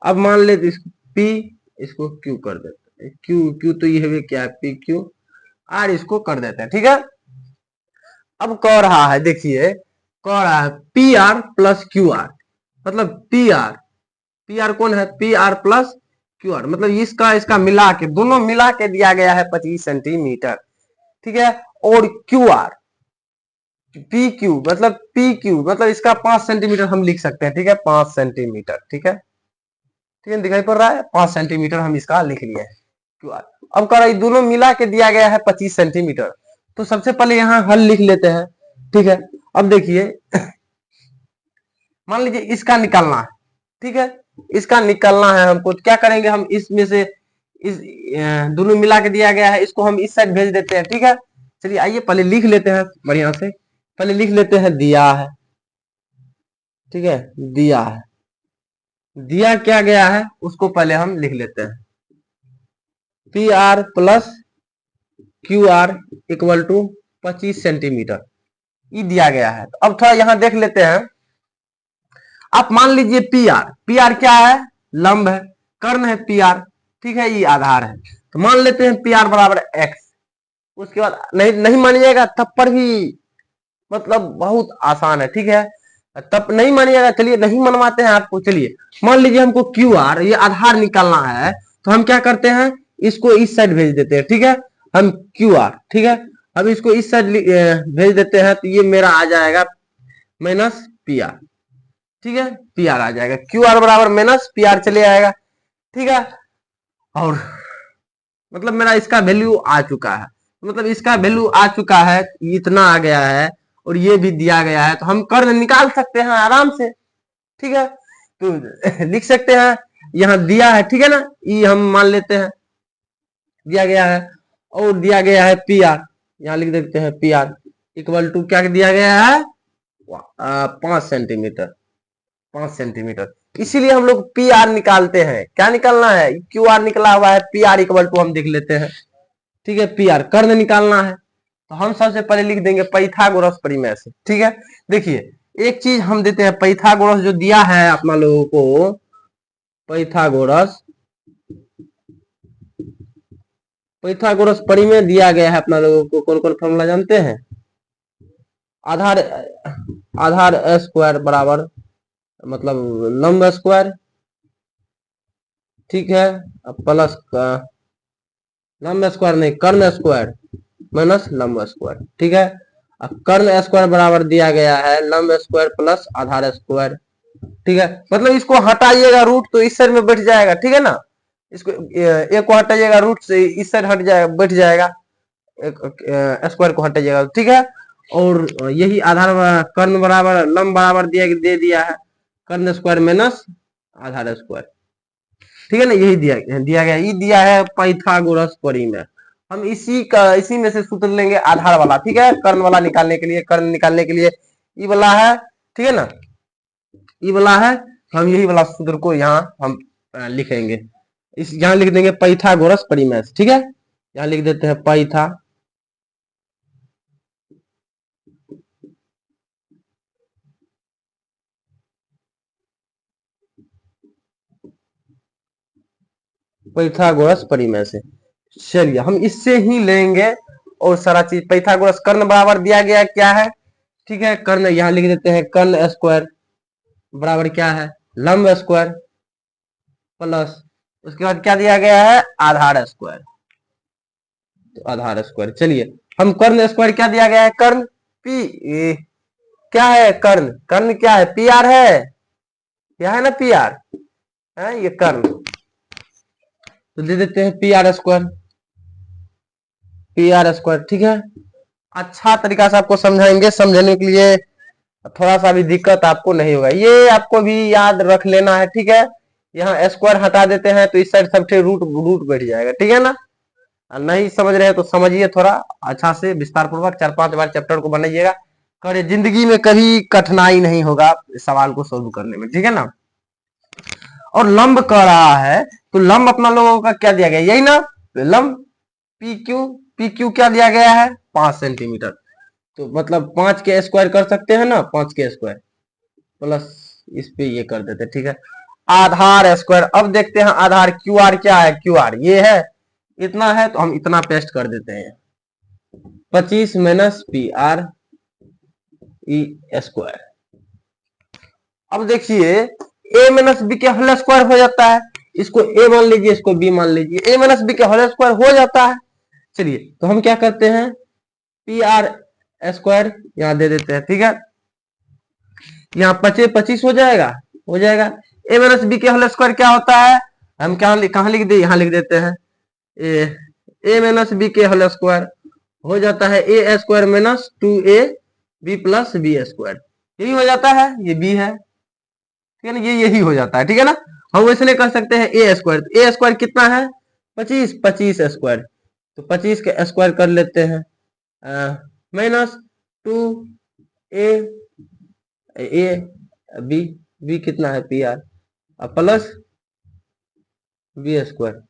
अब मान लेते पी, इसको क्यू कर देते हैं, क्यू क्यू तो ये है क्या, पी क्यू आर, इसको कर देते हैं, ठीक है। अब कह रहा है, देखिए कह रहा है P R plus Q are, मतलब पी आर कौन है, P R plus Q are, मतलब इसका मिला के, दोनों मिला के दिया गया है 25 सेंटीमीटर, ठीक है, और क्यू आर पी क्यू मतलब इसका 5 सेंटीमीटर हम लिख सकते हैं, ठीक है, 5 सेंटीमीटर, ठीक है, ठीक है, दिखाई पड़ रहा है, 5 सेंटीमीटर हम इसका लिख लिए हैं क्यू आर। अब कह रहा है दोनों मिला के दिया गया है 25 सेंटीमीटर, तो सबसे पहले यहाँ हल लिख लेते हैं, ठीक है। अब देखिए मान लीजिए इसका निकालना है, ठीक है, इसका निकालना है हमको, तो क्या करेंगे, हम इसमें से इस दोनों मिला के दिया गया है, इसको हम इस साइड भेज देते हैं, ठीक है। चलिए आइए पहले लिख लेते हैं बढ़िया से, पहले लिख लेते हैं दिया है, ठीक है, दिया क्या गया है उसको पहले हम लिख लेते हैं, P R plus Q R equal to 25 centimetre, ये दिया गया है। तो अब थोड़ा यहां देख लेते हैं, आप मान लीजिए पी आर क्या है, लंब है, कर्ण है पी आर, ठीक है, ये आधार है, तो मान लेते हैं पी आर बराबर एक्स। उसके बाद नहीं मानिएगा तब पर भी मतलब बहुत आसान है, ठीक है, तब नहीं मानिएगा, चलिए नहीं मनवाते हैं आपको। चलिए मान लीजिए हमको क्यू आर ये आधार निकालना है, तो हम क्या करते हैं, इसको इस साइड भेज देते हैं, ठीक है, हम क्यू आर, ठीक है, अब इसको इस साइड भेज देते हैं, तो ये मेरा आ जाएगा माइनस पी आर, ठीक है, पी आर आ जाएगा, क्यू आर बराबर माइनस पी आर चले आएगा, ठीक है। और मतलब मेरा इसका वैल्यू आ चुका है, मतलब इसका वैल्यू आ चुका है, इतना आ गया है और ये भी दिया गया है, तो हम कर्ण निकाल सकते हैं आराम से, ठीक है। तो लिख सकते हैं यहाँ दिया है, ठीक है ना, ई हम मान लेते हैं दिया गया है, और दिया गया है पी आर, यहाँ लिख देते हैं पी आर इक्वल टू क्या दिया गया है 5 सेंटीमीटर, 5 सेंटीमीटर। इसीलिए हम लोग पी आर निकालते हैं। क्या निकालना है, क्यू आर निकला हुआ है, पी आर इक्वल टू हम देख लेते हैं, ठीक है। पी आर कर्ण निकालना है, तो हम सबसे पहले लिख देंगे पाइथागोरस परिमेय से, ठीक है। देखिए एक चीज हम देते हैं, पाइथागोरस जो दिया है अपना लोगों को, पाइथागोरस परिमेय दिया गया है अपना लोगों को। कौन कौन फॉर्मूला जानते हैं, आधार स्क्वायर बराबर मतलब लंब स्क्वायर, ठीक है, प्लस लंब स्क्वायर नहीं कर्ण स्क्वायर माइनस लंब स्क्वायर, ठीक है। कर्ण स्क्वायर बराबर दिया गया है लंब स्क्वायर प्लस आधार स्क्वायर, ठीक है। मतलब इसको हटाइएगा रूट तो इस साइड में बैठ जाएगा, ठीक है ना। इसको एक को हटाइएगा रूट से इस साइड हट जाएगा, बैठ जाएगा, स्क्वायर को हटाइएगा, ठीक है। और यही आधार कर्ण बराबर लंब बराबर दे दिया है कर्ण स्क्वायर माइनस आधार स्क्वायर, ठीक है ना। यही दिया गया, ये दिया है पाइथागोरस परिमेय। हम इसी में से सूत्र लेंगे आधार वाला, ठीक है, कर्ण वाला निकालने के लिए, कर्ण निकालने के लिए ये वाला है, ठीक है ना, ये वाला है। हम यही वाला सूत्र को यहाँ हम लिखेंगे, इस यहाँ लिख देंगे पाइथागोरस परिमेय, ठीक है। यहाँ लिख देते हैं पाइथागोरस परिमेय से। चलिए हम इससे ही लेंगे और सारा चीज। पाइथागोरस कर्ण बराबर दिया गया क्या है, ठीक है, कर्ण यहाँ लिख देते हैं कर्ण स्क्वायर बराबर क्या है लंब स्क्वायर प्लस उसके बाद क्या दिया गया है आधार स्क्वायर, तो आधार स्क्वायर। चलिए हम कर्ण स्क्वायर क्या दिया गया है कर्ण पी क्या है कर्ण, कर्ण क्या है पी आर है, क्या है ना पी आर है ये कर्ण, तो दे देते हैं पी आर स्क्वायर, ठीक है। अच्छा तरीका से आपको समझाएंगे, समझने के लिए थोड़ा सा भी दिक्कत आपको नहीं होगा, ये आपको भी याद रख लेना है, ठीक है। यहाँ स्क्वायर हटा देते हैं तो इस साइड सबसे रूट रूट बैठ जाएगा, ठीक है ना। नहीं समझ रहे हैं तो समझिए थोड़ा अच्छा से विस्तार पूर्वक 4-5 बार चैप्टर को बनाइएगा, करे जिंदगी में कभी कठिनाई नहीं होगा सवाल को सोल्व करने में, ठीक है ना। और लंब कह रहा है तो लंब अपना लोगों का क्या दिया गया यही ना, लंब पी क्यू क्या दिया गया है 5 सेंटीमीटर, तो मतलब 5 के स्क्वायर कर सकते हैं ना, 5 के स्क्वायर प्लस इस पे ये कर देते, ठीक है। आधार स्क्वायर, अब देखते हैं आधार क्यू आर क्या है, क्यू आर ये है इतना है, तो हम इतना पेस्ट कर देते हैं 25 minus P R E square. अब देखिए ए माइनस बी के होल स्क्वायर हो जाता है, इसको ए मान लीजिए इसको बी मान लीजिए, ए माइनस बी के होल स्क्वायर हो जाता है। चलिए तो हम क्या करते हैं पी आर स्क्वायर यहाँ दे देते हैं, ठीक है। यहाँ 25 हो जाएगा, ए माइनस बी के होल स्क्वायर क्या होता है, हम कहाँ लिख दे, यहाँ लिख देते हैं ए माइनस बी के होल स्क्वायर हो जाता है a square minus 2a b plus B square, यही हो जाता है, ये बी है, ठीक है ना, ये यही हो जाता है, ठीक है ना। हम वैसे कर सकते हैं ए स्क्वायर, तो ए स्क्वायर कितना है 25 स्क्वायर, तो 25 के स्क्वायर कर लेते हैं minus 2a A B, B कितना है P R plus B square,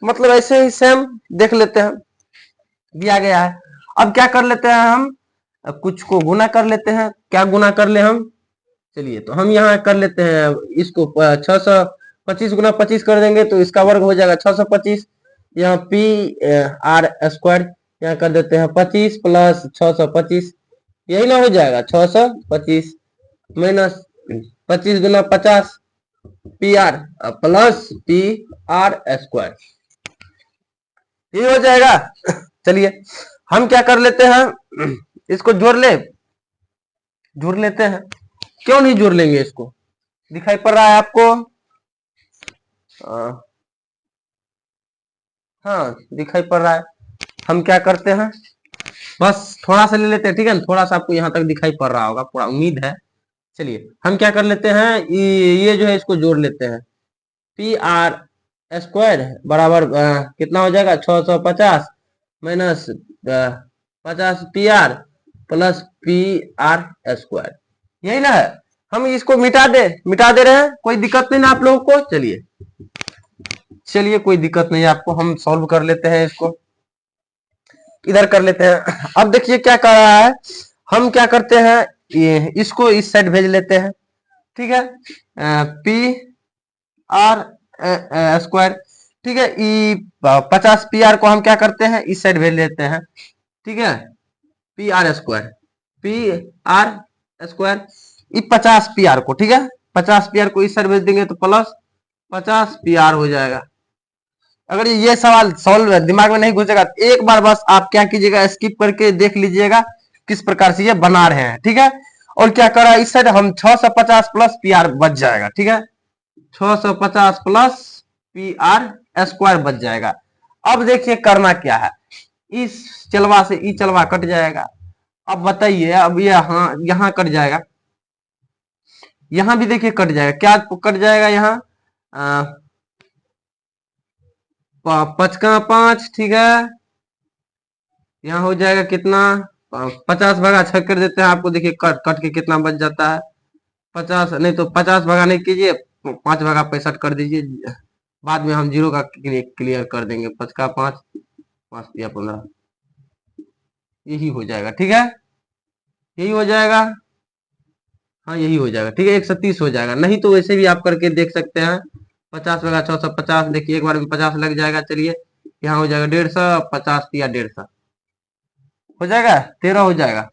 मतलब ऐसे ही सेम देख लेते हैं दिया गया है। अब क्या कर लेते हैं हम, कुछ को गुना कर लेते हैं, क्या गुना कर ले हम, चलिए तो हम यहाँ कर लेते हैं इसको 625 गुना 25 कर देंगे तो इसका वर्ग हो जाएगा 625, यहाँ पी आर स्क्वायर यहाँ कर देते हैं 25 प्लस 625, यही ना हो जाएगा 625 माइनस 25 गुना 50 P R plus P R square, ये हो जाएगा। चलिए हम क्या कर लेते हैं इसको जोड़ लेते हैं, क्यों नहीं जोड़ लेंगे, इसको दिखाई पड़ रहा है आपको, हाँ दिखाई पड़ रहा है। हम क्या करते हैं बस थोड़ा सा ले लेते हैं, ठीक है ना, थोड़ा सा आपको यहाँ तक दिखाई पड़ रहा होगा पूरा, उम्मीद है। चलिए हम क्या कर लेते हैं ये जो है इसको जोड़ लेते हैं, पी आर स्क्वायर बराबर कितना हो जाएगा 650 minus 50 P R plus P R square, यही ना है। हम इसको मिटा दे रहे हैं, कोई दिक्कत नहीं ना आप लोगों को। चलिए चलिए कोई दिक्कत नहीं है आपको, हम सॉल्व कर लेते हैं इसको, इधर कर लेते हैं। अब देखिए क्या कर रहा है, हम क्या करते हैं, ये इसको इस साइड भेज लेते हैं, ठीक है। पी आर स्क्वायर, ठीक है। ई 50 पी आर को हम क्या करते हैं, इस साइड भेज लेते हैं, ठीक है। P R square, P R square, E 50 P R को, ठीक है, 50 पी आर को इस साइड भेज देंगे तो प्लस 50 पी आर हो जाएगा। अगर ये सवाल सॉल्व दिमाग में नहीं घुसेगा तो एक बार बस आप क्या कीजिएगा, स्किप करके देख लीजिएगा किस प्रकार से ये बना रहे हैं, ठीक है। और क्या करा इस साइड हम 650 प्लस पी आर बच जाएगा, ठीक है, 650 प्लस पी आर स्क्वायर बच जाएगा। अब देखिए करना क्या है, इस चलवा से ई चलवा कट जाएगा। अब बताइए, अब यहाँ कट जाएगा, यहाँ भी देखिए कट जाएगा, क्या कट जाएगा यहाँ, 5 का 5, ठीक है। यहाँ हो जाएगा कितना, 50 भगा 6 कर देते हैं आपको, देखिए कट कट के कितना बच जाता है, 50 नहीं तो 50 भगा नहीं कीजिए, 5 भगा 65 कर दीजिए, बाद में हम जीरो का क्लियर कर देंगे। 5 का 5, 5 या 15, यही हो जाएगा, ठीक है, यही हो जाएगा, हाँ यही हो जाएगा, ठीक है, 130 हो जाएगा। नहीं तो वैसे भी आप करके देख सकते हैं, 50 भगा 650, देखिए एक बार में 50 लग जाएगा। चलिए यहाँ हो जाएगा 150, 50 या 150 हो जाएगा, 13 हो जाएगा,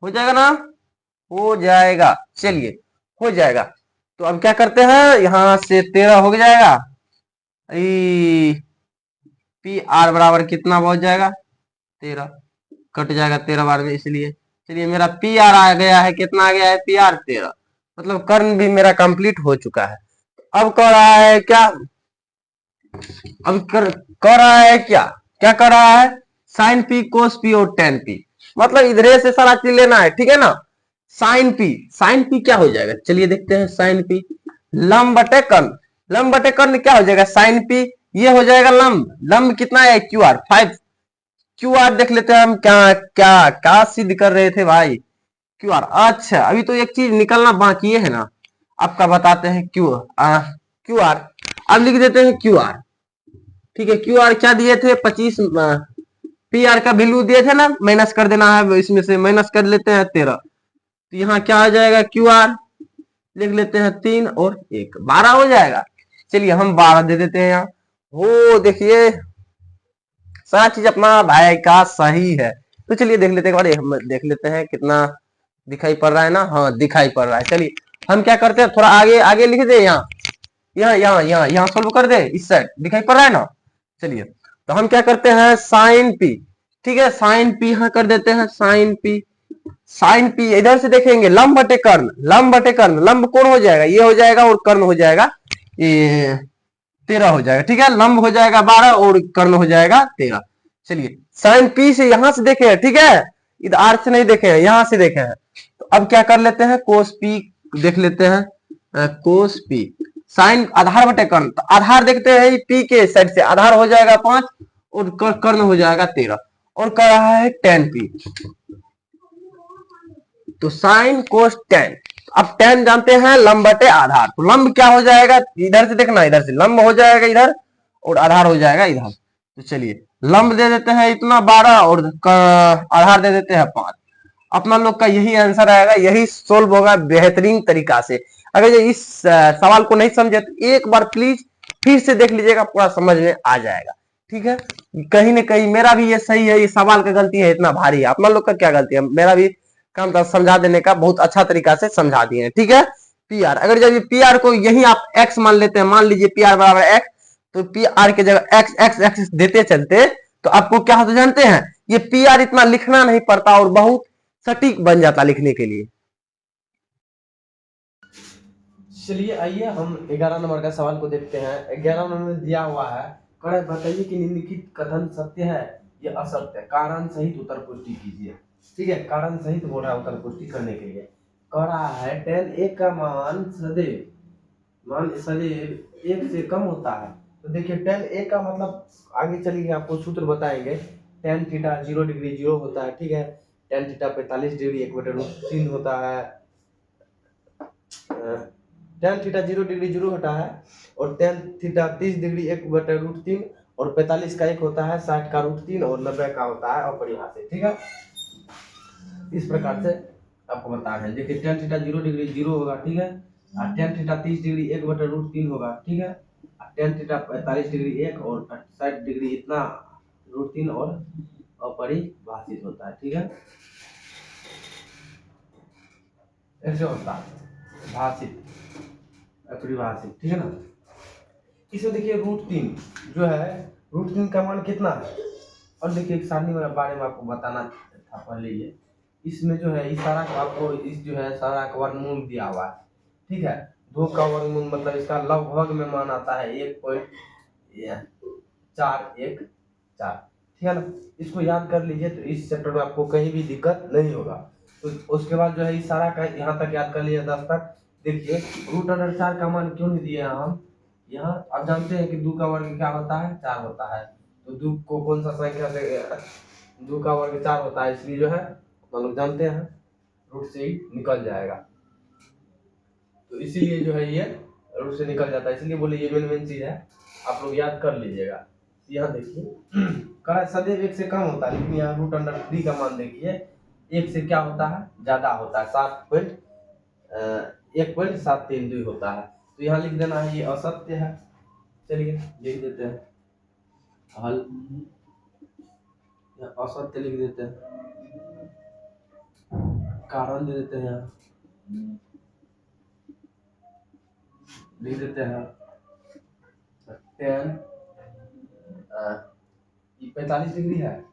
हो जाएगा ना, हो जाएगा। चलिए हो जाएगा, तो अब क्या करते हैं, यहां से 13 हो जाएगा, पी आर बराबर कितना हो जाएगा 13, कट जाएगा 13 बार में, इसलिए चलिए मेरा पी आर आ गया है, कितना आ गया है पी आर 13, मतलब कर्ण भी मेरा कंप्लीट हो चुका है। अब कर रहा है क्या, अब कर रहा है क्या, क्या कर रहा है, साइन पी कोस पी और टेन पी, मतलब इधर से सारा चीज लेना है, ठीक है ना। साइन पी क्या हो जाएगा, चलिए देखते हैं, साइन पी लंब बटे कर्ण, लंब बटे कर्ण क्या हो जाएगा, साइन पी ये हो जाएगा लंब, लंब कितना है क्यू आर 5, क्यू आर देख लेते हैं हम, क्या क्या क्या सिद्ध कर रहे थे भाई, क्यू आर, अच्छा अभी तो एक चीज निकलना बाकी है ना, आपका बताते हैं क्यू आर, अब लिख देते हैं क्यू आर, ठीक है। क्यू आर क्या दिए थे 25, पी आर का वैल्यू दिए थे ना, माइनस कर देना है, इसमें से माइनस कर लेते हैं 13, तो यहाँ क्या आ जाएगा क्यू आर, लिख लेते हैं 3 और 1 12 हो जाएगा। चलिए हम 12 दे देते हैं यहाँ, हो देखिए सारा चीज अपना भाई का सही है। तो चलिए देख लेते हैं, हम देख लेते हैं कितना दिखाई पड़ रहा है ना, हाँ दिखाई पड़ रहा है। चलिए हम क्या करते हैं, थोड़ा आगे आगे लिख दे, यहाँ यहाँ यहाँ यहाँ यहाँ सोल्व कर दे, इस साइड दिखाई पड़ रहा है ना। चलिए तो हम क्या करते हैं, साइन पी, ठीक है, साइन पी यहाँ कर देते हैं, साइन पी, साइन पी इधर से देखेंगे, लंब बटे कर्ण, लंब बटे कर्ण, लंब कौन हो जाएगा, ये हो जाएगा, और कर्ण हो जाएगा ये 13 हो जाएगा, ठीक है, लंब हो जाएगा 12 और कर्ण हो जाएगा 13। चलिए साइन पी से यहां से देखे हैं, ठीक है, इधर आर से नहीं देखे हैं, यहां से देखे हैं, तो अब क्या कर लेते हैं, कोस पी देख लेते हैं, कोस पी साइन आधार बटे कर्ण, तो आधार देखते हैं पी के साइड से, आधार हो जाएगा 5 और कर्ण हो जाएगा 13, और कर रहा है टेन पी, तो साइन कोस टेन, अब टेन जानते हैं लंब बटे आधार, तो लंब क्या हो जाएगा, इधर से देखना, इधर से लंब हो जाएगा इधर और आधार हो जाएगा इधर। तो चलिए लंब दे देते हैं इतना 12 और आधार दे देते हैं 5, अपना लोग का यही आंसर आएगा, यही सोल्व होगा बेहतरीन तरीका से। अगर ये इस सवाल को नहीं समझे तो एक बार प्लीज फिर से देख लीजिएगा, पूरा समझ में आ जाएगा, ठीक है। कहीं ना कहीं मेरा भी ये सही है, ये सवाल का गलती है, इतना भारी है, अपना लोग का क्या गलती है, मेरा भी काम था समझा देने का, बहुत अच्छा तरीका से समझा दिए, ठीक है। पी आर, अगर जब पी आर को यही आप एक्स मान लेते हैं, मान लीजिए पी आर बराबर एक्स, तो पी आर के जगह एक्स एक्स एक्स देते चलते तो आपको क्या होता जानते हैं, ये पी आर इतना लिखना नहीं पड़ता और बहुत सटीक बन जाता लिखने के लिए। चलिए आइए हम 11 नंबर का सवाल को देखते हैं। 11 नंबर में दिया हुआ है, कड़े बताइए कि निम्नलिखित कथन सत्य है या असत्य, कारण सहित उत्तर पुष्टि कीजिए, ठीक है। कारण सहित बोल रहा है उत्तर पुष्टि करने के लिए, कह रहा है tan a का मान सदैव मान सदैव 1 से कम होता है। तो देखिए tan a का मतलब आगे चलिए आपको सूत्र बताएंगे। tan थीटा 0 डिग्री 0 होता है, ठीक है। tan थीटा 45 डिग्री 1/√3 होता है। tan थीटा 0 डिग्री 0 होता है और tan थीटा 30 डिग्री 1/√3 और 45 का 1 होता है, 60 का √3 और 90 का होता है अपरिभाषित, ठीक है। इस प्रकार से आपको बता रहे हैं। देखिए tan थीटा 0 डिग्री 0 होगा, ठीक है। और tan थीटा 30 डिग्री 1/√3 होगा, ठीक है। और tan थीटा 45 डिग्री 1 और 60 डिग्री इतना √3 और अपरिभाषित होता है, ठीक है। ऐसे होता है भाषित अपरिभाषित, ठीक है ना। इसमें देखिए √3 जो है, √3 का मान कितना है। और देखिए एक सारणी के बारे में आपको बताना था पहले ये। इसमें जो है इस सारा का आपको इस जो है सारा का वर्गमूल दिया हुआ है, ठीक है। 2 का वर्गमूल मतलब इसका लगभग में मान आता है 1.414, ठीक है ना। इसको याद कर लीजिए तो इस चैप्टर में आपको कहीं भी दिक्कत नहीं होगा। तो उसके बाद जो है इस सारा का यहाँ तक याद कर लीजिए 10 तक। देखिए √4 का मान क्यों नहीं दिए हम यहाँ। आप जानते हैं कि 2 का वर्ग क्या होता है, 4 होता है। तो 2 को कौन सा संख्या से 2 का वर्ग 4 होता है, इसलिए जो है हम लोग जानते हैं रूट से ही निकल जाएगा। तो इसीलिए जो है ये रूट से निकल जाता है, इसलिए बोले ये मेन चीज है, आप लोग याद कर लीजिएगा। यहाँ देखिए कहा सदैव 1 से कम होता है, लेकिन यहाँ √3 का मान देखिए 1 से क्या होता है, ज्यादा होता है, 1.732 होता है। तो यहाँ लिख देना है ये असत्य है। चलिए लिख देते हैं हल, असत्य लिख देते हैं, कारण दे देते हैं, लिख देते हैं tan 45 डिग्री है,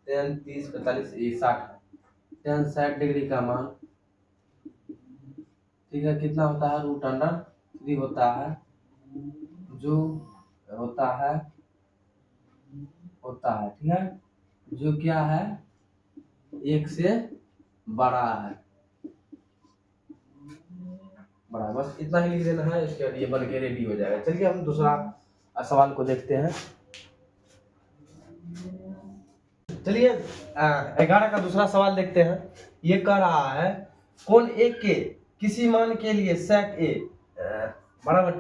tan 30 45 60 tan 60 डिग्री का मान, ठीक है, कितना होता है √3 होता है, जो होता है ठीक है, जो क्या है 1 से बड़ा है, बस इतना ही लिख देना है। इसके बाद ये बन के रेडी हो जाएगा। चलिए हम दूसरा सवाल को देखते हैं। चलिए 11 का दूसरा सवाल देखते हैं। ये कह रहा है कोण एक के किसी मान के लिए sec a बराबर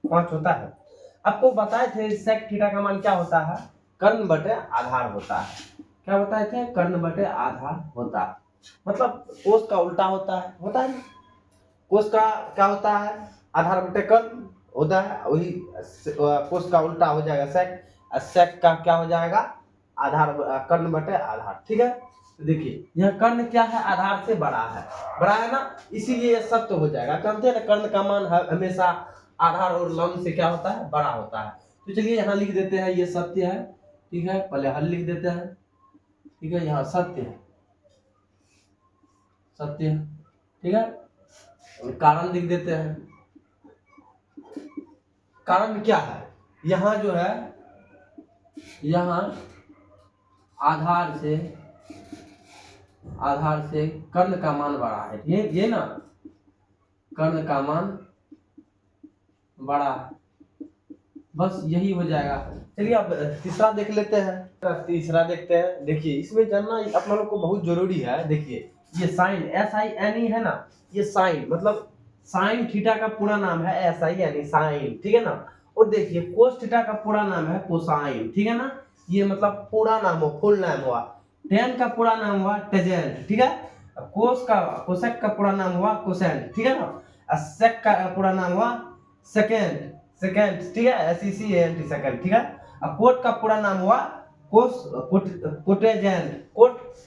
5 होता है। आपको बताए थे sec थीटा का मान क्या होता है, कर्ण बटे आधार होता है। क्या बताए थे, कर्ण बटे आधार होता है। मतलब कोस का उल्टा होता है ना। कोस का क्या होता है, आधार बटे कर्ण होता है, वही कोस का उल्टा हो जाएगा sec, sec का क्या हो जाएगा आधार, कर्ण बटे आधार, ठीक है। तो देखिए यह कर्ण क्या है, आधार से बड़ा है ना, इसीलिए यह सत्य हो जाएगा। जानते हैं ना कर्ण का मान हमेशा आधार और लंब से क्या होता है, बड़ा होता है। तो चलिए यहाँ लिख देते हैं ये सत्य है, ठीक है। पहले हल लिख देते हैं, ठीक है। यहाँ सत्य है, ठीक है। और कारण लिख देते हैं। कारण क्या है, यहाँ जो है, यहाँ आधार से कर्ण का मान बड़ा है, ये ना, कर्ण का मान बड़ा है, बस यही हो जाएगा। चलिए अब तीसरा देख लेते हैं। तीसरा देखते हैं। देखिए इसमें जानना अपना लोग को बहुत जरूरी है। देखिए ये साइन SINE है ना, ये साइन मतलब साइन थीटा का पूरा नाम है SINE, साइन, ठीक है ना। और देखिए कोस थीटा का पूरा नाम है कोसाइन, ठीक है ना। ये मतलब पूरा नाम हो, फुल नाम हुआ। टेन का पूरा नाम हुआ टेजेंट, ठीक है। कोसेक का पूरा नाम हुआ कोसेंट, ठीक है ना। सेक का पूरा नाम हुआ सेकेंड, ठीक है, SECANT सेकेंड, ठीक है। अब कोट का पूरा नाम हुआ कोट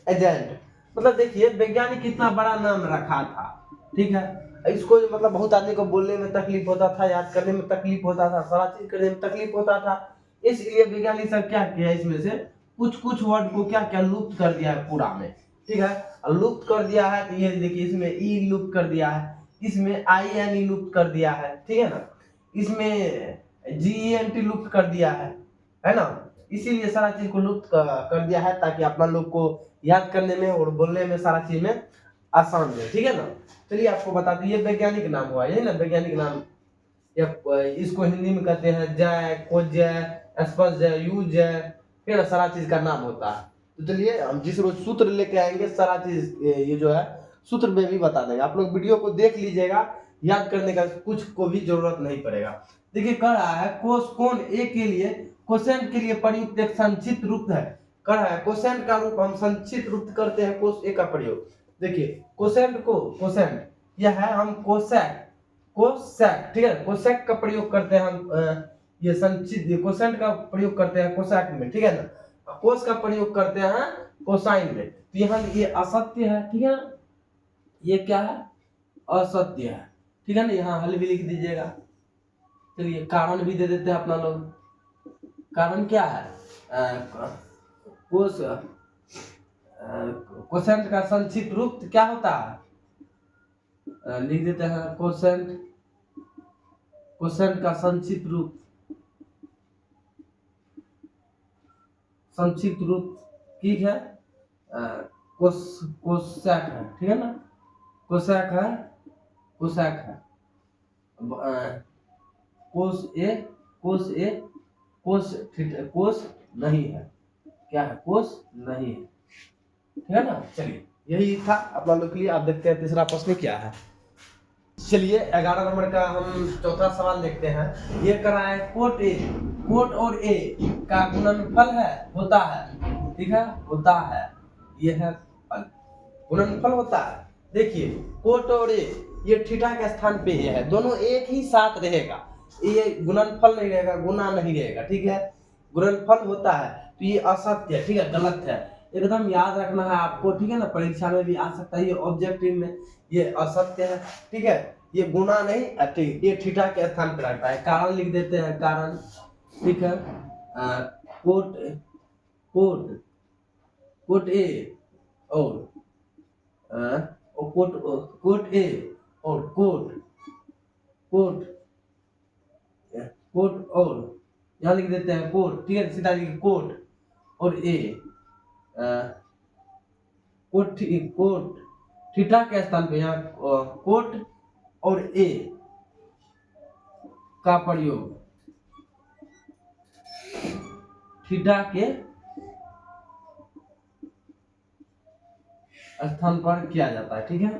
एजेंट। मतलब देखिए वैज्ञानिक कितना बड़ा नाम रखा था, ठीक है। इसको मतलब बहुत आदमी को बोलने में तकलीफ होता था, याद करने में तकलीफ होता था, सारा चीज करने में तकलीफ होता था। इसलिए वैज्ञानिक सब क्या किया, इसमें से कुछ वर्ड को क्या लुप्त कर दिया है पूरा में, ठीक है। लुप्त कर दिया है, तो ये देखिए इसमें ई लुप्त कर दिया है, इसमें INE लुप्त कर दिया है, ठीक है ना। इसमें GENT लुप्त कर दिया है ना। इसीलिए सारा चीज को लुप्त कर दिया है, ताकि अपना लोग को याद करने में और बोलने में सारा चीज में आसान है, ठीक है ना। चलिए आपको बता दिए वैज्ञानिक नाम हुआ, यही ना वैज्ञानिक नाम या इसको हिंदी में कहते हैं जय, कोजय, स्पष्टजय, यूजय, फिर सारा चीज का नाम होता है। तो चलिए हम जिस रोज सूत्र लेके आएंगे सारा चीज ये जो है सूत्र में भी बता देंगे। आप लोग वीडियो को देख लीजिएगा, याद करने का कुछ को भी जरूरत नहीं पड़ेगा। देखिए कह रहा है कोस कोण ए के लिए कोसेंट के लिए प्रयुक्त एक संक्षिप्त रूप है। कह रहा है कोसेंट का रूप हम संक्षिप्त रूप करते हैं कोस ए का प्रयोग। देखिए कोसेंट को कोसेंट यह है हम कोसेक कोसेक, ठीक है, कोसेक का प्रयोग करते हैं हम ये संक्षिप्त कोसेंट का प्रयोग करते हैं कोसेक में, ठीक है ना। कोस का प्रयोग करते हैं कोसाइन में। तो यहाँ ये असत्य है, ठीक है, ये क्या है असत्य है, ठीक है ना। यहाँ हल भी लिख दीजिएगा। चलिए कारण भी दे देते हैं अपना लोग। कारण क्या है कोस कोसेंट का संक्षिप्त रूप क्या होता है, लिख देते हैं कोसेंट कोसेंट का संक्षिप्त रूप ठीक है कोसेक है, ठीक है ना, कोसेक है कोस नहीं है, क्या है कोस नहीं है, ठीक है ना। चलिए यही था अपना लोग के लिए। आप देखते हैं तीसरा प्रश्न क्या है। चलिए 11 नंबर का हम चौथा सवाल देखते हैं। ये करा है कोट और ए का गुणनफल है होता है, ठीक है, होता है, ये है फल, गुणनफल होता है। देखिए कोट और ए ये थीटा के स्थान पे ये है, दोनों एक ही साथ रहेगा, ये गुणनफल नहीं रहेगा, गुना नहीं रहेगा, ठीक है, गुणनफल होता है। तो ये असत्य है, ठीक है, गलत है, एकदम याद रखना है आपको, ठीक है ना, परीक्षा में भी आ सकता है, ये ऑब्जेक्टिव में ये असत्य है, ठीक है, ये गुना नहीं, ठीक, ये थीटा के स्थान पर रहता है। कारण लिख देते हैं कारण, ठीक है, कोट ए और कोट ए और कोट और यहाँ लिख देते हैं कोट, ठीक है, सीधा लिख कोट और ए कोट थीटा के स्थान पे यहाँ कोट और ए का प्रयोग थीटा के स्थान पर किया जाता है, ठीक है,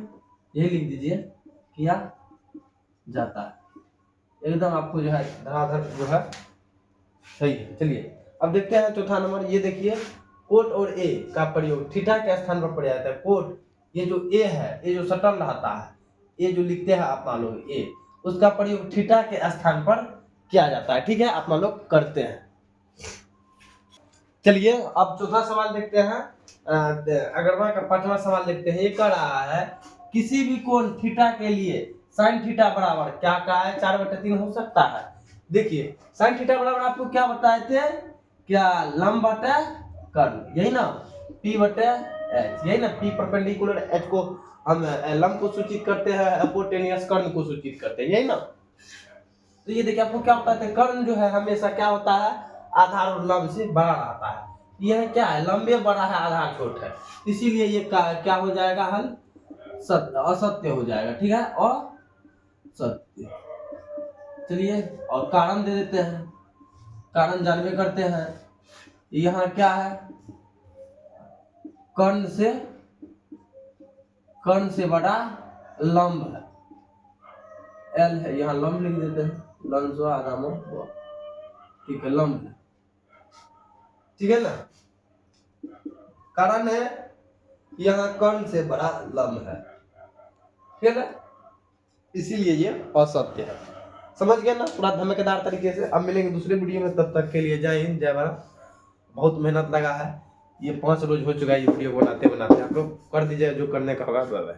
यही लिख दीजिए किया जाता है, एकदम आपको जो है धराधर जो है सही है। चलिए अब देखते हैं चौथा नंबर। ये देखिए कोट और ए का प्रयोग थीटा के स्थान पर पड़ जाता है। कोट ये जो ए है, ये जो सटल रहता है, ये जो लिखते हैं अपना लोग ए, उसका प्रयोग थीटा के स्थान पर किया जाता है, ठीक है, अपना लोग करते हैं। चलिए अब चौथा सवाल देखते हैं। अगरवा का पांचवा सवाल देखते हैं। ये कह रहा है किसी भी कोण थीटा के लिए साइन थीटा बराबर क्या कहा है 4/3 हो सकता है। देखिए साइन थीटा बराबर आपको क्या बताए थे, क्या लंब बटे कर्ण, यही ना, P बटे H, यही ना, P परपेंडिकुलर, H को हम लंब को सूचित करते हैं, अपोटेनियस कर्ण को सूचित करते हैं, यही ना। तो ये देखिए आपको क्या बताए थे, कर्ण जो है हमेशा क्या होता है आधार और लंब से बड़ा रहता है। यह क्या है लंबे बड़ा है आधार छोटा है, इसीलिए ये क्या हो जाएगा हल असत्य हो जाएगा, ठीक है, असत्य। चलिए और कारण दे देते हैं, कारण जानवे करते हैं। यहाँ क्या है कर्ण से बड़ा लंब है, L है, यहाँ लंब लिख देते हैं, लंब आगामो, ठीक है, लंब है, ठीक है ना। कारण है यहाँ कर्ण से बड़ा लंब है, ठीक है ना, इसीलिए ये असत्य है। समझ गए ना पूरा धमाकेदार तरीके से। अब मिलेंगे दूसरे वीडियो में, तब तक के लिए जय हिंद जय भारत। बहुत मेहनत लगा है, ये 5 रोज हो चुका है ये वीडियो बनाते आप लोग कर दीजिए जो करने का होगा। Bye bye.